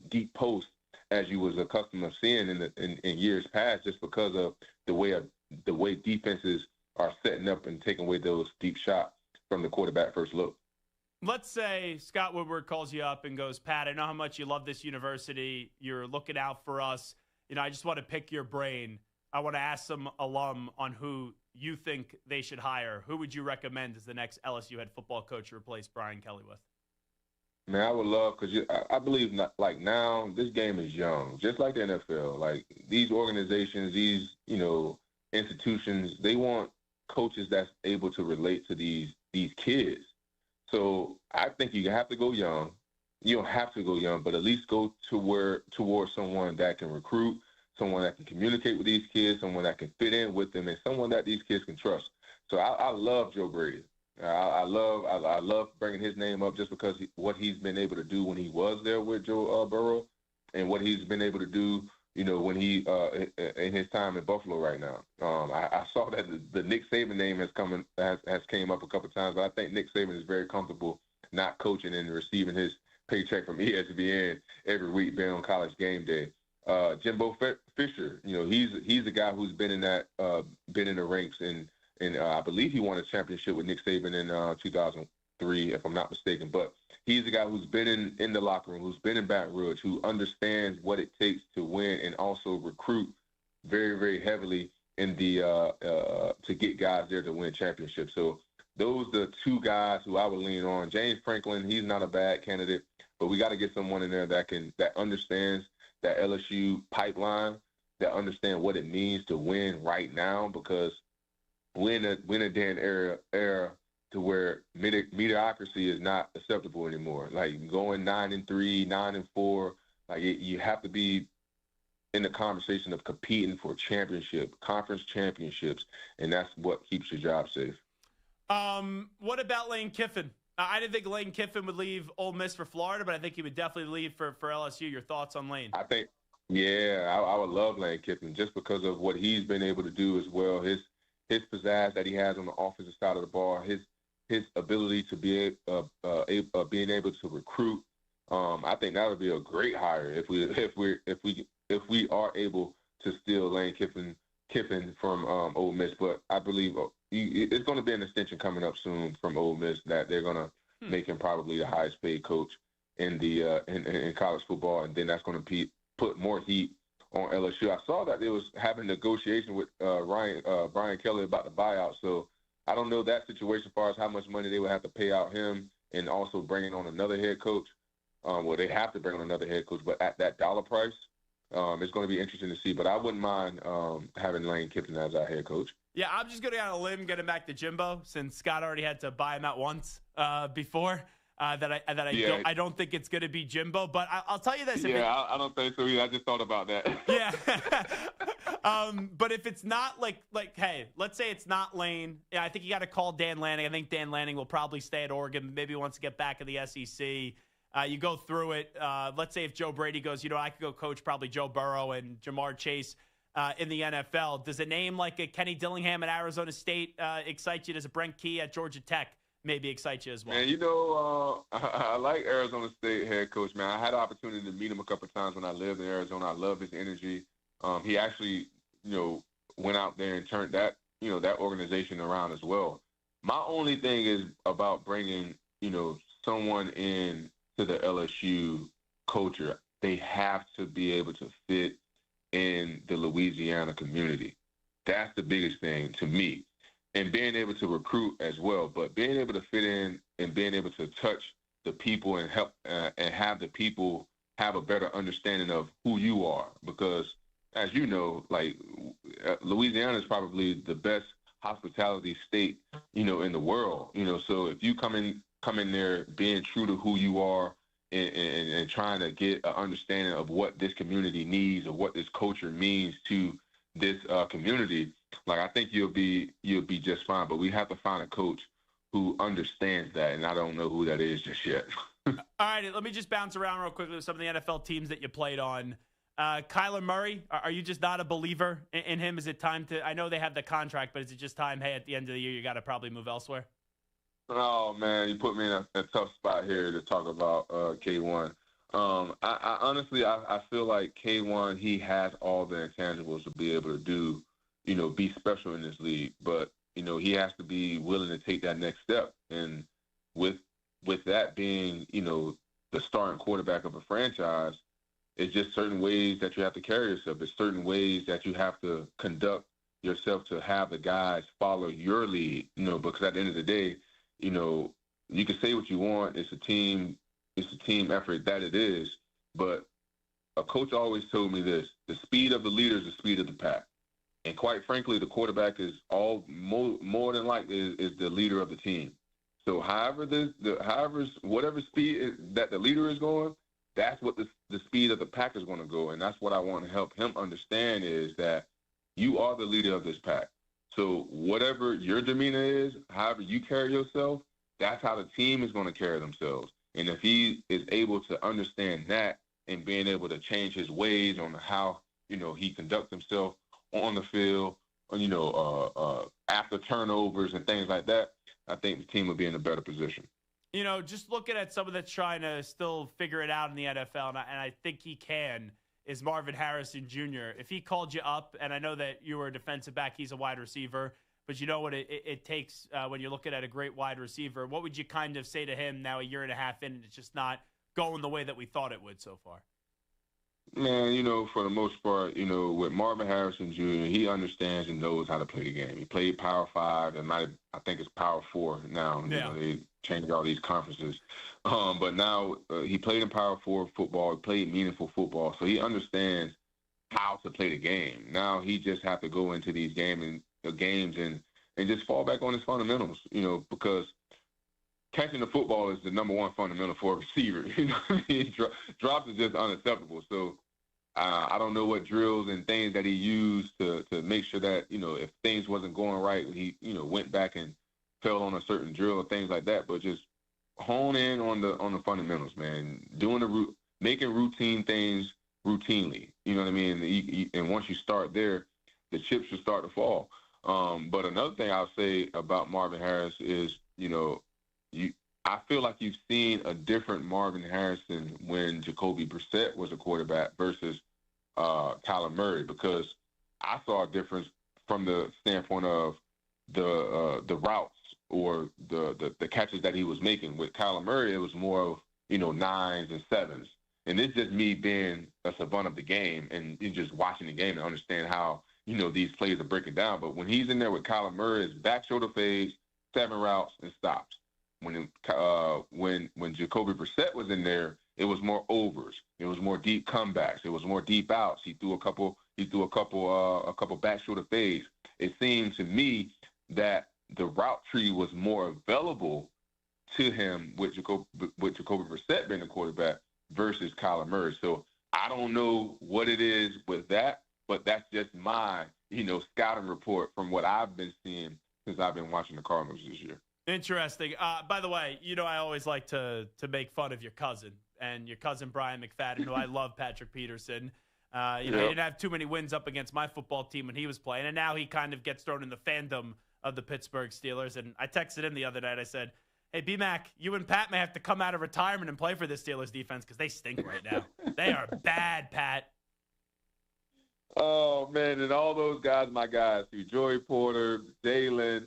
deep posts as you was accustomed to seeing in years past, just because of the way defenses are setting up and taking away those deep shots from the quarterback first look. Let's say Scott Woodward calls you up and goes, Pat, I know how much you love this university. You're looking out for us. I just want to pick your brain. I want to ask some alum on who you think they should hire. Who would you recommend as the next LSU head football coach to replace Brian Kelly with? Man, I would love, because I believe now this game is young, just like the NFL. Like these organizations, these institutions, they want coaches that's able to relate to these kids. So I think you have to go young. You don't have to go young, but at least go towards someone that can recruit, someone that can communicate with these kids, someone that can fit in with them, and someone that these kids can trust. So I love Joe Brady. I love bringing his name up just because what he's been able to do when he was there with Joe Burrow, and what he's been able to do, when he in his time in Buffalo right now. I saw that the Nick Saban name has came up a couple of times, but I think Nick Saban is very comfortable not coaching and receiving his paycheck from ESPN every week, being on College Game Day. Jimbo Fisher, he's a guy who's been in the ranks, and I believe he won a championship with Nick Saban in 2003, if I'm not mistaken. But he's a guy who's been in the locker room, who's been in Baton Rouge, who understands what it takes to win, and also recruit very, very heavily in to get guys there to win championships. So those are the 2 guys who I would lean on. James Franklin, he's not a bad candidate, but we got to get someone in there that understands that LSU pipeline, that understand what it means to win right now, because we're in a day and era to where mediocrity is not acceptable anymore. Like going 9-3, 9-4, like you have to be in the conversation of competing for conference championships, and that's what keeps your job safe. What about Lane Kiffin? I didn't think Lane Kiffin would leave Ole Miss for Florida, but I think he would definitely leave for LSU. Your thoughts on Lane? I think, I would love Lane Kiffin just because of what he's been able to do as well. His pizzazz that he has on the offensive side of the ball, his ability to be being able to recruit. I think that would be a great hire if we are able to steal Lane Kiffin from Ole Miss. But I believe it's going to be an extension coming up soon from Ole Miss that they're going to make him probably the highest paid coach in the in college football, and then that's going to put more heat on LSU. I saw that they was having negotiation with Brian Kelly about the buyout, so I don't know that situation as far as how much money they would have to pay out him and also bringing on another head coach. Well, they have to bring on another head coach, but at that dollar price, it's going to be interesting to see. But I wouldn't mind having Lane Kiffin as our head coach. Yeah, I'm just going to go on a limb, get him back to Jimbo, since Scott already had to buy him out once before. I don't think it's going to be Jimbo, but I'll tell you this. I don't think so either. I just thought about that. Yeah. But if it's not like, hey, let's say it's not Lane. Yeah, I think you got to call Dan Lanning. I think Dan Lanning will probably stay at Oregon. Maybe wants to get back in the SEC. You go through it. Let's say if Joe Brady goes, I could go coach probably Joe Burrow and Jamar Chase in the NFL. Does a name like a Kenny Dillingham at Arizona State excite you? Does a Brent Key at Georgia Tech maybe excite you as well? Man, I like Arizona State head coach, man. I had the opportunity to meet him a couple of times when I lived in Arizona. I love his energy. He actually, went out there and turned that organization around as well. My only thing is about bringing, someone in to the LSU culture. They have to be able to fit in the Louisiana community. That's the biggest thing to me. And being able to recruit as well, but being able to fit in and being able to touch the people and help and have the people have a better understanding of who you are. Because as you know, like Louisiana is probably the best hospitality state, in the world. So if you come in there being true to who you are and trying to get an understanding of what this community needs or what this culture means to this community, like I think you'll be just fine. But we have to find a coach who understands that, and I don't know who that is just yet. All right, let me just bounce around real quickly with some of the NFL teams that you played on. Kyler Murray, are you just not a believer in him? Is it time to – I know they have the contract, but is it just time, hey, at the end of the year you got to probably move elsewhere? Oh, man, you put me in a tough spot here to talk about K1. I honestly feel like K1, he has all the intangibles to be able to do, be special in this league. But, he has to be willing to take that next step. And with that being, the starting quarterback of a franchise, it's just certain ways that you have to carry yourself. There's certain ways that you have to conduct yourself to have the guys follow your lead, because at the end of the day, you can say what you want. It's a team effort that it is. But a coach always told me this: the speed of the leader is the speed of the pack. And quite frankly, the quarterback is more than likely is the leader of the team. So whatever speed that the leader is going, that's what the speed of the pack is going to go. And that's what I want to help him understand is that you are the leader of this pack. So whatever your demeanor is, however you carry yourself, that's how the team is going to carry themselves. And if he is able to understand that and being able to change his ways on how, he conducts himself on the field, after turnovers and things like that, I think the team will be in a better position. Just looking at someone that's trying to still figure it out in the NFL, and I think he can, is Marvin Harrison Jr. If he called you up, and I know that you were a defensive back, he's a wide receiver, but you know what it takes when you're looking at a great wide receiver. What would you kind of say to him now a year and a half in, and it's just not going the way that we thought it would so far? Man, for the most part, with Marvin Harrison Jr., he understands and knows how to play the game. He played Power 5, and I think it's Power 4 now. Yeah. They changed all these conferences. But now he played in Power 4 football. He played meaningful football. So he understands how to play the game. Now he just have to go into these games and just fall back on his fundamentals, because catching the football is the number one fundamental for a receiver. Drops is just unacceptable. So I don't know what drills and things that he used to make sure that, if things wasn't going right, he, went back and fell on a certain drill or things like that. But just hone in on the fundamentals, man. Making routine things routinely. You know what I mean? And once you start there, the chips should start to fall. But another thing I'll say about Marvin Harris is, I feel like you've seen a different Marvin Harrison when Jacoby Brissett was a quarterback versus Kyler Murray, because I saw a difference from the standpoint of the routes or the catches that he was making. With Kyler Murray, it was more of, 9s and 7s. And it's just me being a savant of the game and just watching the game and understand how, these plays are breaking down. But when he's in there with Kyler Murray, it's back shoulder fades, 7 routes, and stops. When Jacoby Brissett was in there, it was more overs. It was more deep comebacks. It was more deep outs. He threw a couple back shoulder fades. It seemed to me that the route tree was more available to him with Jacoby Brissett being the quarterback versus Kyler Murray. So I don't know what it is with that, but that's just my, scouting report from what I've been seeing since I've been watching the Cardinals this year. Interesting. By the way, I always like to make fun of your cousin and your cousin Brian McFadden, who I love, Patrick Peterson. He didn't have too many wins up against my football team when he was playing, and now he kind of gets thrown in the fandom of the Pittsburgh Steelers. And I texted him the other night. I said, hey, B-Mac, you and Pat may have to come out of retirement and play for this Steelers defense because they stink right now. They are bad, Pat. Oh, man, and all those guys, my guys, Joey Porter, Jalen,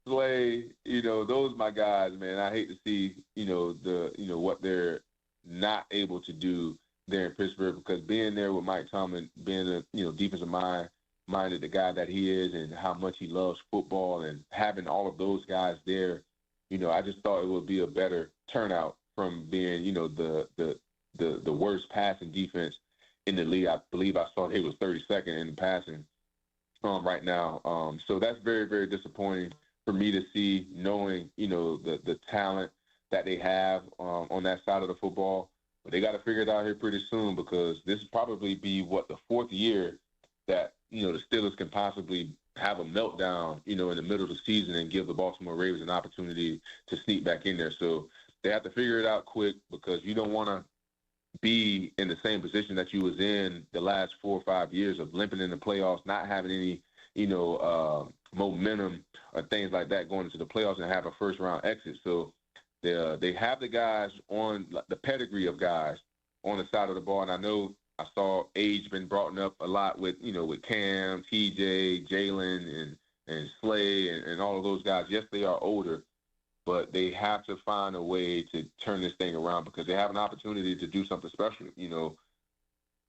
Slay, those my guys, man. I hate to see, what they're not able to do there in Pittsburgh, because being there with Mike Tomlin, being a defensive minded the guy that he is and how much he loves football, and having all of those guys there, I just thought it would be a better turnout from being, the worst passing defense in the league. I believe I saw they was 32nd in the passing right now. So that's very, very disappointing for me to see, knowing, the talent that they have on that side of the football. But they got to figure it out here pretty soon, because this will probably be, the 4th year that, the Steelers can possibly have a meltdown, in the middle of the season and give the Baltimore Ravens an opportunity to sneak back in there. So they have to figure it out quick, because you don't want to be in the same position that you was in the last 4 or 5 years of limping in the playoffs, not having any, momentum or things like that going into the playoffs, and have a first-round exit. So they have the guys on the pedigree of guys on the side of the ball. And I know I saw age been brought up a lot with, with Cam, TJ, Jalen, and Slay, and all of those guys. Yes, they are older, but they have to find a way to turn this thing around, because they have an opportunity to do something special.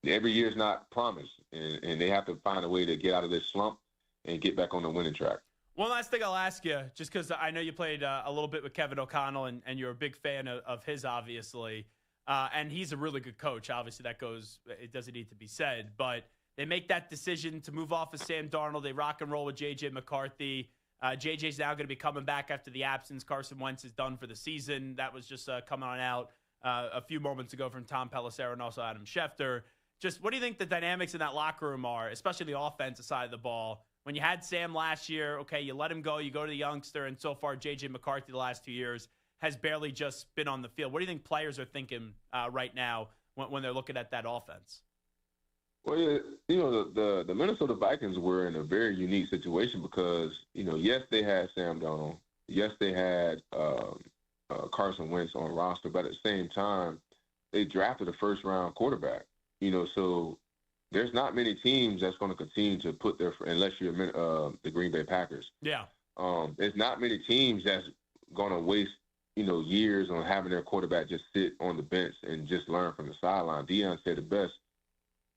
Every year is not promised, and they have to find a way to get out of this slump and get back on the winning track. One last thing I'll ask you, just because I know you played a little bit with Kevin O'Connell, and you're a big fan of his, obviously. And he's a really good coach. Obviously, it doesn't need to be said. But they make that decision to move off of Sam Darnold. They rock and roll with J.J. McCarthy. J.J.'s now going to be coming back after the absence. Carson Wentz is done for the season. That was just coming on out a few moments ago from Tom Pelissero and also Adam Schefter. Just what do you think the dynamics in that locker room are, especially the offensive side of the ball? When you had Sam last year, okay, you let him go, you go to the youngster, and so far J.J. McCarthy the last 2 years has barely just been on the field. What do you think players are thinking right now when they're looking at that offense? Well, yeah, the Minnesota Vikings were in a very unique situation because, yes, they had Sam Darnold. Yes, they had Carson Wentz on roster, but at the same time, they drafted a first-round quarterback. So there's not many teams that's going to continue to put unless you're the Green Bay Packers. Yeah. There's not many teams that's going to waste, years on having their quarterback just sit on the bench and just learn from the sideline. Deion said it best.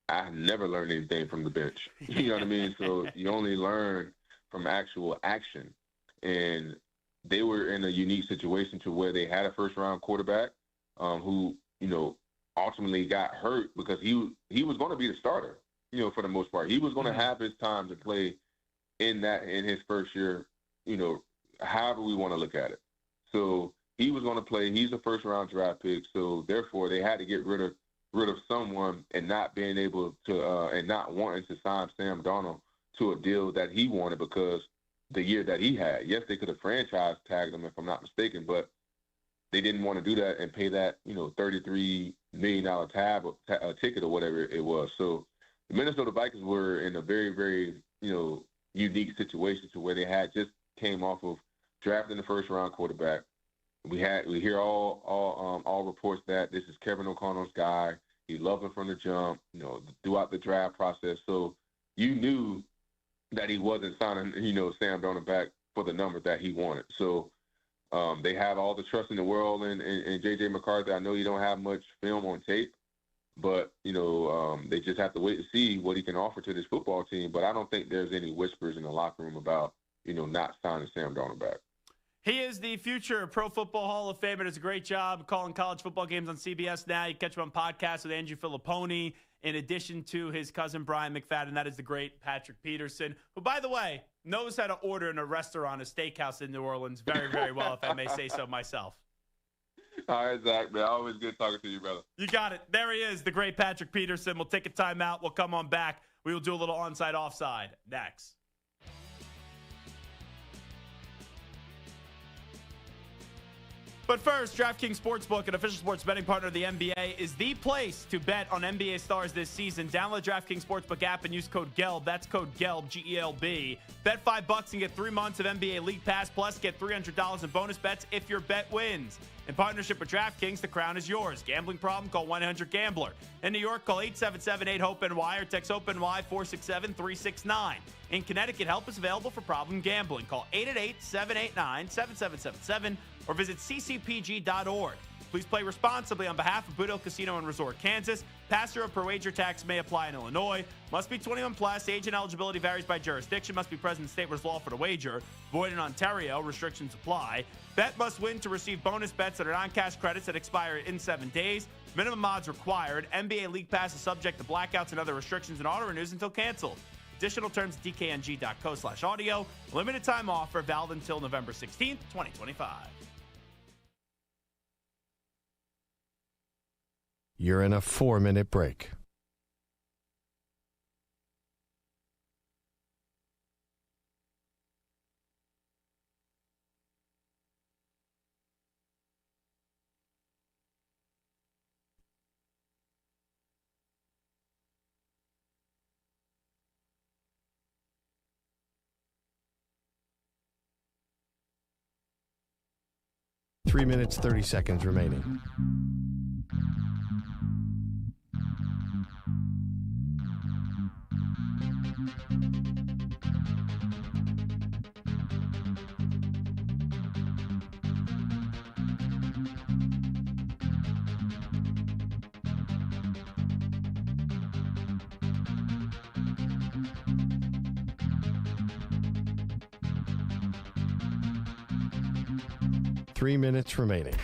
I never learned anything from the bench. You know what I mean? So you only learn from actual action. And they were in a unique situation to where they had a first-round quarterback who, ultimately got hurt because he was going to be the starter. for the most part. He was going to have his time to play in his first year, however we want to look at it. So he was going to play. He's a first-round draft pick. So therefore, they had to get rid of someone and not being able to and not wanting to sign Sam Darnold to a deal that he wanted because the year that he had. Yes, they could have franchise tagged him if I'm not mistaken, but they didn't want to do that and pay that $33 million ticket or whatever it was. So the Minnesota Vikings were in a very, very unique situation to where they had just came off of drafting the first-round quarterback. We hear all reports that this is Kevin O'Connell's guy. He loved him from the jump, throughout the draft process. So you knew that he wasn't signing, Sam Darnold back for the number that he wanted. So they have all the trust in the world in J.J. McCarthy. I know you don't have much film on tape, but, they just have to wait to see what he can offer to this football team. But I don't think there's any whispers in the locker room about, not signing Sam Darnold back. He is the future Pro Football Hall of Famer. Does a great job calling college football games on CBS now. You catch him on podcasts with Andrew Filipponi, in addition to his cousin Brian McFadden. That is the great Patrick Peterson, who, by the way, knows how to order in a restaurant, a steakhouse in New Orleans very, very well, if I may say so myself. All right, Zach, man. Always good talking to you, brother. You got it. There he is, the great Patrick Peterson. We'll take a timeout. We'll come on back. We will do a little onside, offside next. But first, DraftKings Sportsbook, an official sports betting partner of the NBA, is the place to bet on NBA stars this season. Download the DraftKings Sportsbook app and use code GELB. That's code GELB, G-E-L-B. Bet $5 and get 3 months of NBA League Pass, plus get $300 in bonus bets if your bet wins. In partnership with DraftKings, the crown is yours. Gambling problem? Call 1-800-GAMBLER. In New York, call 877-8-HOPE-NY or text HOPE-NY 467-369. In Connecticut, help is available for problem gambling. Call 888-789-7777 or visit ccpg.org. Please play responsibly on behalf of Boot Hill Casino and Resort, Kansas. Pass-through per wager tax may apply in Illinois. Must be 21 plus. Age and eligibility varies by jurisdiction. Must be present in state where it's lawful to wager. Void in Ontario. Restrictions apply. Bet must win to receive bonus bets that are non-cash credits that expire in 7 days. Minimum odds required. NBA League Pass is subject to blackouts and other restrictions and auto renews until canceled. Additional terms at dkng.co/audio. Limited time offer valid until November 16th, 2025. You're in a 4-minute break. Three minutes, 30 seconds remaining. Three minutes remaining.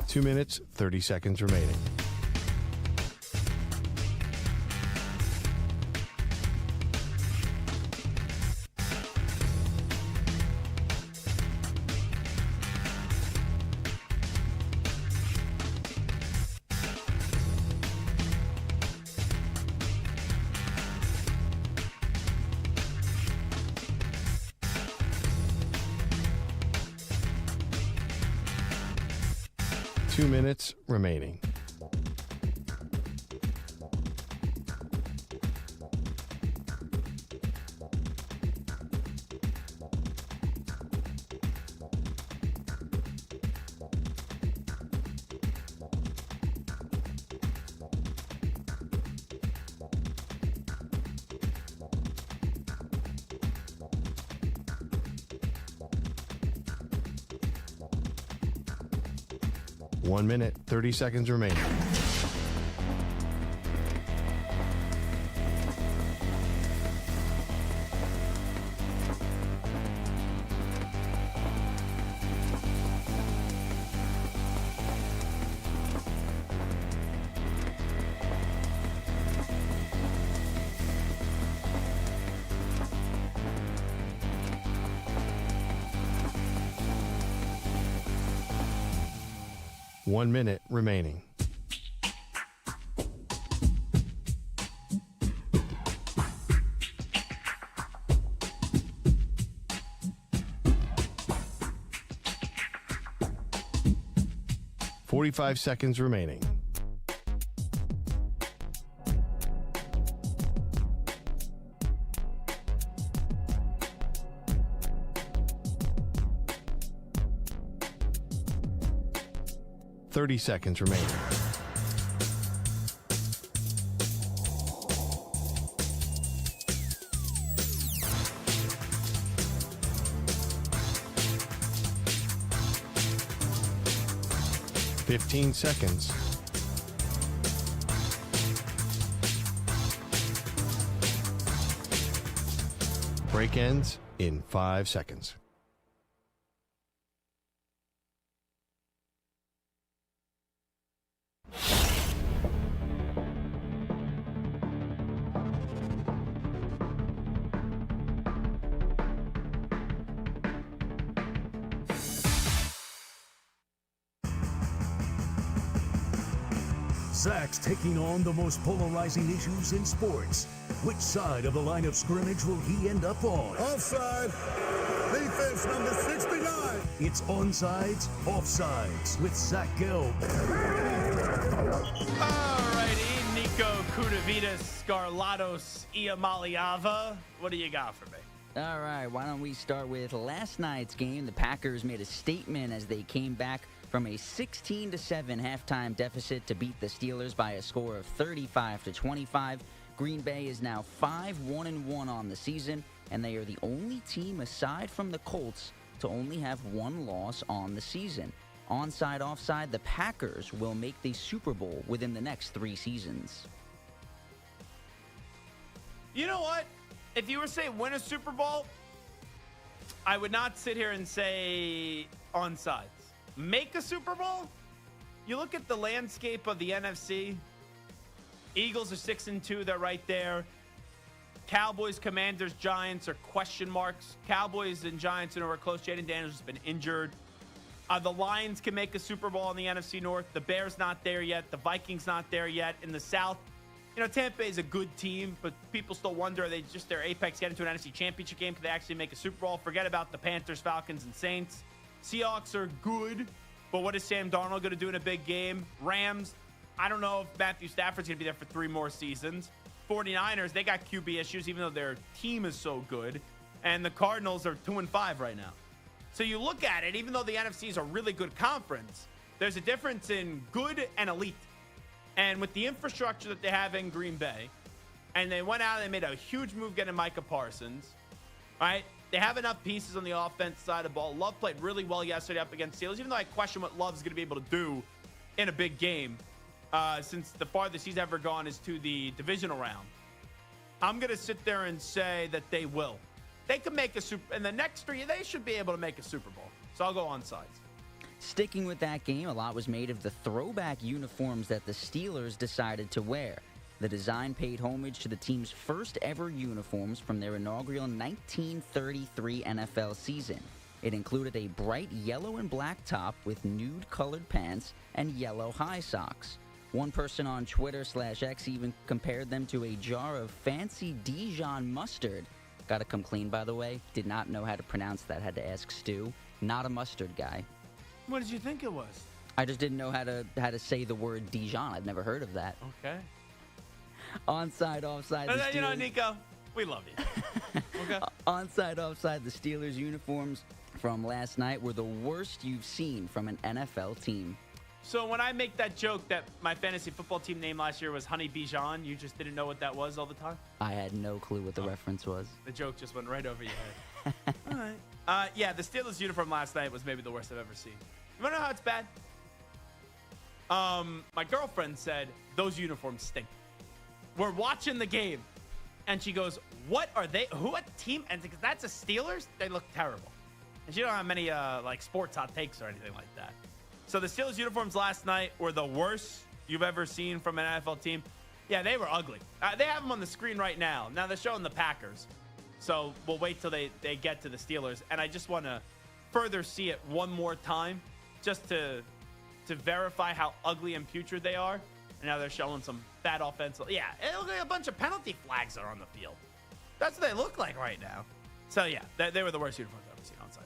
Two minutes, 30 seconds remaining. Two minutes remaining. 1 minute, 30 seconds remaining. One minute remaining. "45 seconds remaining. "30 seconds remaining. "15 seconds. Break ends in 5 seconds. Zach's taking on the most polarizing issues in sports. Which side of the line of scrimmage will he end up on? Offside. Defense number 69. It's Onsides, Offsides with Zach Gelb. Alrighty, Nico Kudavitas, Scarlatos, Iamaliava. What do you got for me? All right, why don't we start with last night's game? The Packers made a statement as they came back from a 16-7 halftime deficit to beat the Steelers by a score of 35-25. Green Bay is now 5-1-1 on the season, and they are the only team aside from the Colts to only have one loss on the season. Onside, offside, the Packers will make the Super Bowl within the next 3 seasons. You know what? If you were to say win a Super Bowl, I would not sit here and say onsides. Make a Super Bowl? You look at the landscape of the NFC. Eagles are 6-2. They're right there. Cowboys, Commanders, Giants are question marks. Cowboys and Giants are close. Jaden Daniels has been injured. The Lions can make a Super Bowl in the NFC North. The Bears not there yet. The Vikings not there yet. In the South, you know, Tampa Bay is a good team, but people still wonder, are they just their apex get into an NFC Championship game? Can they actually make a Super Bowl? Forget about the Panthers, Falcons, and Saints. Seahawks are good, but what is Sam Darnold going to do in a big game? Rams, I don't know if Matthew Stafford's going to be there for 3 more seasons. 49ers, they got QB issues, even though their team is so good. And the Cardinals are 2-5 right now. So you look at it, even though the NFC is a really good conference, there's a difference in good and elite. And with the infrastructure that they have in Green Bay, and they went out and they made a huge move getting Micah Parsons, right? They have enough pieces on the offense side of the ball. Love played really well yesterday up against Steelers, even though I question what Love's going to be able to do in a big game, since the farthest he's ever gone is to the divisional round. I'm going to sit there and say that they will. They can make a Super, in the next 3 years, they should be able to make a Super Bowl. So I'll go on sides. Sticking with that game, a lot was made of the throwback uniforms that the Steelers decided to wear. The design paid homage to the team's first ever uniforms from their inaugural 1933 NFL season. It included a bright yellow and black top with nude colored pants and yellow high socks. One person on Twitter/X even compared them to a jar of fancy Dijon mustard. Gotta come clean, by the way. Did not know how to pronounce that. Had to ask Stu. Not a mustard guy. What did you think it was? I just didn't know how to say the word Dijon. I've never heard of that. Okay. Onside, offside. The you know, Nico, we love you. Okay. Onside, offside. The Steelers uniforms from last night were the worst you've seen from an NFL team. So when I make that joke that my fantasy football team name last year was Honey Bijan, you just didn't know what that was all the time? I had no clue what the reference was. The joke just went right over your head. All right. Yeah, the Steelers uniform last night was maybe the worst I've ever seen. You want to know how it's bad? My girlfriend said, those uniforms stink. We're watching the game, and she goes, what are they? What team? And because that's the Steelers, they look terrible. And she don't have many sports hot takes or anything like that. So the Steelers uniforms last night were the worst you've ever seen from an NFL team. Yeah, they were ugly. They have them on the screen right now. Now they're showing the Packers. So we'll wait till they get to the Steelers. And I just want to further see it one more time just to verify how ugly and putrid they are. And now they're showing some bad offensive. Yeah, it looks like a bunch of penalty flags are on the field. That's what they look like right now. So, yeah, they were the worst uniforms I've ever seen on site.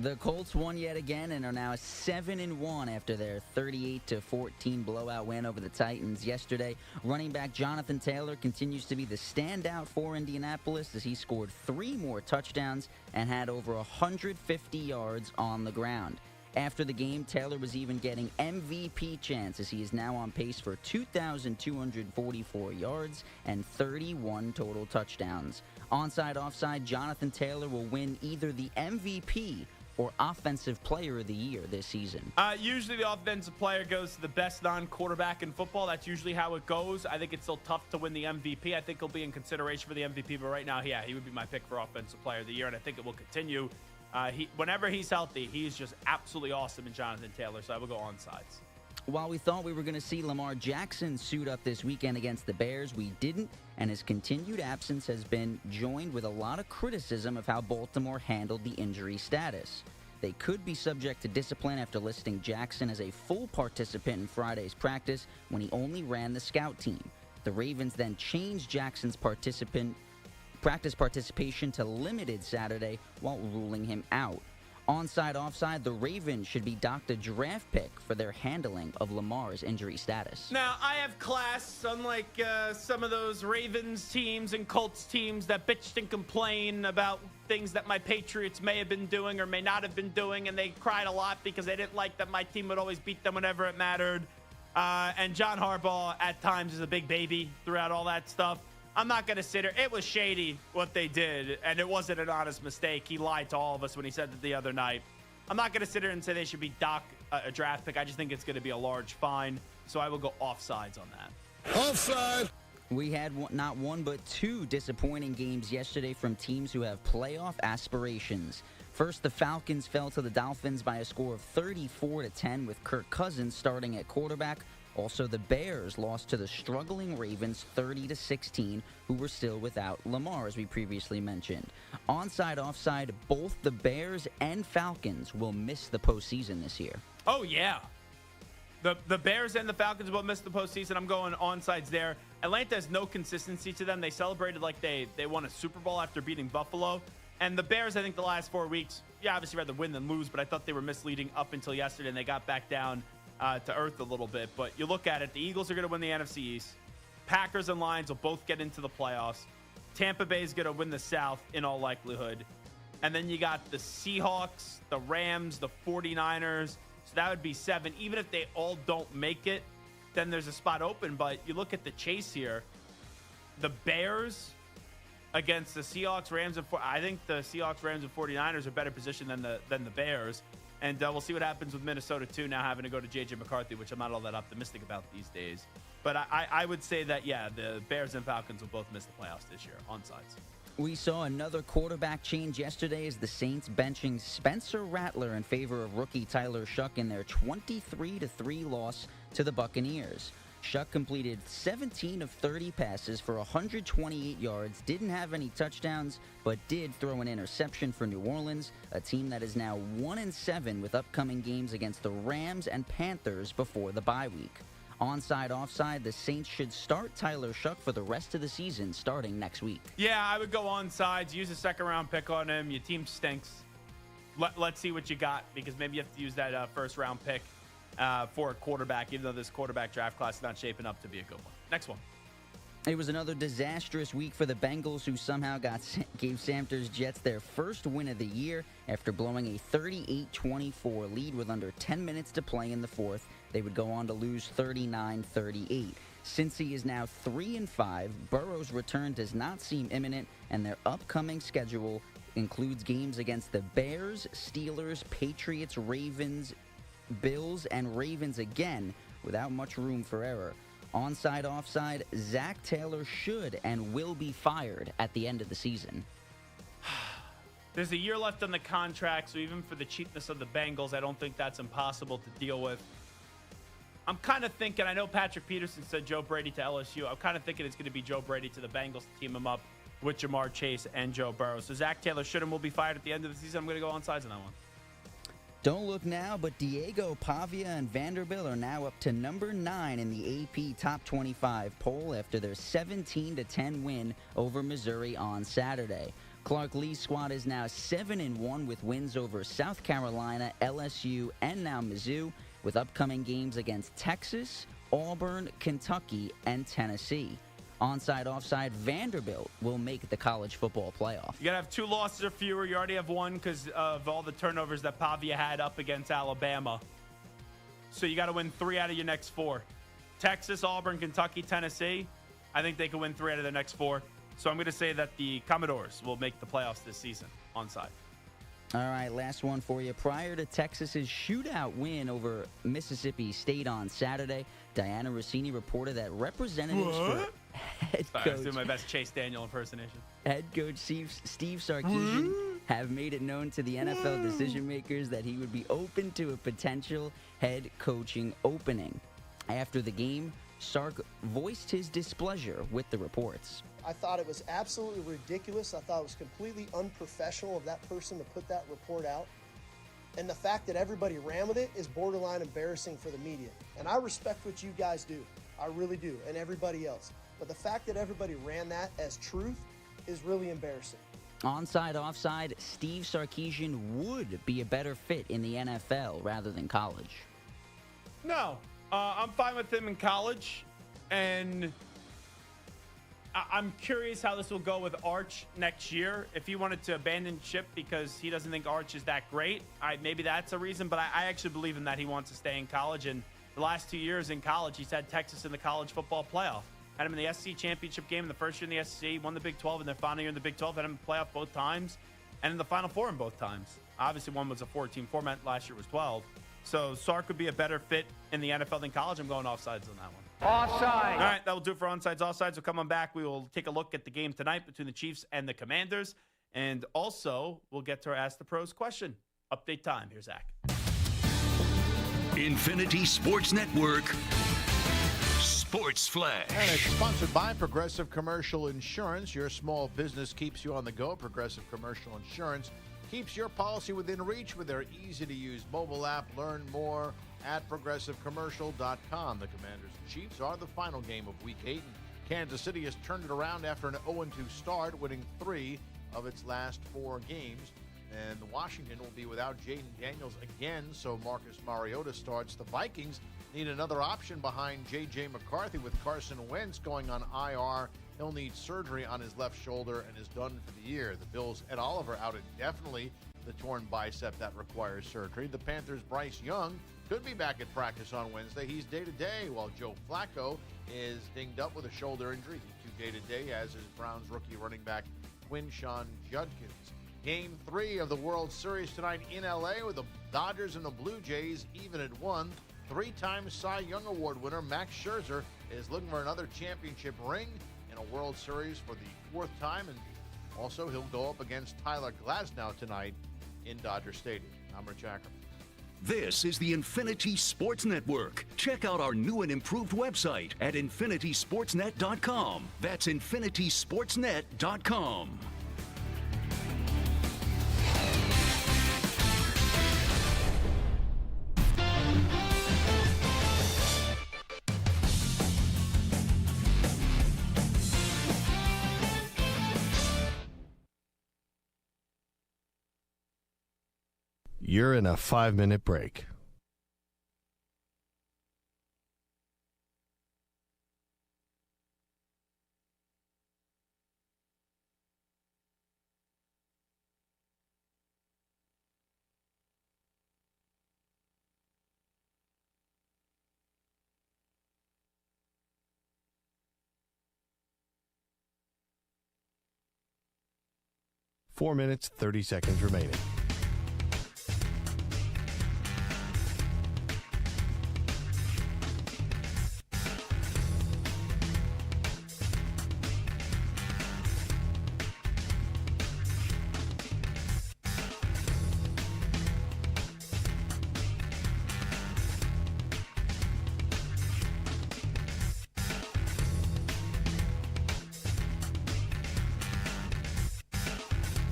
The Colts won yet again and are now 7-1 after their 38-14 blowout win over the Titans yesterday. Running back Jonathan Taylor continues to be the standout for Indianapolis as he scored 3 more touchdowns and had over 150 yards on the ground. After the game, Taylor was even getting MVP chance as he is now on pace for 2,244 yards and 31 total touchdowns. Onside, offside, Jonathan Taylor will win either the MVP or Offensive Player of the Year this season. Usually the offensive player goes to the best non-quarterback in football. That's usually how it goes. I think it's still tough to win the MVP. I think he'll be in consideration for the MVP, but right now, yeah, he would be my pick for Offensive Player of the Year, and I think it will continue. Whenever he's healthy, he's just absolutely awesome in Jonathan Taylor, so I will go on sides. While we thought we were going to see Lamar Jackson suit up this weekend against the Bears, we didn't, and his continued absence has been joined with a lot of criticism of how Baltimore handled the injury status. They could be subject to discipline after listing Jackson as a full participant in Friday's practice when he only ran the scout team. The Ravens then changed Jackson's practice participation to limited Saturday while ruling him out. Onside, offside, the Ravens should be docked a draft pick for their handling of Lamar's injury status. Now, I have class, unlike some of those Ravens teams and Colts teams that bitched and complain about things that my Patriots may have been doing or may not have been doing, and they cried a lot because they didn't like that my team would always beat them whenever it mattered. And John Harbaugh, at times, is a big baby throughout all that stuff. I'm not going to sit here. It was shady what they did, and it wasn't an honest mistake. He lied to all of us when he said that the other night. I'm not going to sit here and say they should be docked a draft pick. I just think it's going to be a large fine, so I will go offsides on that. Offside! We had not one but 2 disappointing games yesterday from teams who have playoff aspirations. First, the Falcons fell to the Dolphins by a score of 34-10 with Kirk Cousins starting at quarterback. Also, the Bears lost to the struggling Ravens 30-16, who were still without Lamar, as we previously mentioned. Onside, offside, both the Bears and Falcons will miss the postseason this year. Oh, yeah. The Bears and the Falcons will miss the postseason. I'm going onsides there. Atlanta has no consistency to them. They celebrated like they won a Super Bowl after beating Buffalo. And the Bears, I think the last 4 weeks, obviously rather win than lose, but I thought they were misleading up until yesterday, and they got back down to earth a little bit. But you look at it, the Eagles are going to win the NFC East. Packers and Lions will both get into the playoffs. Tampa Bay is going to win the South in all likelihood. And then you got the Seahawks, the Rams, the 49ers. So that would be 7. Even if they all don't make it, then there's a spot open. But you look at the chase here. The Bears against the Seahawks, Rams, and I think the Seahawks, Rams, and 49ers are better positioned than the Bears. And we'll see what happens with Minnesota, too, now having to go to J.J. McCarthy, which I'm not all that optimistic about these days. But I would say that, yeah, the Bears and Falcons will both miss the playoffs this year, on sides. We saw another quarterback change yesterday as the Saints benching Spencer Rattler in favor of rookie Tyler Shuck in their 23-3 loss to the Buccaneers. Shuck completed 17 of 30 passes for 128 yards, didn't have any touchdowns, but did throw an interception for New Orleans, a team that is now 1-7 with upcoming games against the Rams and Panthers before the bye week. Onside, offside, the Saints should start Tyler Shuck for the rest of the season starting next week. Yeah, I would go onsides, use a second-round pick on him. Your team stinks. Let's see what you got, because maybe you have to use that first-round pick for a quarterback, even though this quarterback draft class is not shaping up to be a good one. Next one. It was another disastrous week for the Bengals, who somehow gave Samter's Jets their first win of the year after blowing a 38-24 lead with under 10 minutes to play in the fourth. They would go on to lose 39-38. Cincy is now 3-5. Burrow's return does not seem imminent, and their upcoming schedule includes games against the Bears, Steelers, Patriots, Ravens, Bills, and Ravens again without much room for error. Onside, offside, Zach Taylor should and will be fired at the end of the season. There's a year left on the contract, so even for the cheapness of the Bengals, I don't think that's impossible to deal with. I'm kind of thinking, I know Patrick Peterson said Joe Brady to LSU. I'm kind of thinking it's going to be Joe Brady to the Bengals to team him up with Jamar Chase and Joe Burrow. So Zach Taylor should and will be fired at the end of the season. I'm going to go on sides on that one. Don't look now, but Diego Pavia and Vanderbilt are now up to number 9 in the AP Top 25 poll after their 17-10 win over Missouri on Saturday. Clark Lee's squad is now 7-1 with wins over South Carolina, LSU, and now Mizzou, with upcoming games against Texas, Auburn, Kentucky, and Tennessee. Onside, offside, Vanderbilt will make the college football playoff. You got to have 2 losses or fewer. You already have 1 because of all the turnovers that Pavia had up against Alabama. So you got to win 3 out of your next 4. Texas, Auburn, Kentucky, Tennessee. I think they can win 3 out of their next 4. So I'm going to say that the Commodores will make the playoffs this season. Onside. All right, last one for you. Prior to Texas's shootout win over Mississippi State on Saturday, Diana Rossini reported that representatives for head Sorry, I was doing my best Chase Daniel impersonation. Head coach Steve Sarkisian have made it known to the NFL decision makers that he would be open to a potential head coaching opening. After the game, Sark voiced his displeasure with the reports. I thought it was absolutely ridiculous. I thought it was completely unprofessional of that person to put that report out. And the fact that everybody ran with it is borderline embarrassing for the media. And I respect what you guys do. I really do, and everybody else. But the fact that everybody ran that as truth is really embarrassing. Onside, offside, Steve Sarkisian would be a better fit in the NFL rather than college. No, I'm fine with him in college, and I'm curious how this will go with Arch next year. If he wanted to abandon ship because he doesn't think Arch is that great, maybe that's a reason, but I actually believe in that he wants to stay in college, and the last 2 years in college, he's had Texas in the college football playoff. Had him in the SEC championship game in the first year in the SEC, won the Big 12 in their final year in the Big 12, had him in the playoff both times, and in the Final Four in both times. Obviously, one was a 14 format, last year was 12. So Sark would be a better fit in the NFL than college. I'm going offsides on that one. Offside. All right, that will do it for onsides, offsides. We'll come on back. We will take a look at the game tonight between the Chiefs and the Commanders. And also, we'll get to our Ask the Pros question. Update time. Here's Zach. Infinity Sports Network Sports Flash. And it's sponsored by Progressive Commercial Insurance. Your small business keeps you on the go. Progressive Commercial Insurance keeps your policy within reach with their easy-to-use mobile app. Learn more at progressivecommercial.com. The Commanders and Chiefs are the final game of Week 8. And Kansas City has turned it around after an 0-2 start, winning 3 of its last 4 games. And Washington will be without Jaden Daniels again, so Marcus Mariota starts. The Vikings need another option behind J.J. McCarthy with Carson Wentz going on IR. He'll need surgery on his left shoulder and is done for the year. The Bills' Ed Oliver out indefinitely, the torn bicep that requires surgery. The Panthers' Bryce Young could be back at practice on Wednesday. He's day-to-day, while Joe Flacco is dinged up with a shoulder injury. He's too day-to-day, as is Browns rookie running back Quinshawn Judkins. Game 3 of the World Series tonight in L.A. with the Dodgers and the Blue Jays even at 1. 3-time Cy Young Award winner Max Scherzer is looking for another championship ring in a World Series for the 4th time. And also, he'll go up against Tyler Glasnow tonight in Dodger Stadium. I'm Rich Ackerman. This is the Infinity Sports Network. Check out our new and improved website at infinitysportsnet.com. That's infinitysportsnet.com. You're in a 5-minute break. Four minutes, 30 seconds remaining.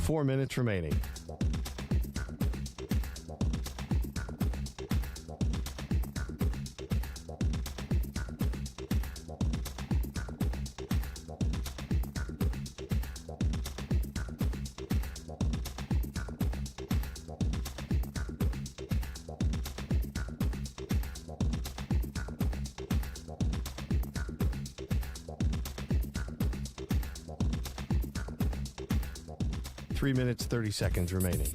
4 minutes remaining. Three minutes, 30 seconds remaining.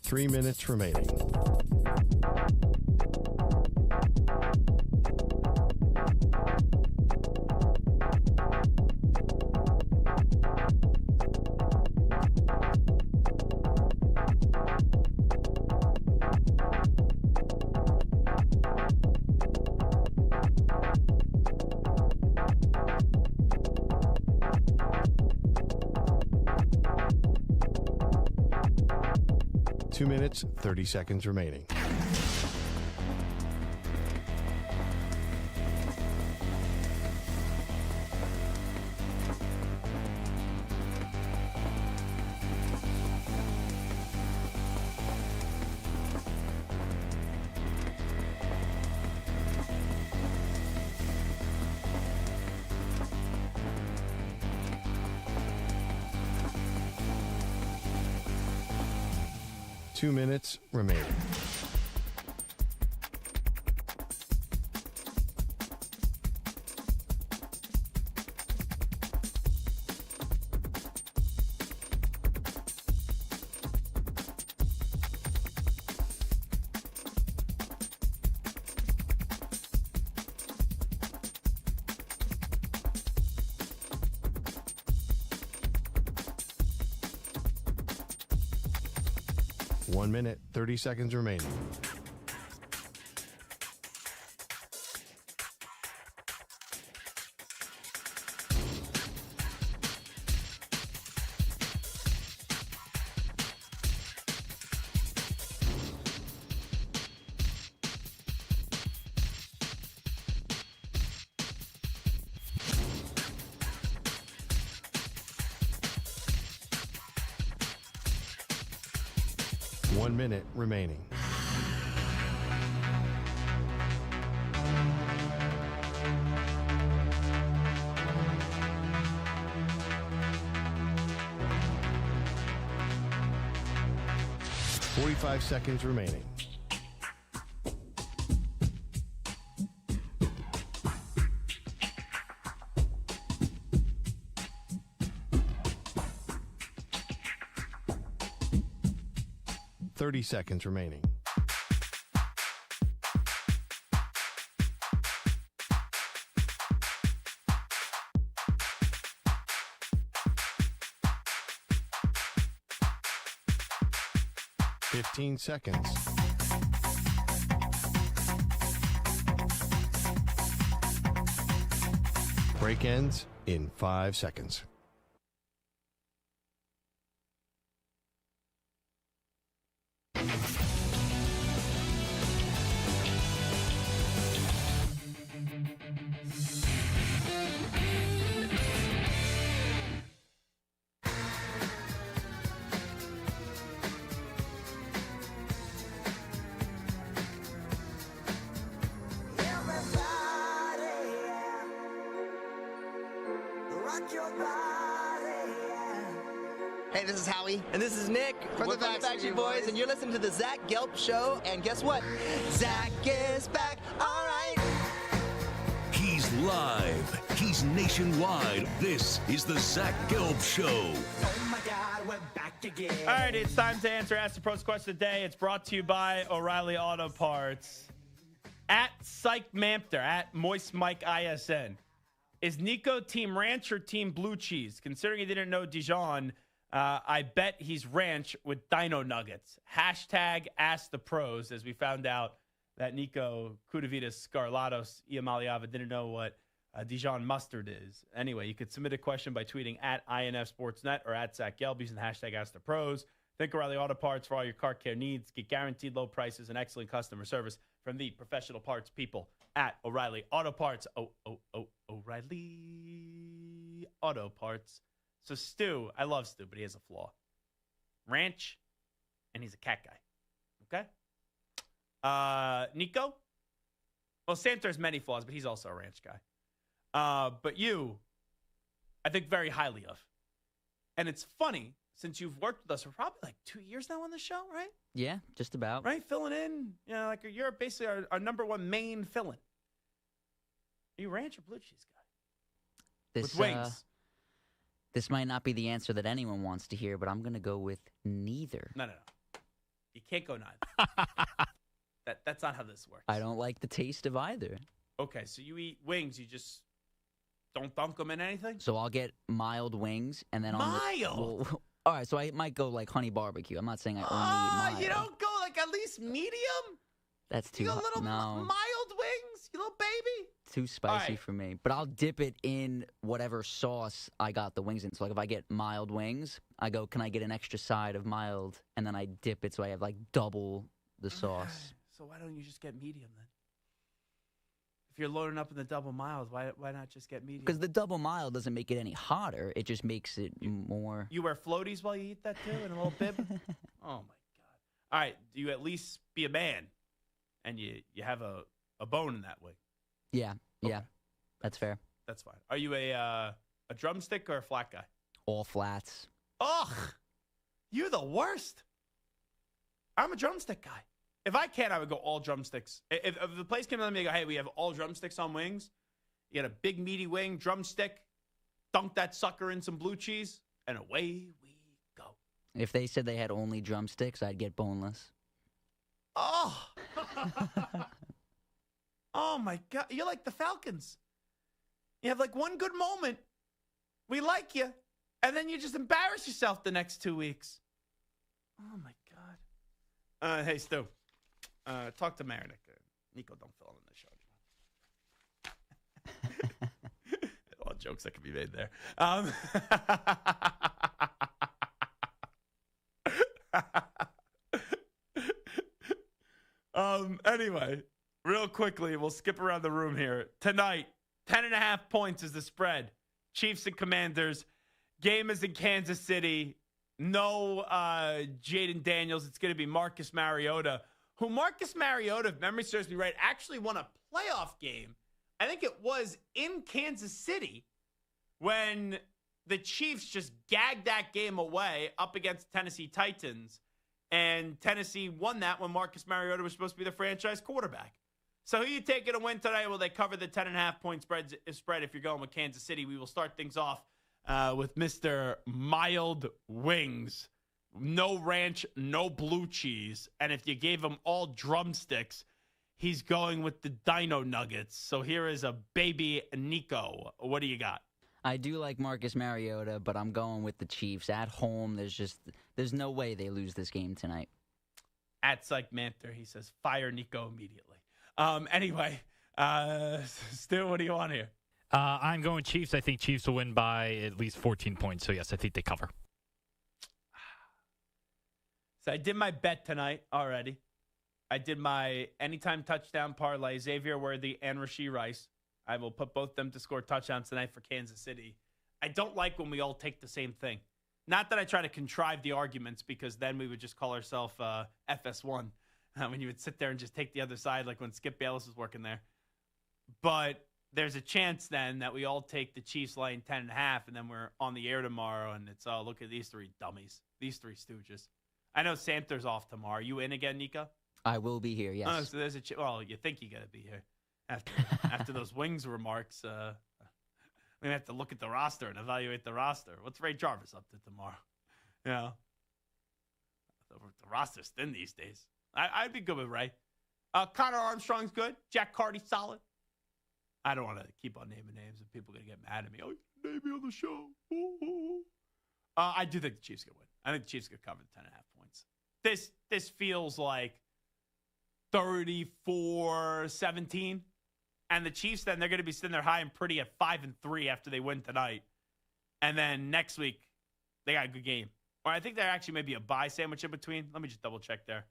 Three minutes remaining. Two minutes, 30 seconds remaining. Two minutes remaining. One minute, 30 seconds remaining. One minute remaining. Forty-five seconds remaining. Seconds remaining. Fifteen seconds. Break ends in 5 seconds. Hey, this is Howie. And this is Nick from the Backstreet Boys. And you're listening to the Zach Gelb Show. And guess what? Zach is back. All right. He's live. He's nationwide. This is the Zach Gelb Show. Oh, my God, we're back again. All right, it's time to answer Ask the Pros question of the day. It's brought to you by O'Reilly Auto Parts. At Psych Mampter, at Moist Mike ISN. Is Nico Team Ranch or Team Blue Cheese? Considering he didn't know Dijon, I bet he's ranch with dino nuggets. Hashtag ask the pros, as we found out that Nico Kudavitas Scarlatos Iamaliava didn't know what Dijon mustard is. Anyway, you could submit a question by tweeting at INF Sportsnet or at Zach Gelb using the hashtag ask the pros. Think O'Reilly Auto Parts for all your car care needs. Get guaranteed low prices and excellent customer service from the professional parts people at O'Reilly Auto Parts. O'Reilly Auto Parts. So Stu, I love Stu, but he has a flaw. Ranch, and he's a cat guy. Okay? Nico? Well, Santer has many flaws, but he's also a ranch guy. But you, I think very highly of. And it's funny, since you've worked with us for probably like 2 years now on the show, right? Yeah, just about. Right? Filling in. You know, like you're basically our number one main fill-in. Are you ranch or blue cheese guy? This, with wings. This might not be the answer that anyone wants to hear, but I'm going to go with neither. No. You can't go neither. That's not how this works. I don't like the taste of either. Okay, so you eat wings, you just don't dunk them in anything? So I'll get mild wings, and then Mild? All right, so I might go like honey barbecue. I'm not saying I only eat mild. You don't go like at least medium? That's too You go little no. mild wings, you little baby? Too spicy right. for me. But I'll dip it in whatever sauce I got the wings in. So like if I get mild wings, I go, can I get an extra side of mild? And then I dip it so I have like double the sauce. So why don't you just get medium then? If you're loading up in the double mild, why not just get medium? Because the double mild doesn't make it any hotter. It just makes it more. You wear floaties while you eat that too, in a little bib? Oh my God! All right, do you at least be a man, and you have a bone in that wing? Yeah, that's fair. That's fine. Are you a drumstick or a flat guy? All flats. Ugh, you're the worst. I'm a drumstick guy. If I can, I would go all drumsticks. If the place came to me and go, hey, we have all drumsticks on wings. You got a big meaty wing, drumstick, dunk that sucker in some blue cheese, and away we go. If they said they had only drumsticks, I'd get boneless. Oh. Oh, my God. You're like the Falcons. You have like one good moment. We like you. And then you just embarrass yourself the next 2 weeks. Oh, my God. Hey, Stu. Talk to Marinick. Nico, don't fill in the show. All jokes that can be made there. Anyway, real quickly, we'll skip around the room here. Tonight, 10.5 points is the spread. Chiefs and Commanders. Game is in Kansas City. No Jaden Daniels. It's going to be Marcus Mariota, who Marcus Mariota, if memory serves me right, actually won a playoff game. I think it was in Kansas City when the Chiefs just gagged that game away up against Tennessee Titans. And Tennessee won that when Marcus Mariota was supposed to be the franchise quarterback. So who you taking to win tonight? Well, they cover the 10.5 point spread if you're going with Kansas City. We will start things off with Mr. Mild Wings. No ranch, no blue cheese. And if you gave him all drumsticks, he's going with the dino nuggets. So here is a baby Nico. What do you got? I do like Marcus Mariota, but I'm going with the Chiefs. At home, there's no way they lose this game tonight. At Psych Manter, he says, fire Nico immediately. Anyway, Stu, what do you want here? I'm going Chiefs. I think Chiefs will win by at least 14 points. So, yes, I think they cover. So I did my bet tonight already. I did my anytime touchdown parlay, Xavier Worthy and Rashee Rice. I will put both them to score touchdowns tonight for Kansas City. I don't like when we all take the same thing. Not that I try to contrive the arguments, because then we would just call ourselves FS1 when you would sit there and just take the other side, like when Skip Bayless was working there. But there's a chance then that we all take the Chiefs laying 10.5, and then we're on the air tomorrow, and it's, oh, look at these three dummies, these three stooges. I know Santer's off tomorrow. You in again, Nico? I will be here, yes. Oh, so there's a well, you think you got to be here. After those wings remarks, we're going to have to look at the roster and evaluate the roster. What's Ray Jarvis up to tomorrow? You know, the roster's thin these days. I'd be good with Ray. Connor Armstrong's good. Jack Carty's solid. I don't want to keep on naming names, and people are going to get mad at me. Oh, you name me on the show. I do think the Chiefs could win. I think the Chiefs could cover the 10.5 points. This feels like 34-17. And the Chiefs, then they're going to be sitting there high and pretty at 5-3 after they win tonight. And then next week, they got a good game. Or I think there actually may be a bye sandwich in between. Let me just double check there.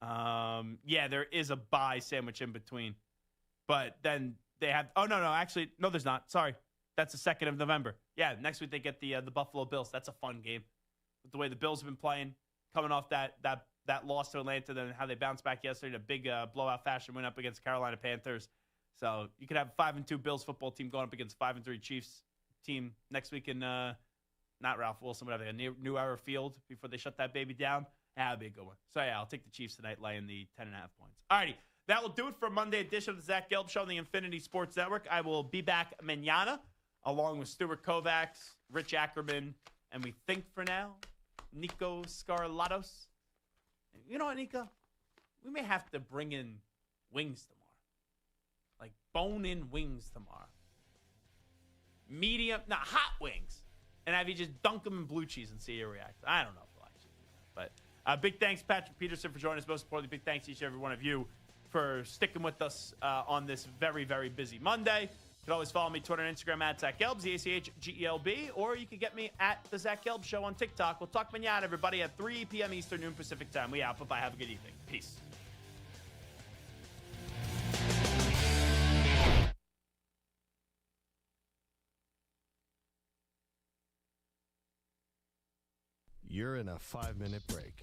Yeah, there is a bye sandwich in between. But then they have, actually, no, there's not. Sorry. That's the 2nd of November. Yeah, next week they get the Buffalo Bills. That's a fun game. With the way the Bills have been playing, coming off that loss to Atlanta, then how they bounced back yesterday in a big blowout fashion win up against Carolina Panthers. So you could have a 5-2 Bills football team going up against 5-3 Chiefs team next week in not Ralph Wilson, whatever, a New Era Field before they shut that baby down. That would be a good one. So yeah, I'll take the Chiefs tonight, laying the 10.5 points. Alrighty, that will do it for a Monday edition of the Zach Gelb Show on the Infinity Sports Network. I will be back mañana along with Stuart Kovacs, Rich Ackerman, and we think for now, Nico Scarlatos. You know what, Nico? We may have to bring in wings tomorrow. Like bone-in wings tomorrow. Medium, not hot wings. And have you just dunk them in blue cheese and see your reaction. I don't know if we'll actually do that. But big thanks, Patrick Peterson, for joining us. Most importantly, big thanks to each and every one of you for sticking with us on this very, very busy Monday. You can always follow me Twitter and Instagram at Zach Gelb, ZACHGELB, or you can get me at The Zach Gelb Show on TikTok. We'll talk mañana, everybody, at 3 p.m. Eastern, noon Pacific time. We out. Bye-bye. Have a good evening. Peace. You're in a 5-minute break.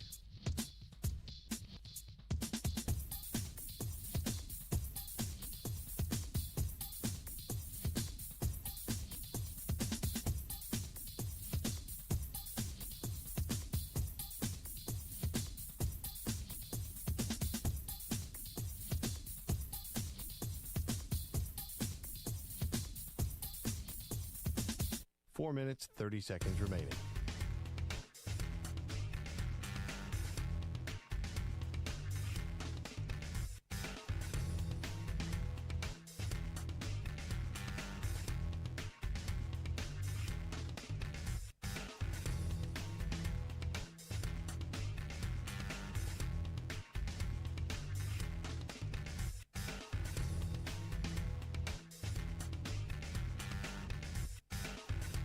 Four minutes, 30 seconds remaining.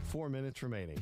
Four minutes remaining.